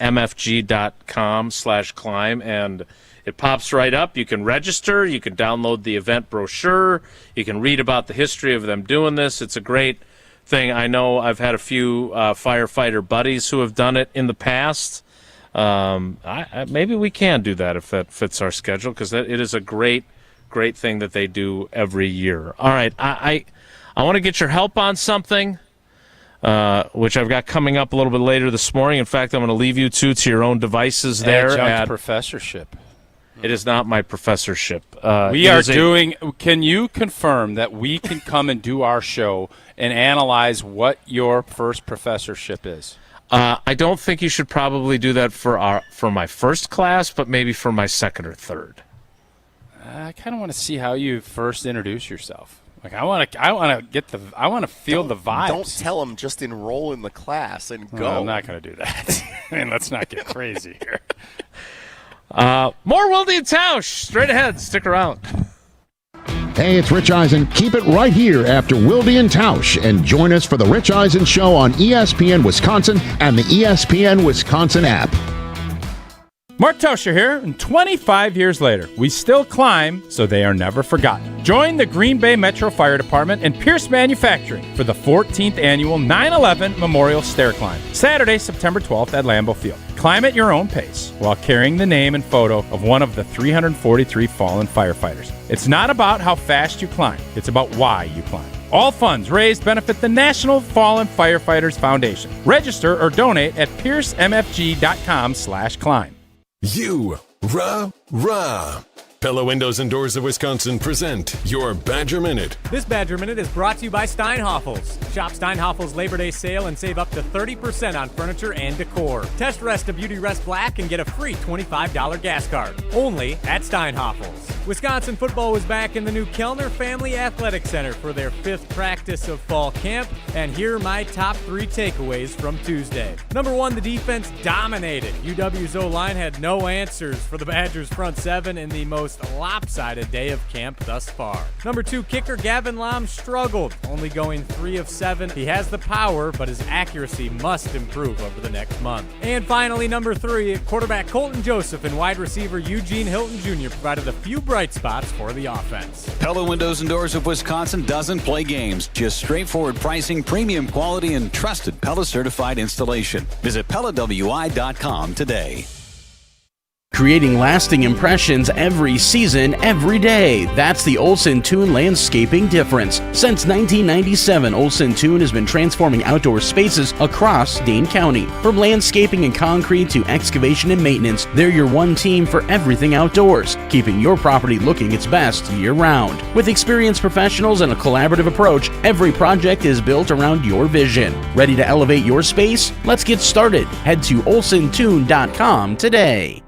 MFG.com/climb. And It pops right up. You can register. You can download the event brochure. You can read about the history of them doing this. It's a great thing. I know I've had a few firefighter buddies who have done it in the past. Maybe we can do that if that fits our schedule, because it is a great thing that they do every year. All right, I want to get your help on something, which I've got coming up a little bit later this morning. In fact, I'm going to leave you two to your own devices there. Adjunct professorship. It is not my professorship. Can you confirm that we can come and do our show and analyze what your first professorship is? I don't think you should probably do that for my first class, but maybe for my second or third. I kind of want to see how you first introduce yourself. Like I want to feel the vibes. Don't tell them just enroll in the class and go. No, I'm not going to do that. I mean, let's not get crazy here. More Wilde and Tausch straight ahead. Stick around. Hey, it's Rich Eisen. Keep it right here after Wilde and Tausch, and join us for the Rich Eisen Show on ESPN Wisconsin and the ESPN Wisconsin app. Mark Tauscher here, and 25 years later, we still climb so they are never forgotten. Join the Green Bay Metro Fire Department and Pierce Manufacturing for the 14th annual 9/11 Memorial Stair Climb, Saturday, September 12th at Lambeau Field. Climb at your own pace while carrying the name and photo of one of the 343 fallen firefighters. It's not about how fast you climb, it's about why you climb. All funds raised benefit the National Fallen Firefighters Foundation. Register or donate at piercemfg.com/climb. Rah. Pella Windows and Doors of Wisconsin present your Badger Minute. This Badger Minute is brought to you by Steinhoffels. Shop Steinhoffels Labor Day sale and save up to 30% on furniture and decor. Test Rest a Beauty Rest Black and get a free $25 gas card. Only at Steinhoffels. Wisconsin football was back in the new Kellner Family Athletic Center for their 5th practice of fall camp, and here are my top 3 takeaways from Tuesday. Number 1, the defense dominated. UW's O-line had no answers for the Badgers' front 7 in the most lopsided day of camp thus far. Number 2, kicker Gavin Lom struggled, only going 3 of 7. He has the power, but his accuracy must improve over the next month. And finally, number 3, quarterback Colton Joseph and wide receiver Eugene Hilton Jr. provided a few bright spots for the offense. Pella Windows and Doors of Wisconsin doesn't play games, just straightforward pricing, premium quality, and trusted Pella certified installation. Visit PellaWI.com today. Creating lasting impressions every season, every day. That's the Olson Toon landscaping difference. Since 1997, Olson Toon has been transforming outdoor spaces across Dane County. From landscaping and concrete to excavation and maintenance, they're your one team for everything outdoors, keeping your property looking its best year-round. With experienced professionals and a collaborative approach, every project is built around your vision. Ready to elevate your space? Let's get started. Head to olsontoon.com today.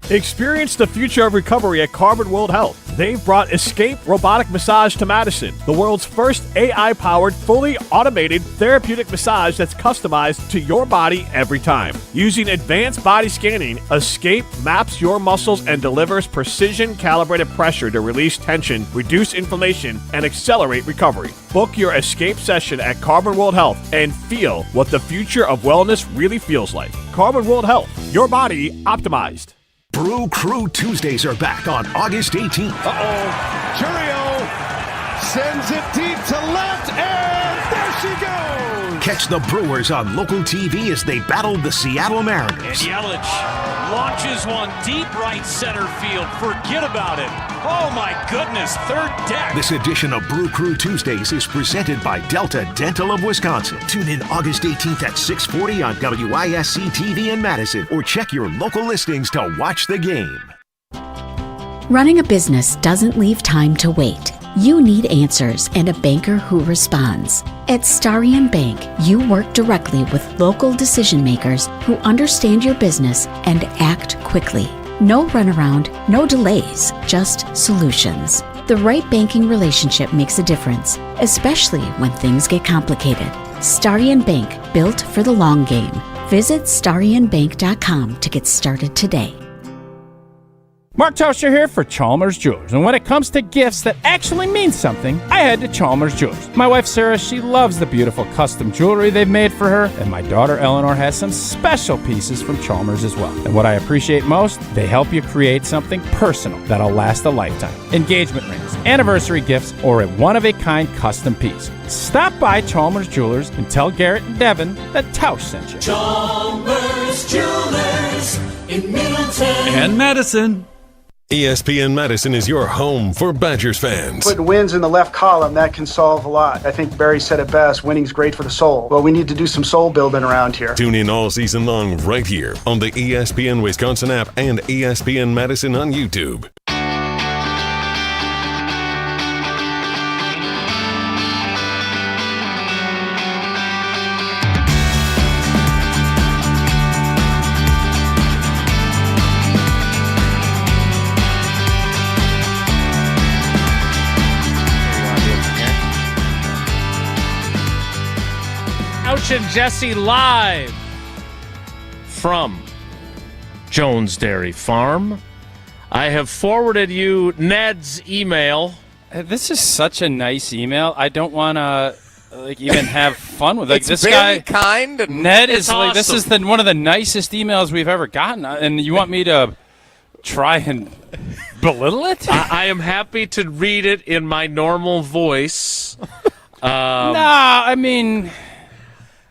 Experience the future of recovery at Carbon World Health. They've brought Escape Robotic Massage to Madison, the world's first AI-powered, fully automated therapeutic massage that's customized to your body every time. Using advanced body scanning, Escape maps your muscles and delivers precision-calibrated pressure to release tension, reduce inflammation, and accelerate recovery. Book your Escape session at Carbon World Health and feel what the future of wellness really feels like. Carbon World Health, your body optimized. Brew Crew Tuesdays are back on August 18th. Churio sends it deep to left, and there she goes! Catch the Brewers on local TV as they battle the Seattle Mariners. And Yelich launches one deep right center field. Forget about it. Oh my goodness, third deck. This edition of Brew Crew Tuesdays is presented by Delta Dental of Wisconsin. Tune in August 18th at 6:40 on WISC TV in Madison, or check your local listings to watch the game. Running a business doesn't leave time to wait. You need answers and a banker who responds. At Starion Bank, you work directly with local decision makers who understand your business and act quickly. No runaround, no delays, just solutions. The right banking relationship makes a difference, especially when things get complicated. Starion Bank, built for the long game. Visit starionbank.com to get started today. Mark Tauscher here for Chalmers Jewelers. And when it comes to gifts that actually mean something, I head to Chalmers Jewelers. My wife Sarah, she loves the beautiful custom jewelry they've made for her, and my daughter Eleanor has some special pieces from Chalmers as well. And what I appreciate most, they help you create something personal that'll last a lifetime. Engagement rings, anniversary gifts, or a one-of-a-kind custom piece. Stop by Chalmers Jewelers and tell Garrett and Devin that Tausch sent you. Chalmers Jewelers in Middleton and Madison. ESPN Madison is your home for Badgers fans. Put wins in the left column, that can solve a lot. I think Barry said it best, winning's great for the soul. Well, we need to do some soul building around here. Tune in all season long right here on the ESPN Wisconsin app and ESPN Madison on YouTube. And Jesse live from Jones Dairy Farm. I have forwarded you Ned's email. This is such a nice email. I don't want to even have fun with it. It's this very guy, kind. And Ned is awesome. this is one of the nicest emails we've ever gotten, and you want me to try and belittle it? I am happy to read it in my normal voice. I mean,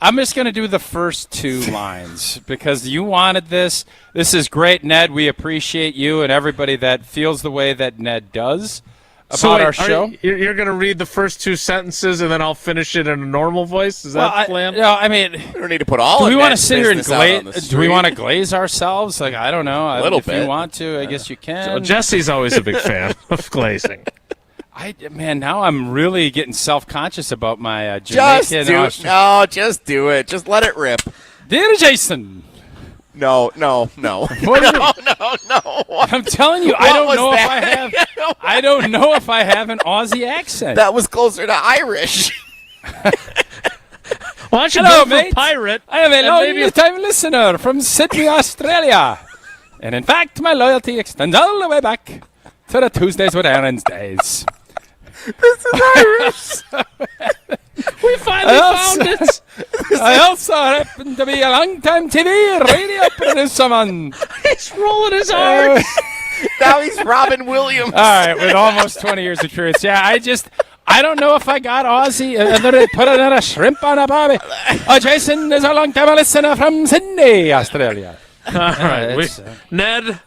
I'm just going to do the first two lines because you wanted this. This is great, Ned. We appreciate you and everybody that feels the way that Ned does about our show. You're going to read the first two sentences and then I'll finish it in a normal voice? Is that the plan? No, I mean, we don't need to put all. Do we want to sit here and glaze? Do we want to glaze ourselves? Like, I don't know. A little if bit. you want to, I guess you can. So Jesse's always a big fan of glazing. Now I'm really getting self-conscious about my Just Jamaican. do it. No, just do it. Just let it rip. Dear Jason. No. What no. I'm telling you, I don't know if I have. I don't know if I have an Aussie accent. That was closer to Irish. Why don't you Hello, go for mate. pirate? I am a long-time listener from Sydney, Australia, and in fact, my loyalty extends all the way back to the Tuesdays with Aaron's days. This is Irish. We finally found it. I also happen to be a long-time TV radio producer man. He's rolling his R's. Now he's Robin Williams. All right, with almost 20 years of experience. Yeah, I don't know if I got Aussie. Put another shrimp on a barbie. Jason is a long-time listener from Sydney, Australia. All right. Ned,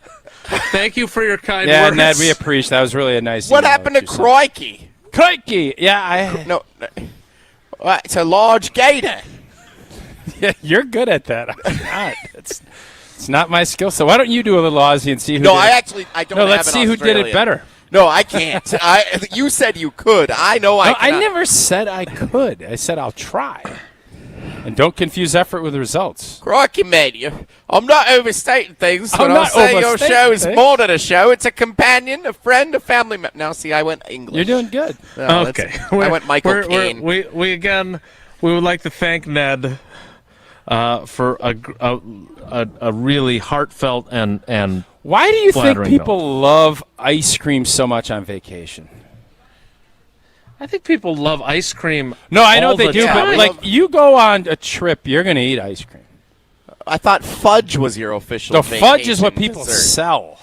thank you for your kind words. Yeah, Ned, we appreciate that. Was really a nice What email happened to that you sent. Crikey? Crikey. Yeah, No. It's a large gator. Yeah, you're good at that. I'm not. It's not my skill. So why don't you do a little Aussie and see who? No, did I it. actually I don't. No, have let's an see who did it Australian. better. No, I can't. You said you could. I know I. No, I cannot. never said I could. I said I'll try. And don't confuse effort with results. Crikey, man, I'm not overstating things when I'm I not say your overstating show is things. more than a show. It's a companion, a friend, a family member. Now, see, I went English. You're doing good. No, Okay. I went Michael Caine. We again, we would like to thank Ned for a really heartfelt and Why do you think flattering people love ice cream so much on vacation? I think people love ice cream. No, I know all they the do, time. but like you go on a trip, you're going to eat ice cream. I thought fudge was your official. The fudge is what vacation people dessert. sell,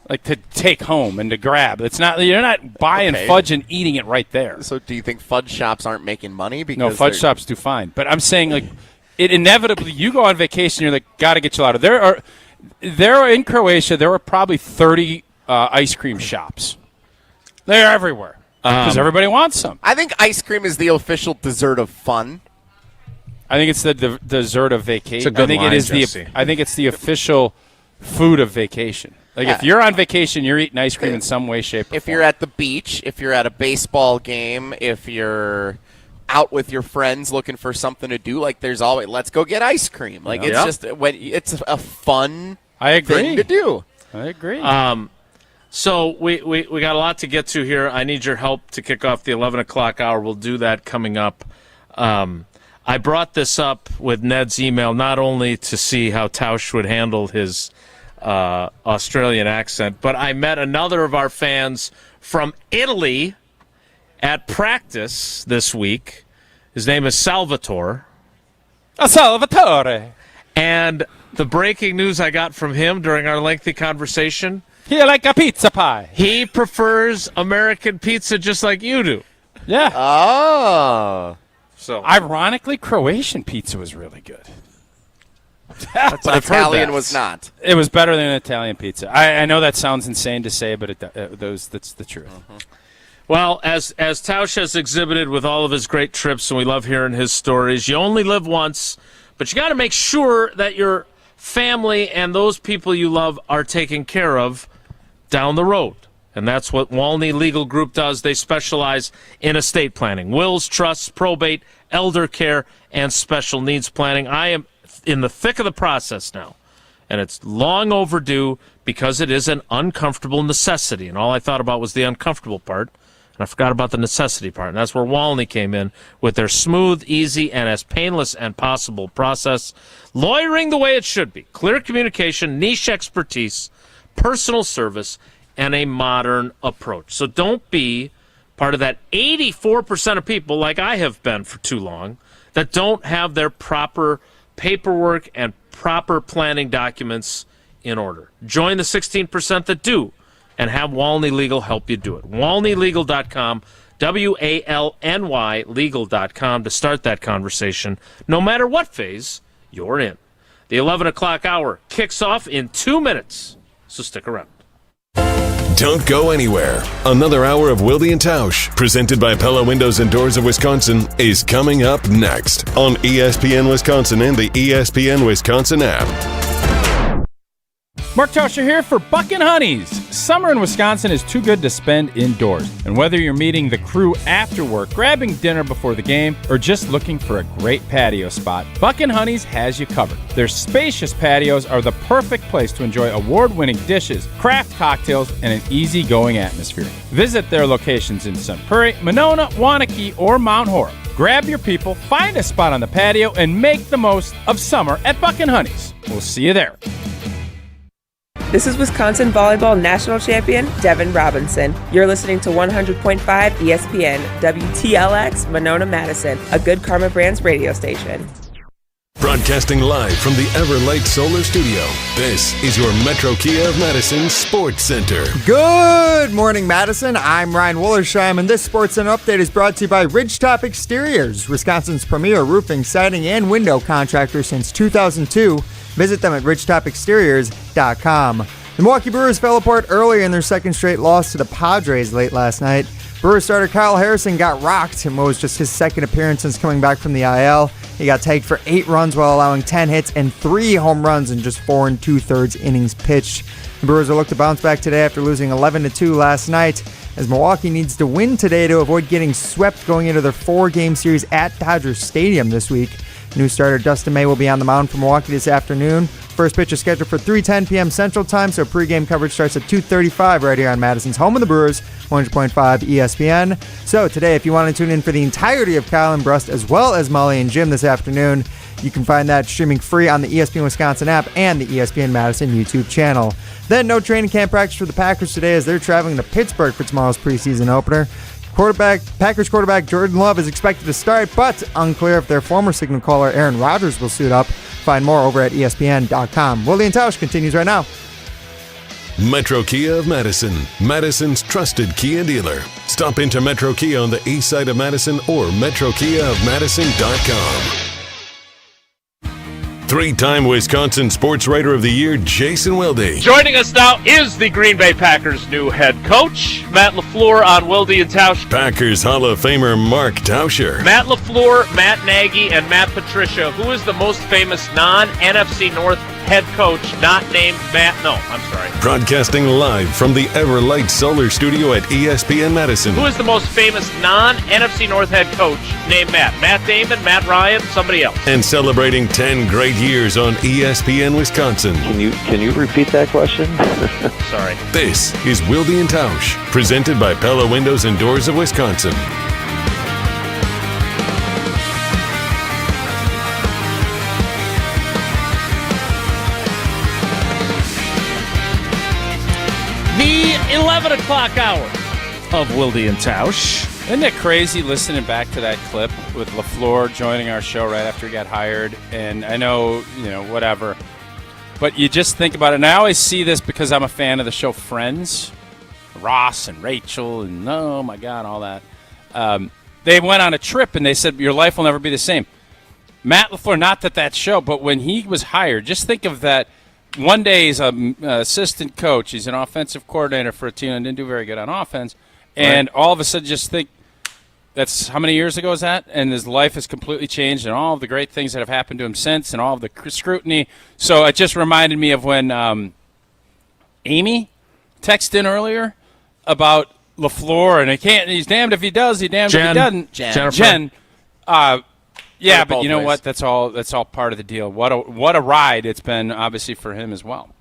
like to take home and to grab. It's not you're not buying Okay. fudge and eating it right there. So, do you think fudge shops aren't making money? Because No, fudge shops do fine, but I'm saying like it inevitably. You go on vacation, you're like, got to get gelato. There are in Croatia. There were probably 30 ice cream shops. They're everywhere because everybody wants some. I think ice cream is the official dessert of fun. I think it's the dessert of vacation. It's a good I think line, it is Jesse. I think it's the official food of vacation. Like if you're on vacation, you're eating ice cream in some way, shape, or If form. you're at the beach, if you're at a baseball game, if you're out with your friends looking for something to do, like there's always let's go get ice cream. Like it's just when it's a fun thing to do. I agree. So we got a lot to get to here. I need your help to kick off the 11 o'clock hour. We'll do that coming up. I brought this up with Ned's email not only to see how Tausch would handle his Australian accent. But I met another of our fans from Italy at practice this week. His name is Salvatore. Salvatore. And the breaking news I got from him during our lengthy conversation, he like a pizza pie. He prefers American pizza just like you do. Yeah. Oh. So ironically, Croatian pizza was really good. But Italian was not. It was better than Italian pizza. I know that sounds insane to say, but that's the truth. Well, as Tausch has exhibited with all of his great trips, and we love hearing his stories, you only live once, but you got to make sure that your family and those people you love are taken care of down the road. And that's what Walney Legal Group does. They specialize in estate planning, wills, trusts, probate, elder care, and special needs planning. I am in the thick of the process now, and it's long overdue because it is an uncomfortable necessity. And all I thought about was the uncomfortable part, and I forgot about the necessity part. And that's where Walney came in with their smooth, easy, and as painless as possible process. Lawyering the way it should be. Clear communication, niche expertise, personal service, and a modern approach. So don't be part of that 84% of people, like I have been for too long, that don't have their proper paperwork and proper planning documents in order. Join the 16% that do and have Walney Legal help you do it. WalneyLegal.com, WALNY legal.com to start that conversation, no matter what phase you're in. The 11 o'clock hour kicks off in 2 minutes, so stick around. Don't go anywhere. Another hour of Wilde and Tausch, presented by Pella Windows and Doors of Wisconsin, is coming up next on ESPN Wisconsin and the ESPN Wisconsin app. Mark Tauscher here for Buckin' Honeys. Summer in Wisconsin is too good to spend indoors. And whether you're meeting the crew after work, grabbing dinner before the game, or just looking for a great patio spot, Buckin' Honeys has you covered. Their spacious patios are the perfect place to enjoy award-winning dishes, craft cocktails, and an easygoing atmosphere. Visit their locations in Sun Prairie, Monona, Waunakee, or Mount Horeb. Grab your people, find a spot on the patio, and make the most of summer at Buckin' Honeys. We'll see you there. This is Wisconsin Volleyball National Champion Devin Robinson. You're listening to 100.5 ESPN, WTLX, Monona, Madison, a Good Karma Brands radio station. Broadcasting live from the Everlight Solar Studio, this is your Metro Kia of Madison Sports Center. Good morning, Madison. I'm Ryan Wollersheim, and this Sports Center update is brought to you by Ridgetop Exteriors, Wisconsin's premier roofing, siding, and window contractor since 2002. Visit them at ridgetopexteriors.com. The Milwaukee Brewers fell apart early in their second straight loss to the Padres late last night. Brewers starter Kyle Harrison got rocked in what was just his second appearance since coming back from the IL. He got tagged for 8 runs while allowing 10 hits and 3 home runs in just 4 2/3 innings pitched. The Brewers will look to bounce back today after losing 11-2 last night, as Milwaukee needs to win today to avoid getting swept going into their 4-game series at Dodger Stadium this week. New starter Dustin May will be on the mound for Milwaukee this afternoon. First pitch is scheduled for 3:10 p.m. Central Time, so pregame coverage starts at 2:35 right here on Madison's home of the Brewers, 100.5 ESPN. So today, if you want to tune in for the entirety of Kyle and Brust as well as Molly and Jim this afternoon, you can find that streaming free on the ESPN Wisconsin app and the ESPN Madison YouTube channel. Then no training camp practice for the Packers today as they're traveling to Pittsburgh for tomorrow's preseason opener. Packers quarterback Jordan Love is expected to start, but unclear if their former signal caller Aaron Rodgers will suit up. Find more over at ESPN.com. Wilde and Tausch continues right now. Metro Kia of Madison, Madison's trusted Kia dealer. Stop into Metro Kia on the east side of Madison or MetroKiaofMadison.com. 3-time Wisconsin Sports Writer of the Year, Jason Wilde. Joining us now is the Green Bay Packers' new head coach, Matt LaFleur on Wilde and Tausch. Packers Hall of Famer Mark Tauscher. Matt LaFleur, Matt Nagy, and Matt Patricia. Who is the most famous non-NFC North head coach not named Matt? No, I'm sorry. Broadcasting live from the Everlight Solar Studio at ESPN Madison. Who is the most famous non-NFC North head coach named Matt? Matt Damon, Matt Ryan, somebody else. And celebrating 10 great years on ESPN Wisconsin. Can you repeat that question? Sorry. This is Wilde and Tausch, presented by Pella Windows and Doors of Wisconsin. 11 o'clock hour of Wilde and Tausch. Isn't it crazy listening back to that clip with LaFleur joining our show right after he got hired? And I know, whatever. But you just think about it. And I always see this because I'm a fan of the show Friends. Ross and Rachel and, oh, my God, all that. They went on a trip, and they said, your life will never be the same. Matt LaFleur, not that show, but when he was hired, just think of that. One day he's an assistant coach. He's an offensive coordinator for a team and didn't do very good on offense. And all of a sudden just think, that's how many years ago is that? And his life has completely changed and all of the great things that have happened to him since and all of the scrutiny. So it just reminded me of when Amy texted in earlier about LaFleur, and he's damned if he does, he's damned if he doesn't. Jen. Yeah, but you know what? That's all part of the deal. What a ride it's been, obviously, for him as well.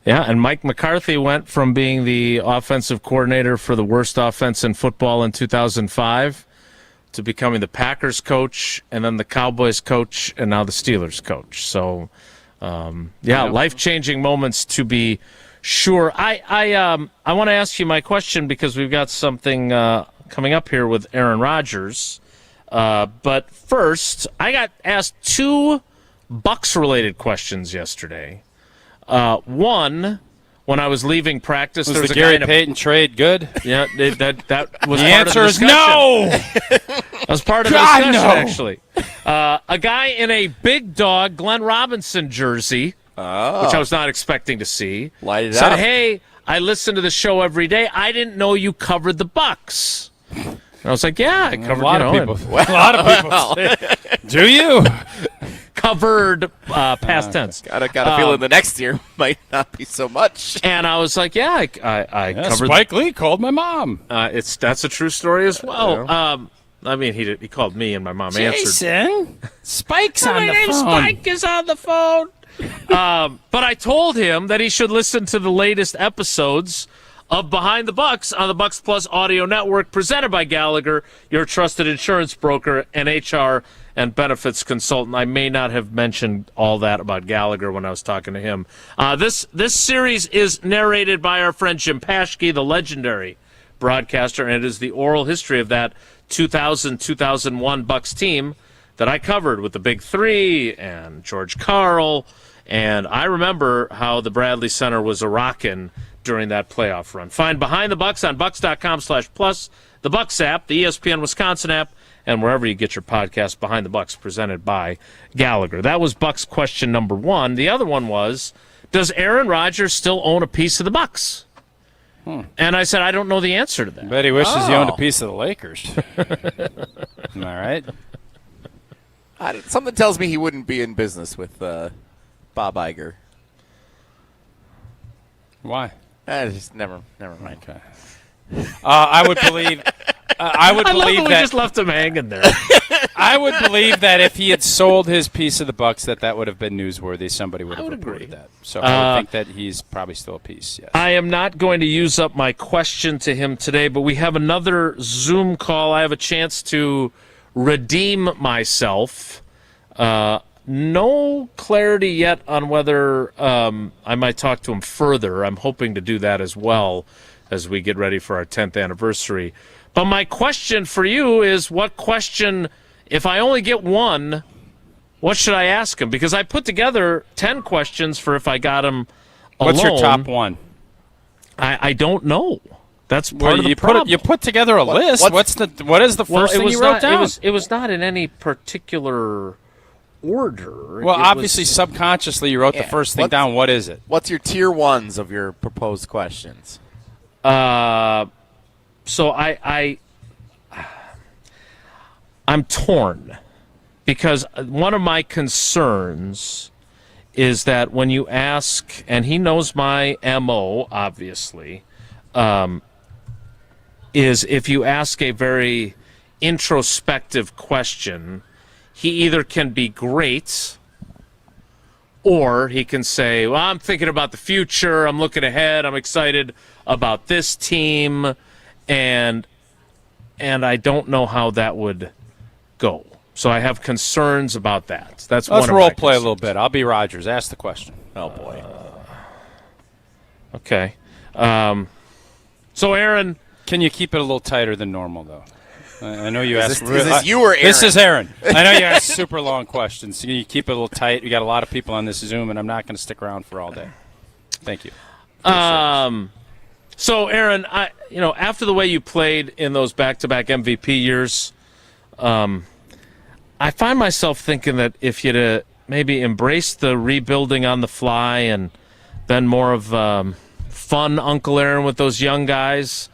Yeah, and Mike McCarthy went from being the offensive coordinator for the worst offense in football in 2005 to becoming the Packers coach, and then the Cowboys coach, and now the Steelers coach. So, life-changing moments to be sure. I want to ask you my question because we've got something coming up here with Aaron Rodgers. But first, I got asked 2 Bucs-related questions yesterday. One, when I was leaving practice, was there was the Gary Payton trade good? Yeah, that was the part answer of the is no. That was part of the discussion, actually. A guy in a big dog Glenn Robinson jersey, which I was not expecting to see, said, "Hey, I listen to the show every day. I didn't know you covered the Bucs." And I was like, "Yeah, I covered a lot of people. A lot of people say, do you?" Covered past tense. Got a feeling the next year might not be so much. And I was like, I covered. Spike Lee called my mom. That's a true story as well. I mean, he called me and my mom answered. Jason, Spike's on the phone. My name Spike is on the phone. But I told him that he should listen to the latest episodes of Behind the Bucs on the Bucs Plus Audio Network, presented by Gallagher, your trusted insurance broker and HR and benefits consultant. I may not have mentioned all that about Gallagher when I was talking to him. This series is narrated by our friend Jim Paschke, the legendary broadcaster, and it is the oral history of that 2000-2001 Bucs team that I covered with the Big Three and George Karl. And I remember how the Bradley Center was a-rockin' during that playoff run. Find Behind the Bucs on Bucs.com/plus, the Bucs app, the ESPN Wisconsin app, and wherever you get your podcast. Behind the Bucs, presented by Gallagher. That was Bucs question number 1. The other one was, does Aaron Rodgers still own a piece of the Bucs? And I said, I don't know the answer to that. Bet he wishes he owned a piece of the Lakers. Am I right? Something tells me he wouldn't be in business with Bob Iger. Why? Just never mind. Okay. I would believe. I would believe that we just left him hanging there. I would believe that if he had sold his piece of the Bucs, that would have been newsworthy. Somebody would have reported that. So I would think that he's probably still a piece. Yes. I am not going to use up my question to him today, but we have another Zoom call. I have a chance to redeem myself. No clarity yet on whether I might talk to him further. I'm hoping to do that as well as we get ready for our 10th anniversary. But my question for you is, what question, if I only get one, what should I ask him? Because I put together 10 questions for if I got him alone. What's your top one? I don't know. That's part of the problem. You put together a list. What is the first thing you wrote down? It was not in any particular order. Well, obviously, subconsciously, you wrote the first thing down. What is it? What's your tier ones of your proposed questions? So I'm torn because one of my concerns is that when you ask, and he knows my MO, obviously, is if you ask a very introspective question, he either can be great or he can say, well, I'm thinking about the future, I'm looking ahead, I'm excited about this team, and I don't know how that would go. So I have concerns about that. Let's role play a little bit. I'll be Rodgers. Ask the question. Oh, boy. Okay. So, Aaron, can you keep it a little tighter than normal, though? I know you asked. Is this you or Aaron? This is Aaron. I know you asked super long questions. So you keep it a little tight. We got a lot of people on this Zoom, and I'm not going to stick around for all day. Thank you. So, Aaron, after the way you played in those back-to-back MVP years, I find myself thinking that if you'd maybe embraced the rebuilding on the fly and been more of fun Uncle Aaron with those young guys,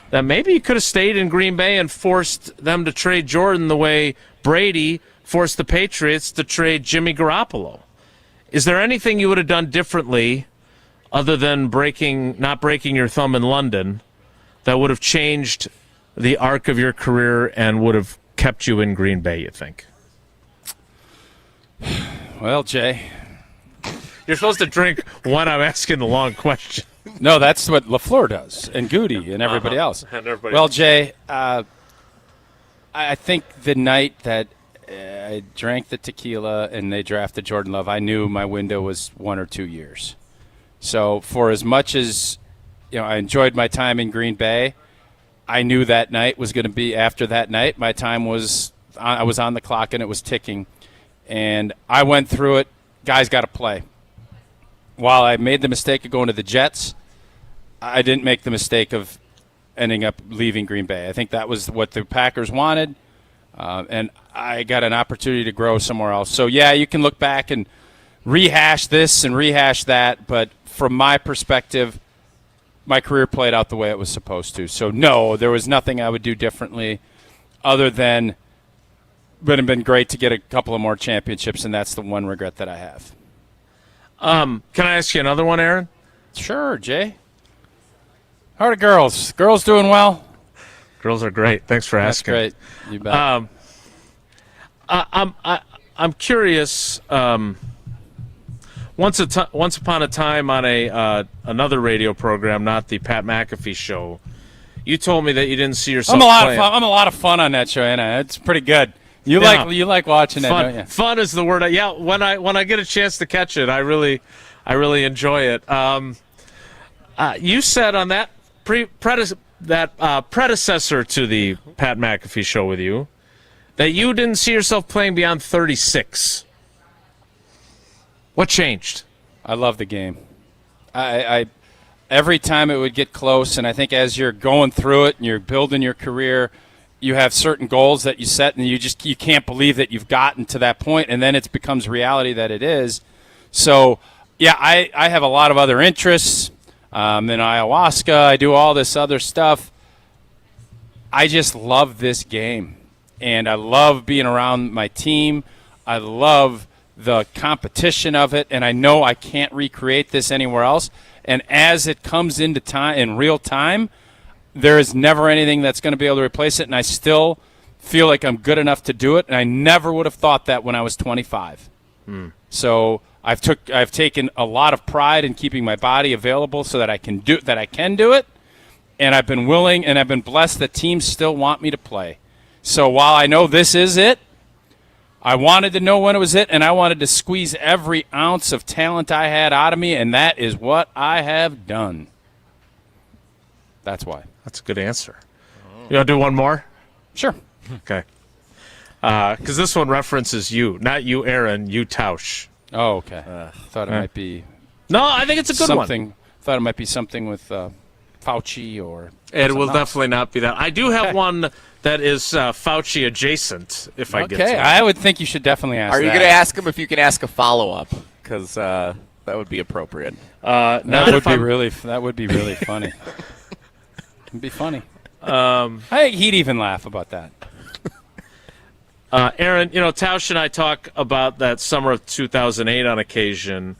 that maybe you could have stayed in Green Bay and forced them to trade Jordan the way Brady forced the Patriots to trade Jimmy Garoppolo. Is there anything you would have done differently other than not breaking your thumb in London that would have changed the arc of your career and would have kept you in Green Bay, you think? Well, Jay, you're supposed to drink when I'm asking the long question. No, that's what LaFleur does, and Goody, and everybody else. And everybody well, else. Jay, I think the night that I drank the tequila and they drafted Jordan Love, I knew my window was 1 or 2 years. So for as much as I enjoyed my time in Green Bay, I knew that night was going to be, after that night, my time was, I was on the clock and it was ticking. And I went through it. Guys got to play. While I made the mistake of going to the Jets, I didn't make the mistake of ending up leaving Green Bay. I think that was what the Packers wanted, and I got an opportunity to grow somewhere else. So, yeah, you can look back and rehash this and rehash that, but from my perspective, my career played out the way it was supposed to. So, no, there was nothing I would do differently other than it would have been great to get a couple of more championships, and that's the one regret that I have. Can I ask you another one, Aaron? Sure, Jay. How are the girls? Girls doing well? Girls are great. Thanks for asking. That's great. You bet. I'm curious. Once upon a time on another radio program, not the Pat McAfee show, you told me that you didn't see yourself. I'm a lot of fun on that show, Anna. It's pretty good. You like watching it, don't you? Fun is the word. Yeah, when I get a chance to catch it, I really enjoy it. You said on that predecessor to the Pat McAfee show with you that you didn't see yourself playing beyond 36. What changed? I love the game. I every time it would get close, and I think as you're going through it and you're building your career, you have certain goals that you set, and you can't believe that you've gotten to that point, and then it becomes reality that it is. So, yeah, I have a lot of other interests. In ayahuasca, I do all this other stuff. I just love this game, and I love being around my team. I love the competition of it, and I know I can't recreate this anywhere else. And as it comes into time, in real time, there is never anything that's going to be able to replace it, and I still feel like I'm good enough to do it, and I never would have thought that when I was 25. So I've taken a lot of pride in keeping my body available so that I can do it, and I've been willing and I've been blessed that teams still want me to play. So while I know this is it, I wanted to know when it was it, and I wanted to squeeze every ounce of talent I had out of me, and that is what I have done. That's why. That's a good answer. You want to do one more? Sure. Okay. Because this one references you. Not you, Aaron. You, Tausch. Oh, okay. Thought it might be... No, I think it's a good one. Thought it might be something with Fauci or... It will definitely not be that. I do have one that is Fauci adjacent, if I get to it. Okay, I would think you should definitely ask Are you going to ask him if you can ask a follow-up? Because that would be appropriate. That would be really funny. It'd be funny. I think he'd even laugh about that. Aaron, Tausch and I talk about that summer of 2008 on occasion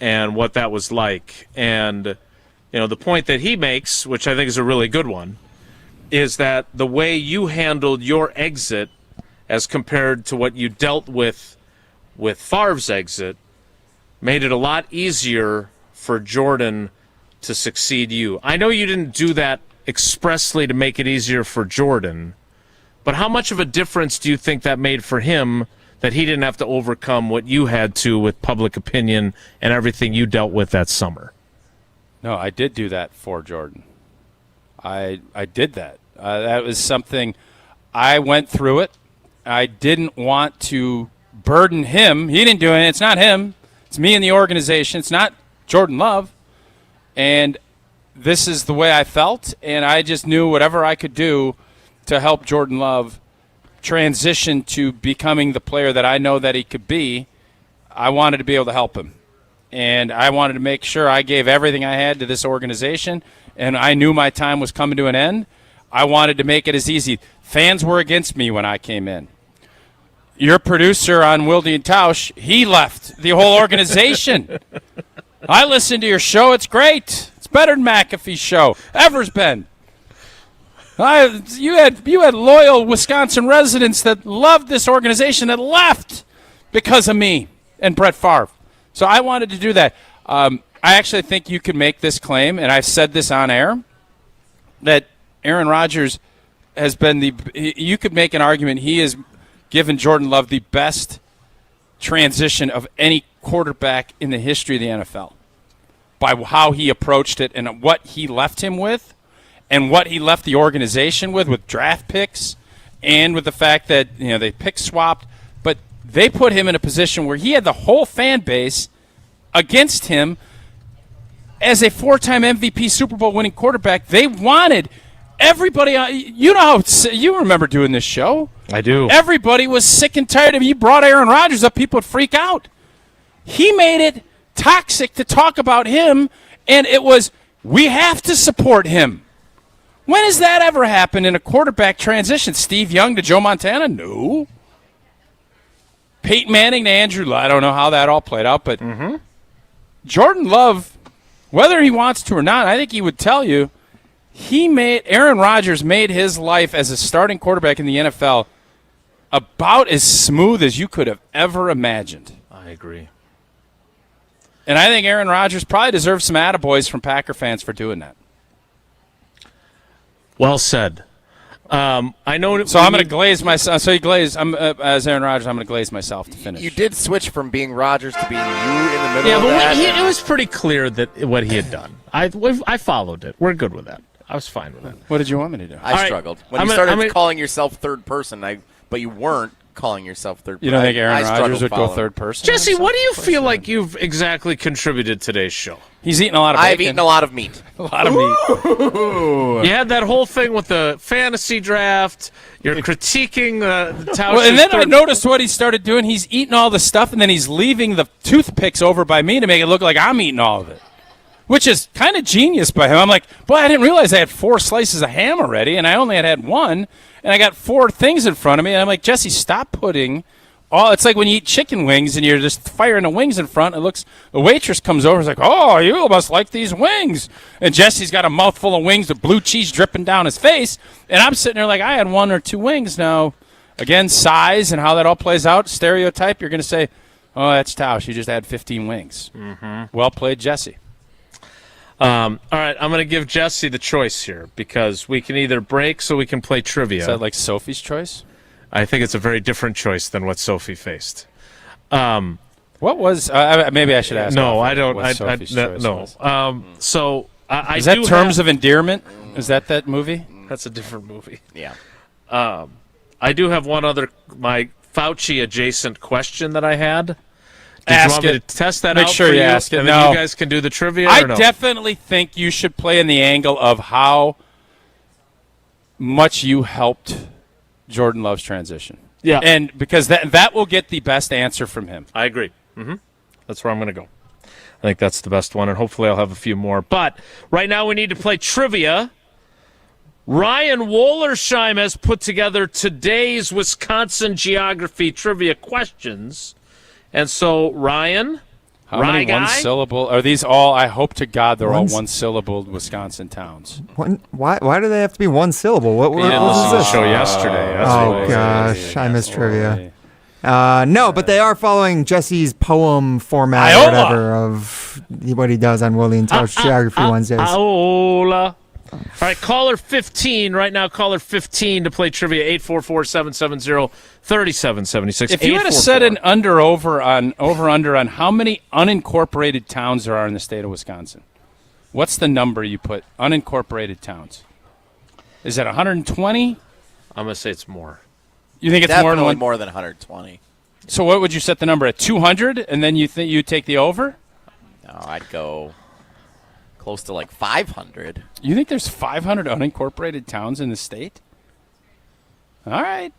and what that was like. And, the point that he makes, which I think is a really good one, is that the way you handled your exit as compared to what you dealt with Favre's exit made it a lot easier for Jordan to succeed you. I know you didn't do that expressly to make it easier for Jordan, but how much of a difference do you think that made for him that he didn't have to overcome what you had to with public opinion and everything you dealt with that summer? No, I did do that for Jordan. I did that. That was something I went through it. I didn't want to burden him. He didn't do it. It's not him. It's me and the organization. It's not Jordan Love. And this is the way I felt, and I just knew whatever I could do to help Jordan Love transition to becoming the player that I know that he could be, I wanted to be able to help him. And I wanted to make sure I gave everything I had to this organization, and I knew my time was coming to an end. I wanted to make it as easy. Fans were against me when I came in. Your producer on Wilde and Tausch, he left the whole organization. I listened to your show. It's great. It's better than McAfee's show. Ever's been. You had loyal Wisconsin residents that loved this organization that left because of me and Brett Favre. So I wanted to do that. I actually think you could make this claim, and I've said this on air, that Aaron Rodgers has been you could make an argument he has given Jordan Love the best transition of any quarterback in the history of the NFL by how he approached it and what he left him with and what he left the organization with draft picks and with the fact that they pick swapped, but they put him in a position where he had the whole fan base against him as a 4-time MVP Super Bowl winning quarterback. They wanted everybody, you remember doing this show. I do. Everybody was sick and tired of him. You brought Aaron Rodgers up, people would freak out. He made it toxic to talk about him, and it was, we have to support him. When has that ever happened in a quarterback transition? Steve Young to Joe Montana? No. Peyton Manning to Andrew Luck. I don't know how that all played out, but Jordan Love, whether he wants to or not, I think he would tell you, Aaron Rodgers made his life as a starting quarterback in the NFL about as smooth as you could have ever imagined. I agree. And I think Aaron Rodgers probably deserves some attaboys from Packer fans for doing that. Well said. I know. So I'm going to glaze myself. So you glaze. As Aaron Rodgers, I'm going to glaze myself to finish. You did switch from being Rodgers to being you in the middle of that. It was pretty clear that what he had done. I followed it. We're good with that. I was fine with it. What did you want me to do? I struggled. When you started calling yourself third person, but you weren't calling yourself third person. You don't think Aaron Rodgers would go third person? Jesse, what do you feel like you've exactly contributed to today's show? He's eating a lot of bacon. I've eaten a lot of meat. A lot of meat. You had that whole thing with the fantasy draft. You're critiquing the Tausch. Well, and then I noticed what he started doing. He's eating all the stuff, and then he's leaving the toothpicks over by me to make it look like I'm eating all of it, which is kind of genius by him. I'm like, boy, I didn't realize I had 4 slices of ham already, and I only had one, and I got 4 things in front of me. And I'm like, Jesse, stop putting all. It's like when you eat chicken wings and you're just firing the wings in front. The waitress comes over, and is like, oh, you must like these wings. And Jesse's got a mouthful of wings with blue cheese dripping down his face, and I'm sitting there like, I had 1 or 2 wings. Now, again, size and how that all plays out, stereotype, you're going to say, oh, that's Tausch. You just had 15 wings. Mm-hmm. Well played, Jesse. All right, I'm going to give Jesse the choice here because we can either break so we can play trivia. Is that like Sophie's choice? I think it's a very different choice than what Sophie faced. What was maybe I should ask. No, I don't. No. So I is that Terms of Endearment? Is that movie? That's a different movie. Yeah. I do have one other my Fauci adjacent question that I had. Ask you want me to test that out? Make sure for you ask it. And no. then you guys can do the trivia. I or no? definitely think you should play in the angle of how much you helped Jordan Love's transition. Yeah, and because that will get the best answer from him. I agree. Mm-hmm. That's where I'm going to go. I think that's the best one, and hopefully I'll have a few more. But right now we need to play trivia. Ryan Wollersheim has put together today's Wisconsin geography trivia questions. And so, Ryan, how many one-syllable are these? All I hope to God they're all one-syllable Wisconsin towns. Why do they have to be one syllable? What was this? Show yesterday. Gosh, I missed trivia. No, but they are following Jesse's poem format or whatever of what he does on Wilde and Tausch Geography Wednesdays. Iola. All right, caller 15 right now. Caller 15 to play trivia. 844-770-3776. If you had to set an under on how many unincorporated towns there are in the state of Wisconsin, what's the number you put? Unincorporated towns. Is it 120? I'm going to say it's more. You think it's Definitely more than 120. So what would you set the number at, 200, and then you think you take the over? No, I'd go close to like 500. You think there's 500 unincorporated towns in the state? All right.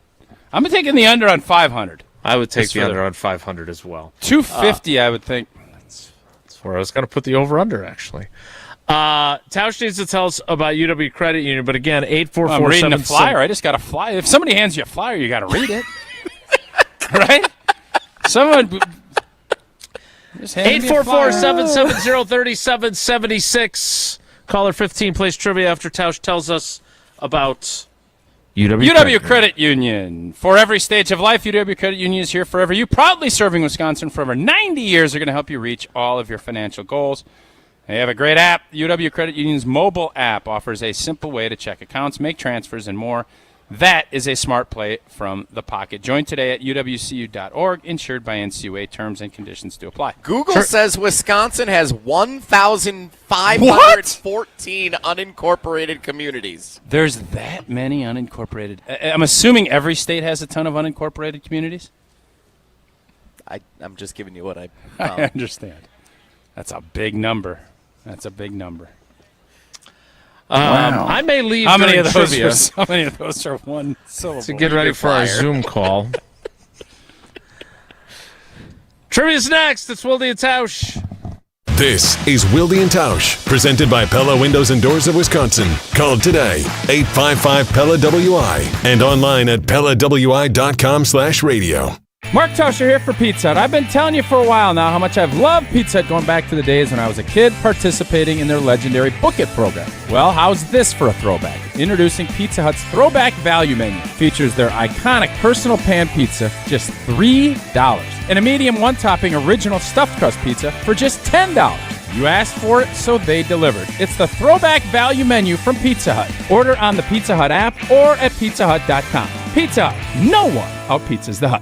I'm taking the under on 500. I would take the under on 500 as well. 250, I would think. That's where I was going to put the over-under, actually. Tausch needs to tell us about UW Credit Union, but again, 844-77. I'm reading the flyer. I just got a flyer. If somebody hands you a flyer, you got to read it. Right? Someone just hand me a flyer. 844-770-3776. Caller 15 plays trivia after Tausch tells us about UW Credit Union. For every stage of life, UW Credit Union is here forever. You, proudly serving Wisconsin for over 90 years, are going to help you reach all of your financial goals. They have a great app. UW Credit Union's mobile app offers a simple way to check accounts, make transfers, and more. That is a smart play from the pocket. Join today at uwcu.org, insured by NCUA. Terms and conditions do apply. Google says Wisconsin has 1,514 unincorporated communities. There's that many unincorporated. I'm assuming every state has a ton of unincorporated communities? I'm just giving you what I found. I understand. That's a big number. That's a big number. Wow. I may leave. How many of those? Trivia. How many of those are one syllable? To get ready for our Zoom call. Trivia's next. It's Wilde and Tausch. This is Wilde and Tausch, presented by Pella Windows and Doors of Wisconsin. Call today, 855-PELLA-WI, and online at PellaWI.com/radio. Mark Tauscher here for Pizza Hut. I've been telling you for a while now how much I've loved Pizza Hut going back to the days when I was a kid participating in their legendary Book It program. Well, how's this for a throwback? Introducing Pizza Hut's Throwback Value Menu. Features their iconic personal pan pizza, just $3. And a medium one-topping original stuffed crust pizza for just $10. You asked for it, so they delivered. It's the Throwback Value Menu from Pizza Hut. Order on the Pizza Hut app or at pizzahut.com. Pizza Hut. No one out-pizzas the Hut.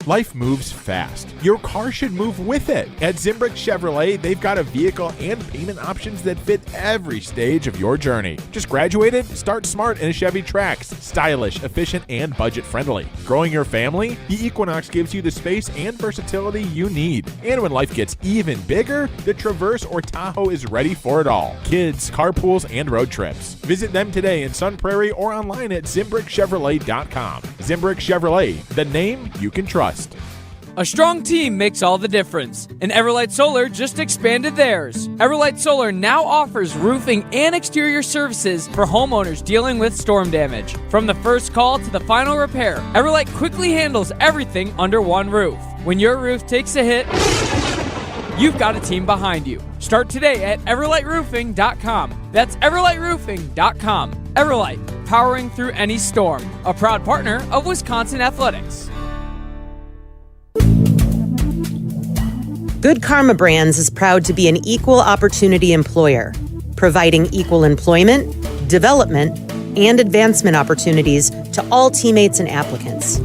Life moves fast. Your car should move with it. At Zimbrick Chevrolet, they've got a vehicle and payment options that fit every stage of your journey. Just graduated? Start smart in a Chevy Trax. Stylish, efficient, and budget-friendly. Growing your family? The Equinox gives you the space and versatility you need. And when life gets even bigger, the Traverse or Tahoe is ready for it all. Kids, carpools, and road trips. Visit them today in Sun Prairie or online at ZimbrickChevrolet.com. Zimbrick Chevrolet, the name you can trust. A strong team makes all the difference, and Everlight Solar just expanded theirs. Everlight Solar now offers roofing and exterior services for homeowners dealing with storm damage. From the first call to the final repair, Everlight quickly handles everything under one roof. When your roof takes a hit, you've got a team behind you. Start today at everlightroofing.com. That's everlightroofing.com. Everlight, powering through any storm. A proud partner of Wisconsin Athletics. Good Karma Brands is proud to be an equal opportunity employer, providing equal employment, development, and advancement opportunities to all teammates and applicants.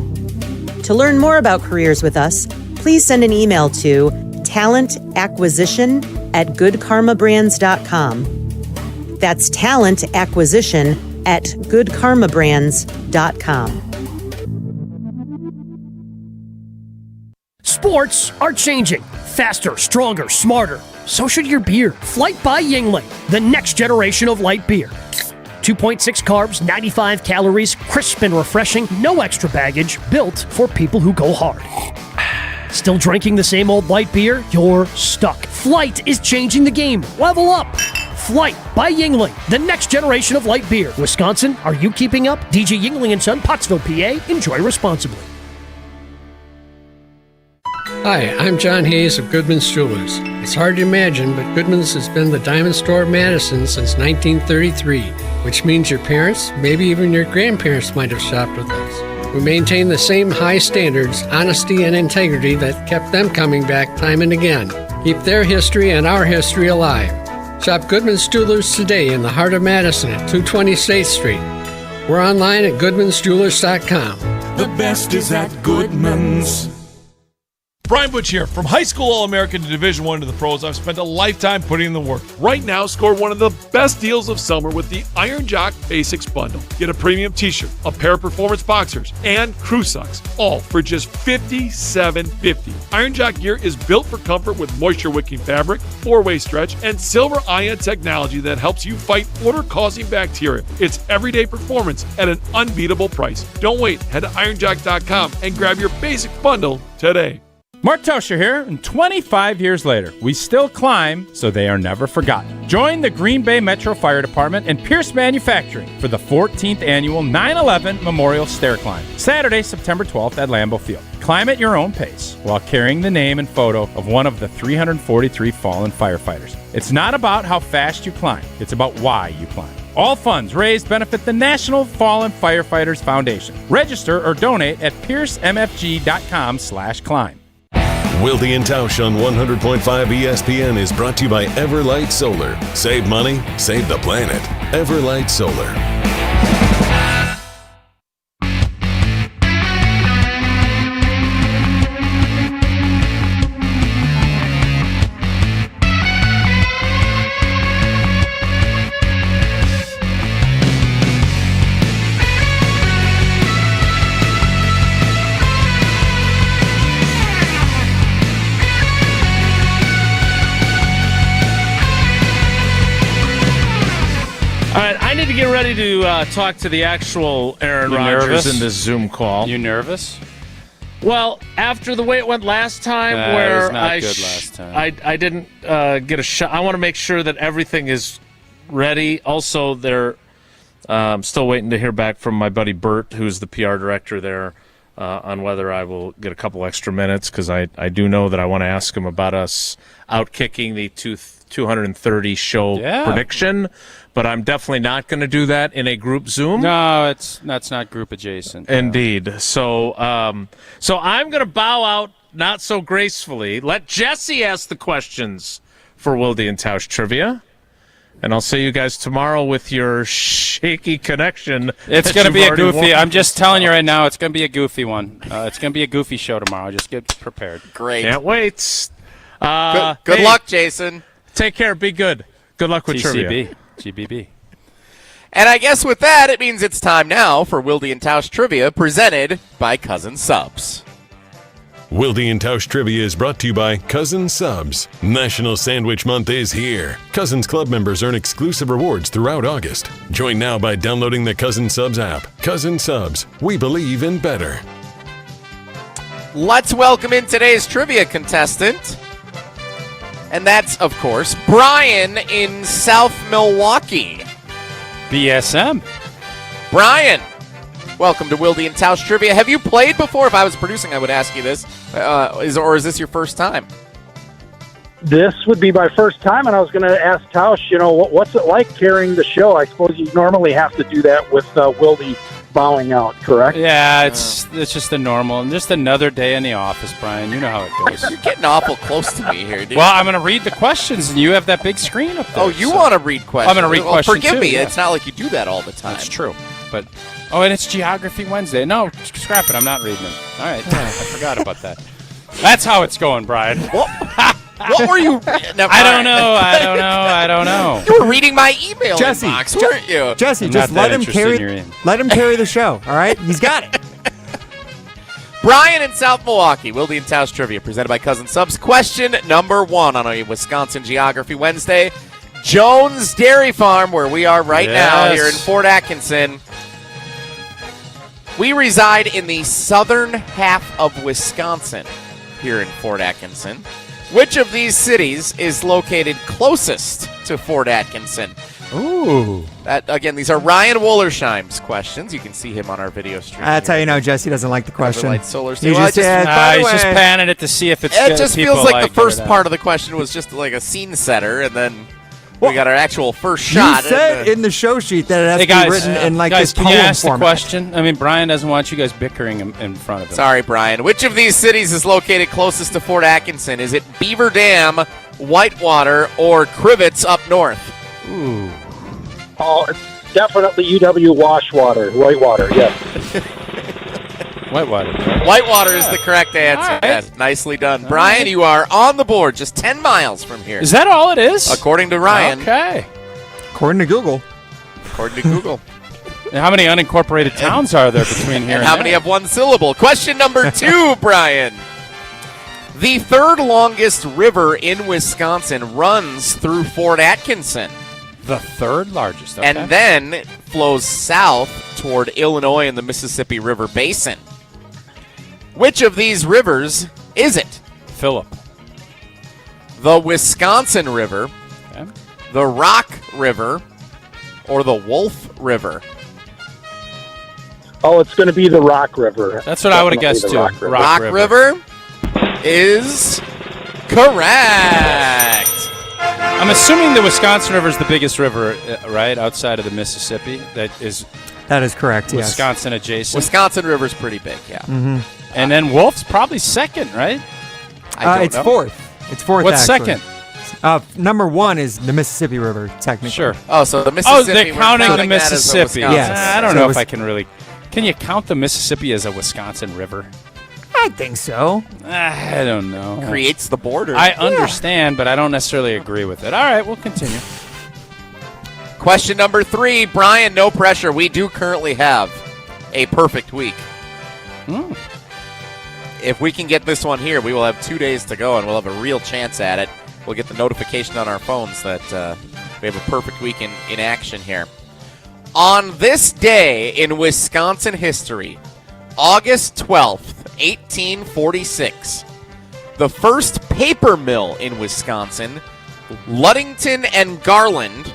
To learn more about careers with us, please send an email to talentacquisition@goodkarmabrands.com. That's talentacquisition@goodkarmabrands.com. Sports are changing. Faster, stronger, smarter. So should your beer. Flight by Yuengling, the next generation of light beer. 2.6 carbs, 95 calories, crisp and refreshing, no extra baggage, built for people who go hard. Still drinking the same old light beer? You're stuck. Flight is changing the game. Level up. Flight by Yuengling, the next generation of light beer. Wisconsin, are you keeping up? DJ Yuengling & Son, Pottsville, PA. Enjoy responsibly. Hi, I'm John Hayes of Goodman's Jewelers. It's hard to imagine, but Goodman's has been the diamond store of Madison since 1933, which means your parents, maybe even your grandparents might have shopped with us. We maintain the same high standards, honesty, and integrity that kept them coming back time and again. Keep their history and our history alive. Shop Goodman's Jewelers today in the heart of Madison at 220 State Street. We're online at goodmansjewelers.com. The best is at Goodman's. Brian Butch here. From high school All-American to Division I to the pros, I've spent a lifetime putting in the work. Right now, score one of the best deals of summer with the Iron Jock Basics Bundle. Get a premium t-shirt, a pair of performance boxers, and crew socks, all for just $57.50. Iron Jock gear is built for comfort with moisture-wicking fabric, 4-way stretch, and silver ion technology that helps you fight odor-causing bacteria. It's everyday performance at an unbeatable price. Don't wait. Head to ironjock.com and grab your basic bundle today. Mark Tauscher here, and 25 years later, we still climb so they are never forgotten. Join the Green Bay Metro Fire Department and Pierce Manufacturing for the 14th annual 9/11 Memorial Stair Climb, Saturday, September 12th at Lambeau Field. Climb at your own pace while carrying the name and photo of one of the 343 fallen firefighters. It's not about how fast you climb, it's about why you climb. All funds raised benefit the National Fallen Firefighters Foundation. Register or donate at piercemfg.com/climb. Wilde and Tausch on 100.5 ESPN is brought to you by Everlight Solar. Save money, save the planet. Everlight Solar. All right, I need to get ready to talk to the actual Aaron Rodgers in this Zoom call. You nervous? Well, after the way it went last time, it was not good last time. I didn't get a shot. I want to make sure that everything is ready. Also, they're still waiting to hear back from my buddy Bert, who's the PR director there, on whether I will get a couple extra minutes, because I do know that I want to ask him about us outkicking the 230 show prediction. But I'm definitely not going to do that in a group Zoom. No, that's not group adjacent. Indeed. So I'm going to bow out not so gracefully. Let Jesse ask the questions for Wilde and Tausch Trivia. And I'll see you guys tomorrow with your shaky connection. It's going to be a goofy. I'm just telling you right now, it's going to be a goofy one. It's going to be a goofy show tomorrow. Just get prepared. Great. Can't wait. Good luck, Jason. Take care. Be good. Good luck with trivia. GBB. And I guess with that, it means it's time now for Wilde and Tausch Trivia, presented by Cousin Subs. Wilde and Tausch Trivia is brought to you by Cousin Subs. National Sandwich Month is here. Cousins Club members earn exclusive rewards throughout August. Join now by downloading the Cousin Subs app. Cousin Subs, we believe in better. Let's welcome in today's trivia contestant. And that's, of course, Brian in South Milwaukee. BSM. Brian, welcome to Wilde and Tausch Trivia. Have you played before? If I was producing, I would ask you this. Or is this your first time? This would be my first time, and I was going to ask Tausch, what's it like carrying the show? I suppose you normally have to do that with Wilde bowing out, correct? Yeah, it's just the normal. And just another day in the office, Brian. You know how it goes. You're getting awful close to me here, dude. Well, I'm going to read the questions, and you have that big screen up there. Oh, you want to read questions? I'm going to read questions, forgive me. Yeah. It's not like you do that all the time. That's true. But and it's Geography Wednesday. No, scrap it. I'm not reading them. All right. I forgot about that. That's how it's going, Brian. What were you reading? I don't know. You were reading my email inbox, weren't you? Jesse, just let him carry the show, all right? He's got it. Brian in South Milwaukee, Wilde and Tausch Trivia, presented by Cousin Subs. Question number 1 on a Wisconsin Geography Wednesday. Jones Dairy Farm, where we are right now here in Fort Atkinson. We reside in the southern half of Wisconsin here in Fort Atkinson. Which of these cities is located closest to Fort Atkinson? Ooh. Again, these are Ryan Wollersheim's questions. You can see him on our video stream. That's how you know Jesse doesn't like the question. He's just panning it to see if it's good. It just feels like the first part of the question was just like a scene setter, and then we got our actual first shot. You said in the show sheet that it has to be written in like this poem can you ask format. the question? I mean, Brian doesn't want you guys bickering in front of him. Sorry, Brian. Which of these cities is located closest to Fort Atkinson? Is it Beaver Dam, Whitewater, or Crivets up north? Ooh. Oh, it's definitely UW Whitewater, yes. Whitewater. Whitewater is the correct answer. Right. Yes, nicely done. Brian, you are on the board, just 10 miles from here. Is that all it is? According to Ryan. Okay. According to Google. According to Google. And how many unincorporated towns are there between here and how many have one syllable? Question number 2, Brian. The third longest river in Wisconsin runs through Fort Atkinson. The third largest, okay. And then flows south toward Illinois and the Mississippi River Basin. Which of these rivers is it? Philip. The Wisconsin River, Okay. the Rock River, or the Wolf River? Oh, it's going to be the Rock River. That's what I would have guessed, too. Rock River. Rock River is correct. I'm assuming the Wisconsin River is the biggest river, right, outside of the Mississippi. That is correct, yes. Wisconsin adjacent. Wisconsin River's pretty big, yeah. Mm-hmm. And then Wolf's probably second, right? It's fourth. It's fourth, What's actually. second? Number 1 is the Mississippi River, technically. Sure. Oh, so the Mississippi. they're counting the that as a Mississippi. Wisconsin. Yes. I don't So know it if was- I can really. Can you count the Mississippi as a Wisconsin river? I think so. I don't know. Creates the border. I understand, but I don't necessarily agree with it. All right, we'll continue. Question number 3, Brian, no pressure. We do currently have a perfect week. If we can get this one here, we will have 2 days to go, and we'll have a real chance at it. We'll get the notification on our phones that we have a perfect week in action here. On this day in Wisconsin history, August 12th, 1846, the first paper mill in Wisconsin, Ludington and Garland,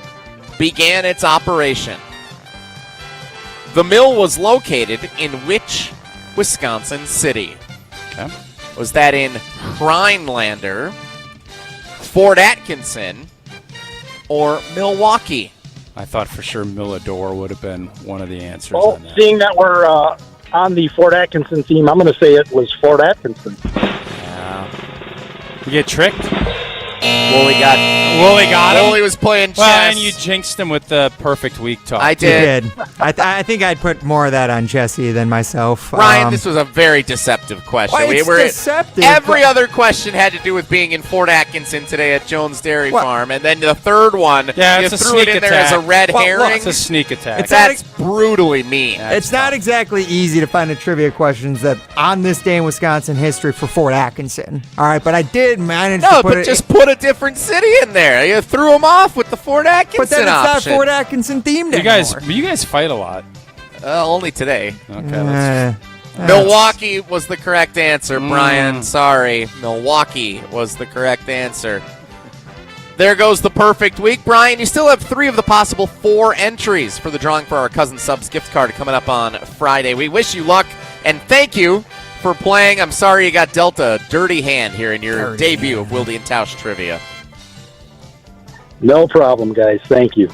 began its operation. The mill was located in which Wisconsin city? Okay. Was that in Rhinelander, Fort Atkinson, or Milwaukee? I thought for sure Millador would have been one of the answers Well, on that. seeing that we're on the Fort Atkinson theme, I'm going to say it was Fort Atkinson. You get tricked? Wooly got him. Wooly was playing chess. Well, and you jinxed him with the perfect week talk. I did. You did. I think I'd put more of that on Jesse than myself. Ryan, this was a very deceptive question. Why, it's deceptive. Every other question had to do with being in Fort Atkinson today at Jones Dairy Farm, and then the third one, Yeah, you it's a threw it sneak in there as a attack. red Well, herring. It's a sneak attack. That's brutally mean. It's not exactly easy to find a trivia questions that on this day in Wisconsin history for Fort Atkinson. All right, but I did manage to No, put but it. just put a different city in there. You threw them off with the Fort Atkinson but then it's option. not Fort Atkinson themed You guys, anymore. you guys fight a lot. Only today. Okay. That's, Milwaukee was the correct answer, Brian. Sorry. Milwaukee was the correct answer. There goes the perfect week. Brian, you still have 3 of the possible 4 entries for the drawing for our Cousin Subs gift card coming up on Friday. We wish you luck, and thank you for playing. I'm sorry you got dealt a dirty hand here in your debut of Wilde and Tausch Trivia. No problem, guys. Thank you.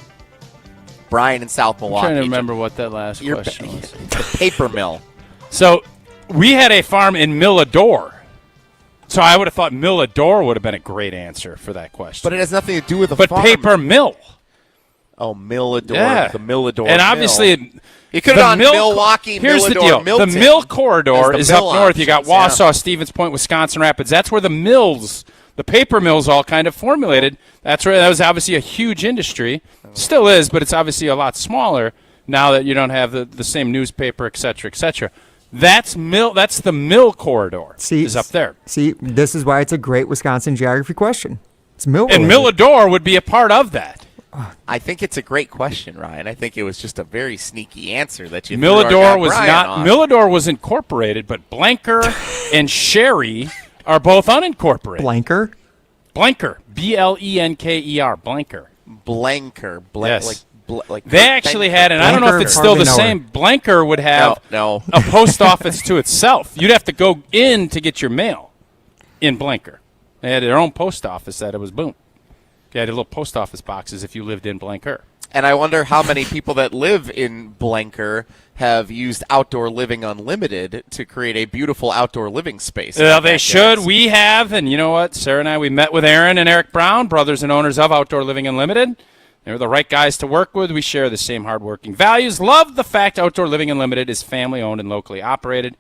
Brian in South Milwaukee. I'm trying to remember what that last question was. The paper mill. So we had a farm in Millador. So I would have thought Millador would have been a great answer for that question. But it has nothing to do with a But farm. paper mill. Oh, Millador. Yeah. The Millador And obviously, mill. You could have done Milwaukee, Here's Millador, the deal. Milton. The mill corridor As is the up mill north. You got options, yeah. Wausau, Stevens Point, Wisconsin Rapids. That's where the mills, the paper mills, all kind of formulated. That's where that was obviously a huge industry. Still is, but it's obviously a lot smaller now that you don't have the same newspaper, et cetera, et cetera. That's the mill corridor. Is up there. See, this is why it's a great Wisconsin geography question. It's mill. And Millador would be a part of that. I think it's a great question, Ryan. I think it was just a very sneaky answer that you threw our guy Millador was Brian not. on. Millador was incorporated, but Blanker and Sherry are both unincorporated. Blanker. Blanker. Blenker. Blanker. Blanker. Yes. Like They actually had, and I don't know if it's still the same. Blanker would have No. a post office to itself. You'd have to go in to get your mail in Blanker. They had their own post office that it was boom. They had little post office boxes if you lived in Blanker. And I wonder how many people that live in Blanker have used Outdoor Living Unlimited to create a beautiful outdoor living space. Well, they should. We have, and you know what? Sarah and I, we met with Aaron and Eric Brown, brothers and owners of Outdoor Living Unlimited. They're the right guys to work with. We share the same hardworking values. Love the fact Outdoor Living Unlimited is family-owned and locally operated.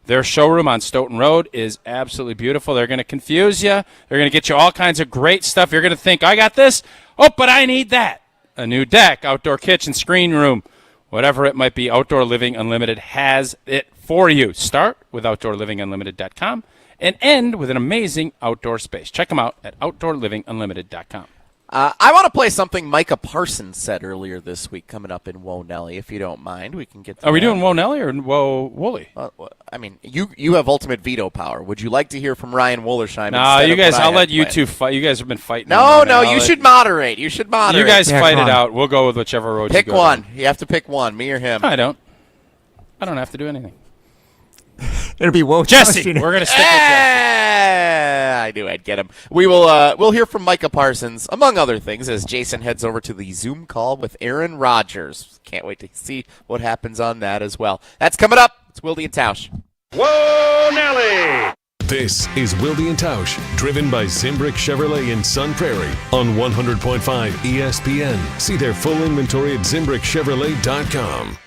Their showroom on Stoughton Road is absolutely beautiful. They're going to confuse you. They're going to get you all kinds of great stuff. You're going to think, I got this. Oh, but I need that. A new deck, outdoor kitchen, screen room, whatever it might be, Outdoor Living Unlimited has it for you. Start with OutdoorLivingUnlimited.com and end with an amazing outdoor space. Check them out at OutdoorLivingUnlimited.com. I want to play something Micah Parsons said earlier this week coming up in Whoa Nelly, if you don't mind. We can get to Are we doing Whoa Nelly or Whoa Wooly? I mean, you have ultimate veto power. Would you like to hear from Ryan Wollersheim? No, you guys, I'll let you two fight. You guys have been fighting. No, you should moderate. You should moderate. You guys fight it out. We'll go with whichever road you go. Pick one. You have to pick one, me or him. I don't have to do anything. It'll be Whoa Jesse. We're going to stick with Jesse. I knew I'd get him. We'll hear from Micah Parsons, among other things, as Jason heads over to the Zoom call with Aaron Rodgers. Can't wait to see what happens on that as well. That's coming up. It's Wilde and Tausch. Whoa, Nelly! This is Wilde and Tausch, driven by Zimbrick Chevrolet in Sun Prairie on 100.5 ESPN. See their full inventory at ZimbrickChevrolet.com.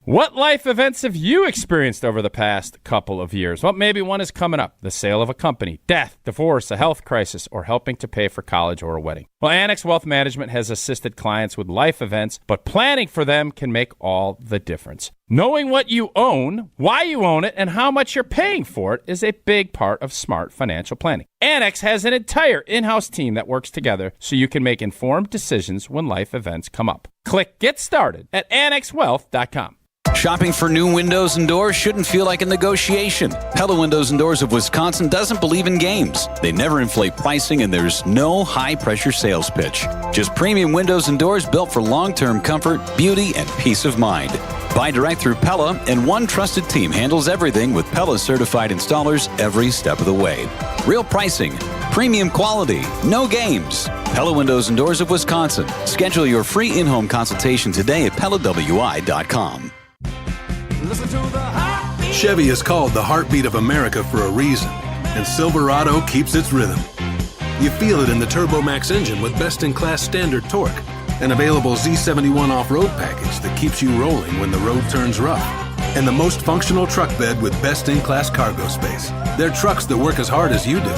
What life events have you experienced over the past couple of years? Well, maybe one is coming up. The sale of a company, death, divorce, a health crisis, or helping to pay for college or a wedding. Well, Annex Wealth Management has assisted clients with life events, but planning for them can make all the difference. Knowing what you own, why you own it, and how much you're paying for it is a big part of smart financial planning. Annex has an entire in-house team that works together so you can make informed decisions when life events come up. Click Get Started at AnnexWealth.com. Shopping for new windows and doors shouldn't feel like a negotiation. Pella Windows and Doors of Wisconsin doesn't believe in games. They never inflate pricing, and there's no high-pressure sales pitch. Just premium windows and doors built for long-term comfort, beauty, and peace of mind. Buy direct through Pella, and one trusted team handles everything with Pella-certified installers every step of the way. Real pricing, premium quality, no games. Pella Windows and Doors of Wisconsin. Schedule your free in-home consultation today at PellaWI.com. Chevy is called the heartbeat of America for a reason, and Silverado keeps its rhythm. You feel it in the TurboMax engine with best-in-class standard torque, an available Z71 off-road package that keeps you rolling when the road turns rough, and the most functional truck bed with best-in-class cargo space. They're trucks that work as hard as you do,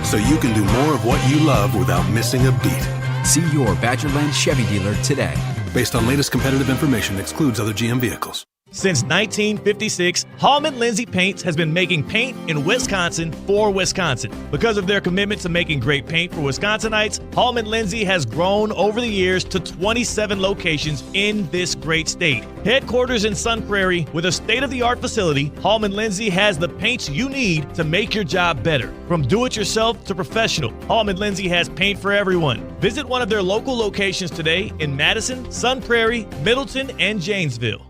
so you can do more of what you love without missing a beat. See your Badgerland Chevy dealer today. Based on latest competitive information, excludes other GM vehicles. Since 1956, Hallman Lindsay Paints has been making paint in Wisconsin for Wisconsin. Because of their commitment to making great paint for Wisconsinites, Hallman Lindsay has grown over the years to 27 locations in this great state. Headquarters in Sun Prairie with a state-of-the-art facility, Hallman Lindsay has the paints you need to make your job better. From do-it-yourself to professional, Hallman Lindsay has paint for everyone. Visit one of their local locations today in Madison, Sun Prairie, Middleton, and Janesville.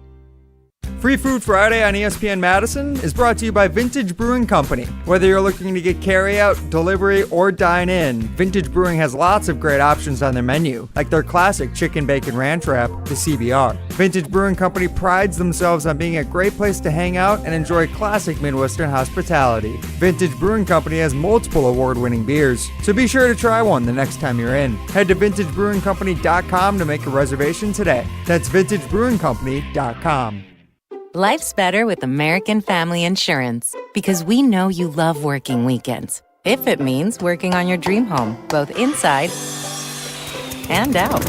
Free Food Friday on ESPN Madison is brought to you by Vintage Brewing Company. Whether you're looking to get carry-out, delivery, or dine in, Vintage Brewing has lots of great options on their menu, like their classic Chicken Bacon Ranch Wrap, the CBR. Vintage Brewing Company prides themselves on being a great place to hang out and enjoy classic Midwestern hospitality. Vintage Brewing Company has multiple award-winning beers, so be sure to try one the next time you're in. Head to VintageBrewingCompany.com to make a reservation today. That's VintageBrewingCompany.com. Life's better with American Family Insurance because we know you love working weekends. If it means working on your dream home, both inside and out.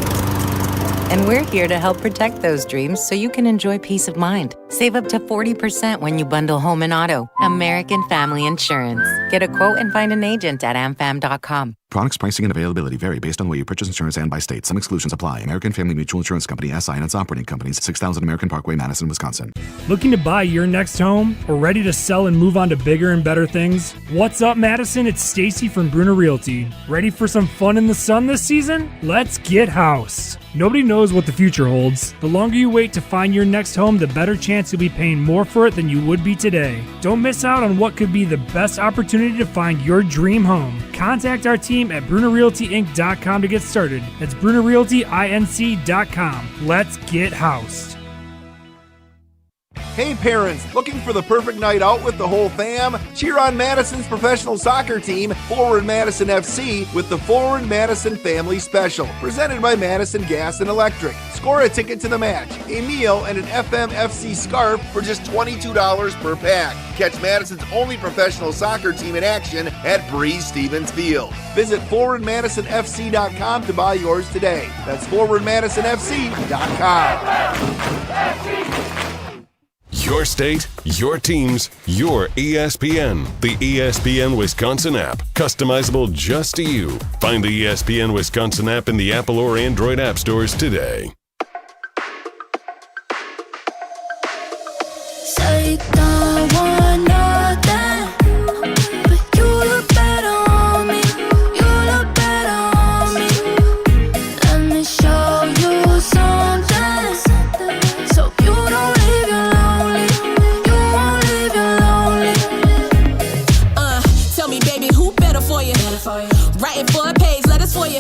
And we're here to help protect those dreams so you can enjoy peace of mind. Save up to 40% when you bundle home and auto. American Family Insurance. Get a quote and find an agent at amfam.com. Products, pricing, and availability vary based on where you purchase insurance and by state. Some exclusions apply. American Family Mutual Insurance Company, SI, and its operating companies, 6000 American Parkway, Madison, Wisconsin. Looking to buy your next home or ready to sell and move on to bigger and better things? What's up, Madison? It's Stacy from Bruner Realty. Ready for some fun in the sun this season? Let's get housed. Nobody knows what the future holds. The longer you wait to find your next home, the better chance you'll be paying more for it than you would be today. Don't miss out on what could be the best opportunity to find your dream home. Contact our team at BrunerRealtyInc.com to get started. That's BrunerRealtyInc.com. Let's get housed. Hey parents, looking for the perfect night out with the whole fam? Cheer on Madison's professional soccer team, Forward Madison FC, with the Forward Madison Family Special, presented by Madison Gas and Electric. Score a ticket to the match, a meal, and an FMFC scarf for just $22 per pack. Catch Madison's only professional soccer team in action at Breeze Stevens Field. Visit ForwardMadisonFC.com to buy yours today. That's ForwardMadisonFC.com. Your state, your teams, your ESPN. The ESPN Wisconsin app. Customizable just to you. Find the ESPN Wisconsin app in the Apple or Android app stores today. Say don't want nothing, but you look better on me. You look better on me. Let me show you something, so you don't leave you lonely. You won't leave you lonely. Tell me, baby, who better for you? Writing for a page, letters for you.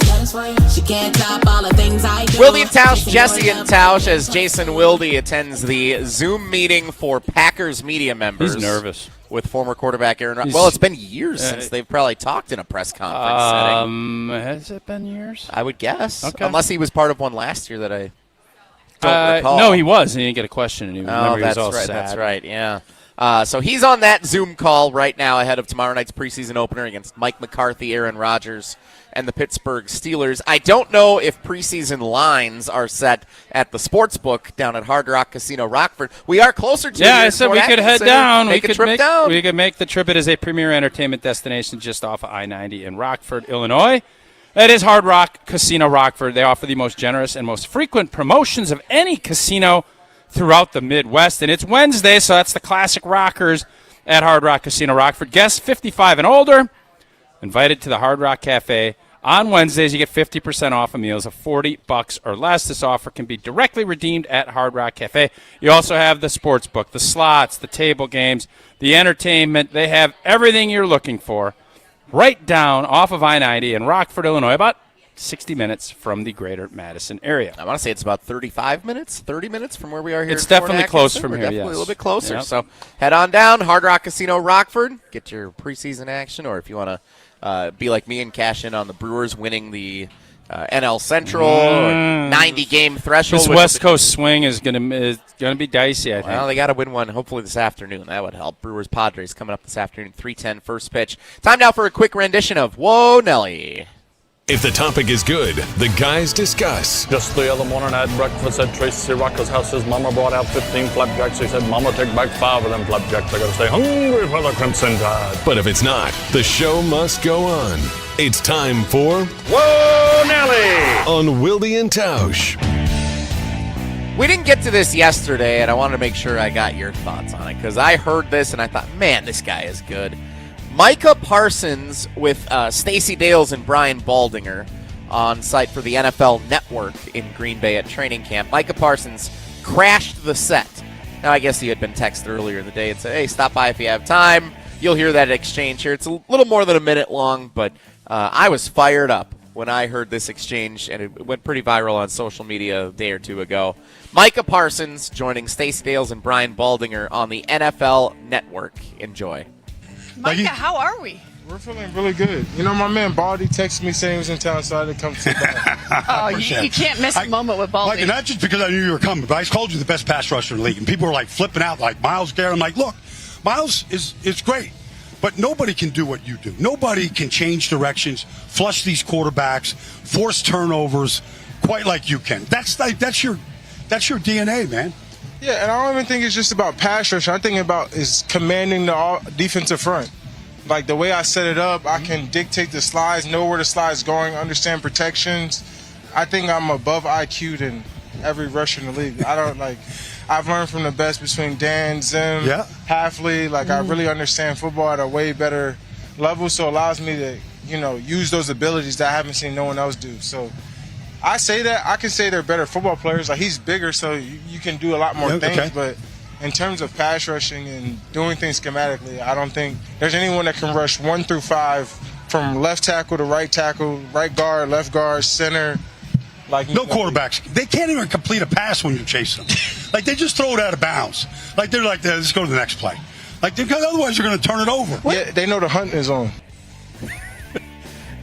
She can't top all the things I do. Wilde and Tausch, Jesse and Tausch, as Jason Wilde attends the Zoom meeting for Packers media members. He's nervous. With former quarterback Aaron Rodgers. Well, it's been years since they've probably talked in a press conference setting. Has it been years? I would guess. Okay. Unless he was part of one last year that I don't recall. No, he was. He didn't get a question. And he that's was all right. sad. That's right, yeah. So he's on that Zoom call right now ahead of tomorrow night's preseason opener against Mike McCarthy, Aaron Rodgers, and the Pittsburgh Steelers. I don't know if preseason lines are set at the sportsbook down at Hard Rock Casino Rockford. We are closer to it. Yeah, I said we could head down. We could make the trip. It is a premier entertainment destination just off of I-90 in Rockford, Illinois. That is Hard Rock Casino Rockford. They offer the most generous and most frequent promotions of any casino throughout the Midwest. And it's Wednesday, so that's the classic rockers at Hard Rock Casino Rockford. Guests 55 and older invited to the Hard Rock Cafe. On Wednesdays, you get 50% off of meals of $40 or less. This offer can be directly redeemed at Hard Rock Cafe. You also have the sports book, the slots, the table games, the entertainment. They have everything you're looking for right down off of I-90 in Rockford, Illinois, about 60 minutes from the greater Madison area. I want to say it's about 35 minutes, 30 minutes from where we are here. It's definitely close from here, definitely yes. a little bit closer. Yep. So head on down, Hard Rock Casino Rockford. Get your preseason action, or if you want to be like me and cash in on the Brewers winning the NL Central or 90-game threshold. This West Coast swing is gonna be dicey, I think. Well, they got to win one hopefully this afternoon. That would help. Brewers-Padres coming up this afternoon, 3:10 first pitch. Time now for a quick rendition of Whoa, Nelly. If the topic is good, the guys discuss. Just the other morning I had breakfast at Tracy Rocker's house. His mama brought out 15 flapjacks. He said, Mama, take back 5 of them flapjacks. I got to stay hungry for the Crimson Tide. But if it's not, the show must go on. It's time for Whoa, Nelly! On Wilde and Tausch. We didn't get to this yesterday, and I wanted to make sure I got your thoughts on it, because I heard this and I thought, man, this guy is good. Micah Parsons with Stacey Dales and Bryan Bulaga on site for the NFL Network in Green Bay at training camp. Micah Parsons crashed the set. Now, I guess he had been texted earlier in the day and said, hey, stop by if you have time. You'll hear that exchange here. It's a little more than a minute long, but I was fired up when I heard this exchange, and it went pretty viral on social media a day or two ago. Micah Parsons joining Stacey Dales and Bryan Bulaga on the NFL Network. Enjoy. Micah, how are we? We're feeling really good. You know, my man Baldy texted me saying he was in town, so I had to come sit down. Oh, you can't miss a moment with Baldy. Like, not just because I knew you were coming, but I told you the best pass rusher in the league, and people were like flipping out, like Miles Garrett. I'm like, look, Miles is great, but nobody can do what you do. Nobody can change directions, flush these quarterbacks, force turnovers, quite like you can. That's your DNA, man. Yeah, and I don't even think it's just about pass rush. I'm thinking about is commanding the defensive front. Like the way I set it up, I can dictate the slides, know where the slide's going, understand protections. I think I'm above IQ than every rusher in the league. I've learned from the best between Dan, Zim, Halfley. I really understand football at a way better level, so it allows me to, use those abilities that I haven't seen no one else do. So I say that. I can say they're better football players. He's bigger, so you can do a lot more things. Okay. But in terms of pass rushing and doing things schematically, I don't think there's anyone that can rush 1 through 5 from left tackle to right tackle, right guard, left guard, center. No quarterbacks. They can't even complete a pass when you're chasing them. They just throw it out of bounds. They're like, let's go to the next play. Because otherwise you're going to turn it over. Yeah, they know the hunt is on.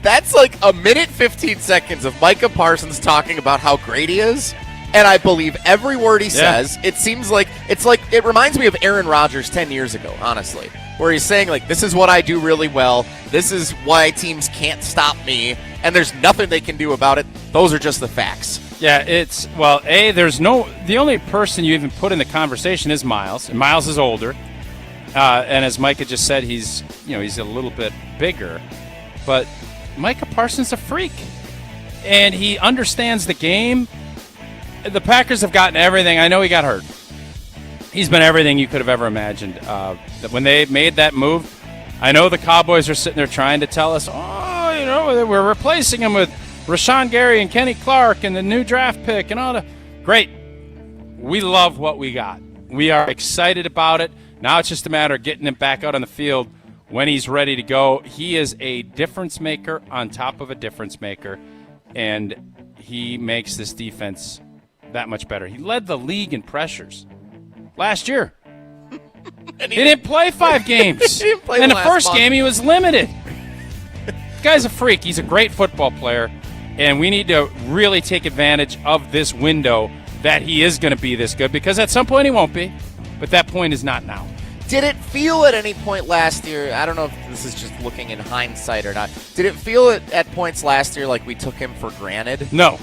That's like a minute 15 seconds of Micah Parsons talking about how great he is. and I believe every word he says. It seems like it reminds me of Aaron Rodgers 10 years ago, honestly, where he's saying, like, this is what I do really well. This is why teams can't stop me, and there's nothing they can do about it. Those are just the facts. Yeah, the only person you even put in the conversation is Miles, and Miles is older. And as Micah just said, he's a little bit bigger, but Micah Parsons is a freak, and he understands the game. The Packers have gotten everything. I know he got hurt. He's been everything you could have ever imagined. When they made that move, I know the Cowboys are sitting there trying to tell us, we're replacing him with Rashawn Gary and Kenny Clark and the new draft pick and all that. Great. We love what we got. We are excited about it. Now it's just a matter of getting him back out on the field when he's ready to go. He is a difference maker on top of a difference maker, and he makes this defense that much better. He led the league in pressures last year. He didn't play 5 games. In the first game, he was limited. The guy's a freak. He's a great football player, and we need to really take advantage of this window that he is going to be this good, because at some point he won't be, but that point is not now. Did it feel at any point last year, I don't know if this is just looking in hindsight or not, did it feel at points last year like we took him for granted? No.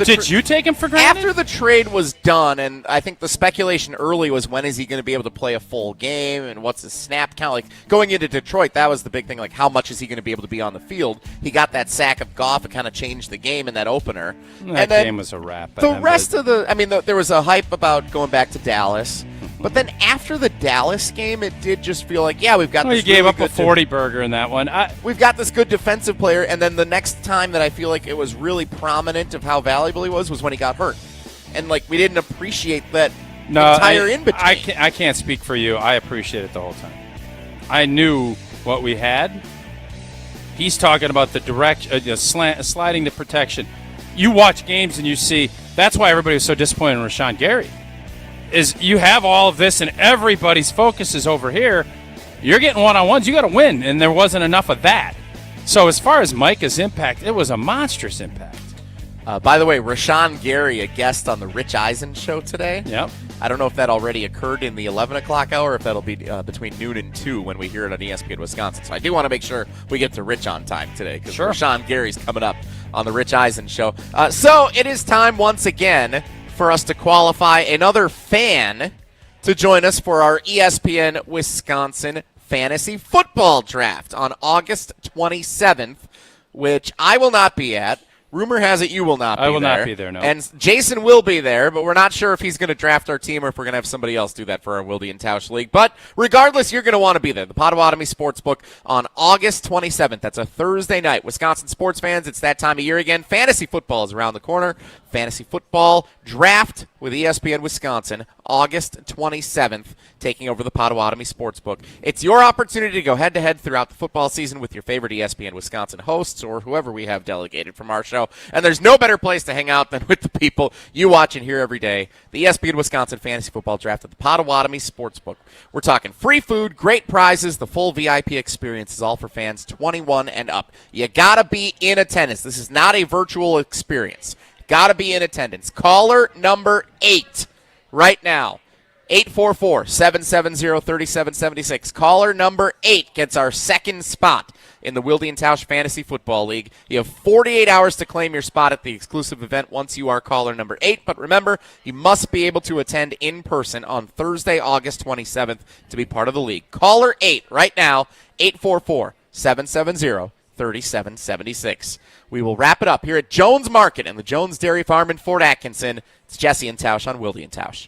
Did you take him for granted? After the trade was done, and I think the speculation early was, when is he going to be able to play a full game, and what's his snap count? Like, going into Detroit, that was the big thing, like, how much is he going to be able to be on the field? He got that sack of Goff. It kind of changed the game in that opener. That game was a wrap. There was a hype about going back to Dallas. But then after the Dallas game, it did just feel like, we've got this. You gave up a 40 burger in that one. We've got this good defensive player, and then the next time that I feel like it was really prominent of how valuable he was when he got hurt. And, like, we didn't appreciate that entire in-between. I can't speak for you. I appreciate it the whole time. I knew what we had. He's talking about the sliding the protection. You watch games and you see, that's why everybody was so disappointed in Rashawn Gary. Is you have all of this and everybody's focus is over here. You're getting one-on-ones. You got to win, and there wasn't enough of that. So as far as Micah's impact, it was a monstrous impact. By the way, Rashawn Gary, a guest on the Rich Eisen show today. Yep. I don't know if that already occurred in the 11 o'clock hour, or if that'll be between noon and 2 when we hear it on ESPN Wisconsin. So I do want to make sure we get to Rich on time today, because Rashawn Gary's coming up on the Rich Eisen show. So it is time once again for us to qualify another fan to join us for our ESPN Wisconsin Fantasy Football Draft on August 27th, which I will not be at. Rumor has it you will not be there. I will not be there, no. And Jason will be there, but we're not sure if he's going to draft our team or if we're going to have somebody else do that for our Wilde and Tausch League. But regardless, you're going to want to be there. The Potawatomi Sportsbook on August 27th. That's a Thursday night. Wisconsin sports fans, it's that time of year again. Fantasy football is around the corner. Fantasy football draft with ESPN Wisconsin, August 27th, taking over the Potawatomi Sportsbook. It's your opportunity to go head-to-head throughout the football season with your favorite ESPN Wisconsin hosts or whoever we have delegated from our show. And there's no better place to hang out than with the people you watch and hear every day. The ESPN Wisconsin Fantasy Football Draft at the Potawatomi Sportsbook. We're talking free food, great prizes, the full VIP experience is all for fans 21 and up. You got to be in attendance. This is not a virtual experience. Got to be in attendance. Caller number 8 right now. 844-770-3776. Caller number 8 gets our second spot in the Wilde and Tausch Fantasy Football League. You have 48 hours to claim your spot at the exclusive event once you are caller number 8. But remember, you must be able to attend in person on Thursday, August 27th to be part of the league. Caller 8 right now, 844-770-3776. We will wrap it up here at Jones Market and the Jones Dairy Farm in Fort Atkinson. It's Jesse and Tausch on Wilde and Tausch.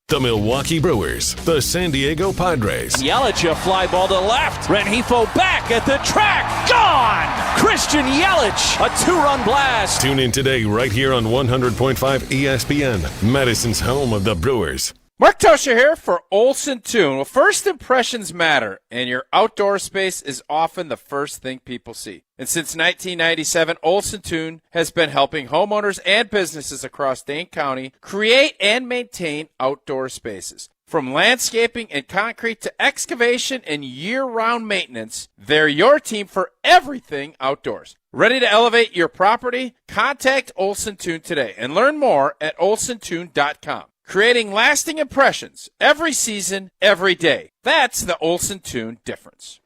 The Milwaukee Brewers, the San Diego Padres. Yelich, a fly ball to left. Rengifo back at the track. Gone! Christian Yelich, a 2-run blast. Tune in today right here on 100.5 ESPN, Madison's home of the Brewers. Mark Tosher here for Olson Toon. Well, first impressions matter, and your outdoor space is often the first thing people see. And since 1997, Olson Toon has been helping homeowners and businesses across Dane County create and maintain outdoor spaces. From landscaping and concrete to excavation and year-round maintenance, they're your team for everything outdoors. Ready to elevate your property? Contact Olson Toon today and learn more at olsontoon.com. Creating lasting impressions every season, every day. That's the Olson Toon difference.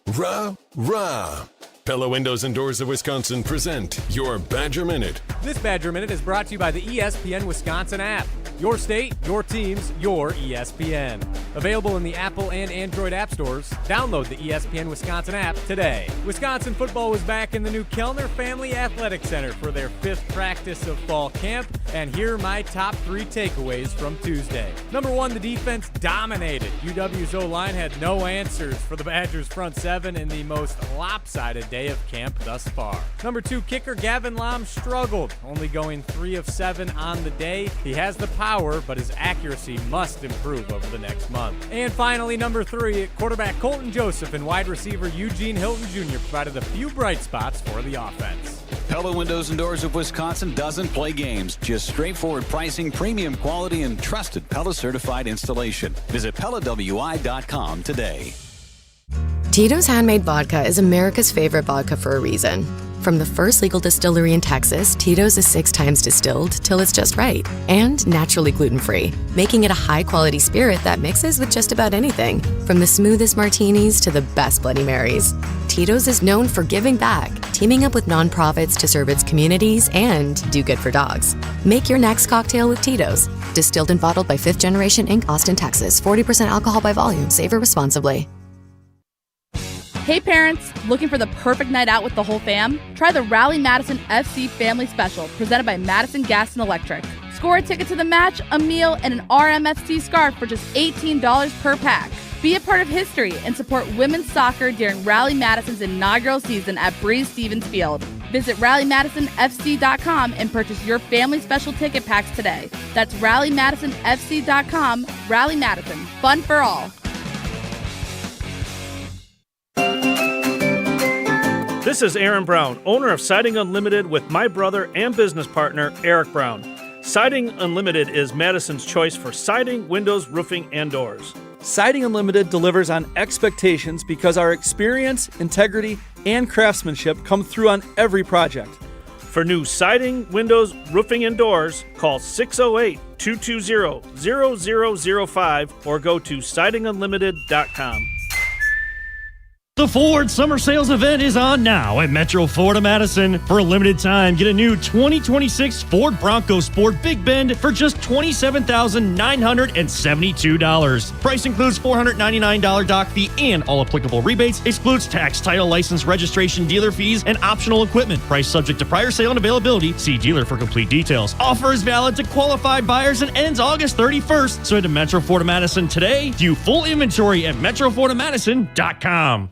Rah. Pella Windows and Doors of Wisconsin present your Badger Minute. This Badger Minute is brought to you by the ESPN Wisconsin app. Your state, your teams, your ESPN. Available in the Apple and Android app stores. Download the ESPN Wisconsin app today. Wisconsin football was back in the new Kellner Family Athletic Center for their 5th practice of fall camp. And here are my top 3 takeaways from Tuesday. Number 1, the defense dominated. UW's O-line had no answers for the Badgers' front 7 in the most lopsided day of camp thus far. Number 2, kicker Gavin Lom struggled, only going 3 of 7 on the day. He has the power, but his accuracy must improve over the next month. And finally, number 3, quarterback Colton Joseph and wide receiver Eugene Hilton Jr. provided a few bright spots for the offense. Pella Windows and Doors of Wisconsin doesn't play games, just straightforward pricing, premium quality, and trusted Pella certified installation. Visit PellaWI.com today. Tito's Handmade Vodka is America's favorite vodka for a reason. From the first legal distillery in Texas, Tito's is 6 times distilled till it's just right. And naturally gluten-free, making it a high-quality spirit that mixes with just about anything. From the smoothest martinis to the best Bloody Marys. Tito's is known for giving back, teaming up with nonprofits to serve its communities and do good for dogs. Make your next cocktail with Tito's. Distilled and bottled by 5th Generation Inc., Austin, Texas. 40% alcohol by volume. Savor responsibly. Hey parents, looking for the perfect night out with the whole fam? Try the Rally Madison FC Family Special, presented by Madison Gas and Electric. Score a ticket to the match, a meal, and an RMFC scarf for just $18 per pack. Be a part of history and support women's soccer during Rally Madison's inaugural season at Breeze Stevens Field. Visit RallyMadisonFC.com and purchase your family special ticket packs today. That's RallyMadisonFC.com. Rally Madison, fun for all. This is Aaron Brown, owner of Siding Unlimited with my brother and business partner, Eric Brown. Siding Unlimited is Madison's choice for siding, windows, roofing, and doors. Siding Unlimited delivers on expectations because our experience, integrity, and craftsmanship come through on every project. For new siding, windows, roofing, and doors, call 608-220-0005 or go to sidingunlimited.com. The Ford Summer Sales event is on now at Metro Ford of Madison. For a limited time, get a new 2026 Ford Bronco Sport Big Bend for just $27,972. Price includes $499 dock fee and all applicable rebates. Excludes tax, title, license, registration, dealer fees, and optional equipment. Price subject to prior sale and availability. See dealer for complete details. Offer is valid to qualified buyers and ends August 31st. So head to Metro Ford of Madison today. View full inventory at metrofordofmadison.com.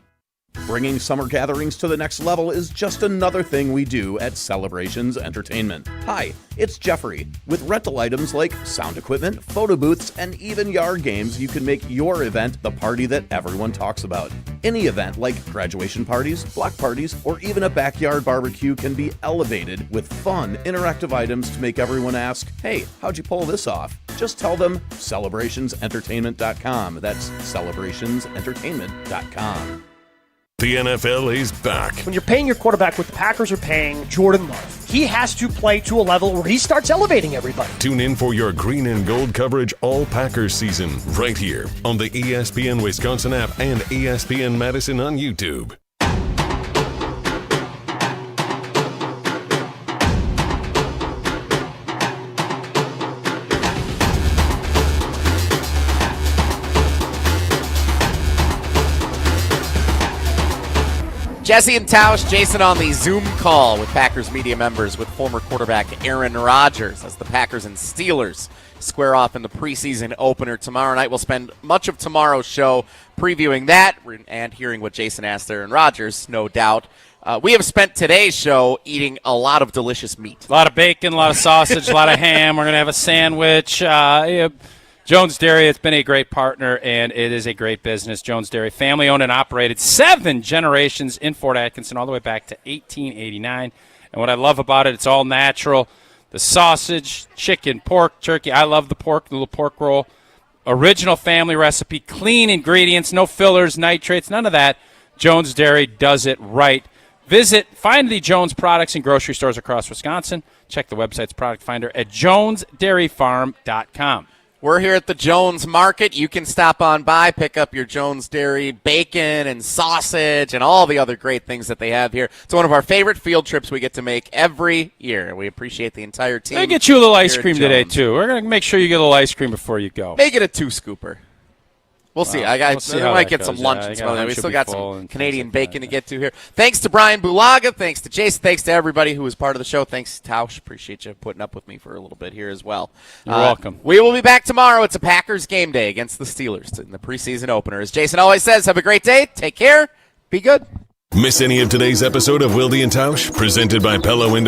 Bringing summer gatherings to the next level is just another thing we do at Celebrations Entertainment. Hi, it's Jeffrey. With rental items like sound equipment, photo booths, and even yard games, you can make your event the party that everyone talks about. Any event like graduation parties, block parties, or even a backyard barbecue can be elevated with fun, interactive items to make everyone ask, hey, how'd you pull this off? Just tell them celebrationsentertainment.com. That's celebrationsentertainment.com. The NFL is back. When you're paying your quarterback what the Packers are paying Jordan Love, he has to play to a level where he starts elevating everybody. Tune in for your green and gold coverage all Packers season right here on the ESPN Wisconsin app and ESPN Madison on YouTube. Jesse and Tausch, Jason on the Zoom call with Packers media members with former quarterback Aaron Rodgers as the Packers and Steelers square off in the preseason opener tomorrow night. We'll spend much of tomorrow's show previewing that and hearing what Jason asked Aaron Rodgers, no doubt. We have spent today's show eating a lot of delicious meat. A lot of bacon, a lot of sausage, a lot of ham. We're going to have a sandwich. Jones Dairy, it's been a great partner, and it is a great business. Jones Dairy, family-owned and operated, 7 generations in Fort Atkinson, all the way back to 1889. And what I love about it, it's all natural. The sausage, chicken, pork, turkey. I love the pork, the little pork roll. Original family recipe, clean ingredients, no fillers, nitrates, none of that. Jones Dairy does it right. Find the Jones products in grocery stores across Wisconsin. Check the website's product finder at jonesdairyfarm.com. We're here at the Jones Market. You can stop on by, pick up your Jones Dairy bacon and sausage and all the other great things that they have here. It's one of our favorite field trips we get to make every year. We appreciate the entire team. I'll get you a little ice cream today, too. We're going to make sure you get a little ice cream before you go. Make it a 2-scooper. We'll see. I might get some lunch. Yeah, we still got some Canadian bacon to get to here. Thanks to Bryan Bulaga. Thanks to Jason. Thanks to everybody who was part of the show. Thanks, Tausch. Appreciate you putting up with me for a little bit here as well. You're welcome. We will be back tomorrow. It's a Packers game day against the Steelers in the preseason opener. As Jason always says, have a great day. Take care. Be good. Miss any of today's episode of Wilde and Tausch? Presented by Pella Windows.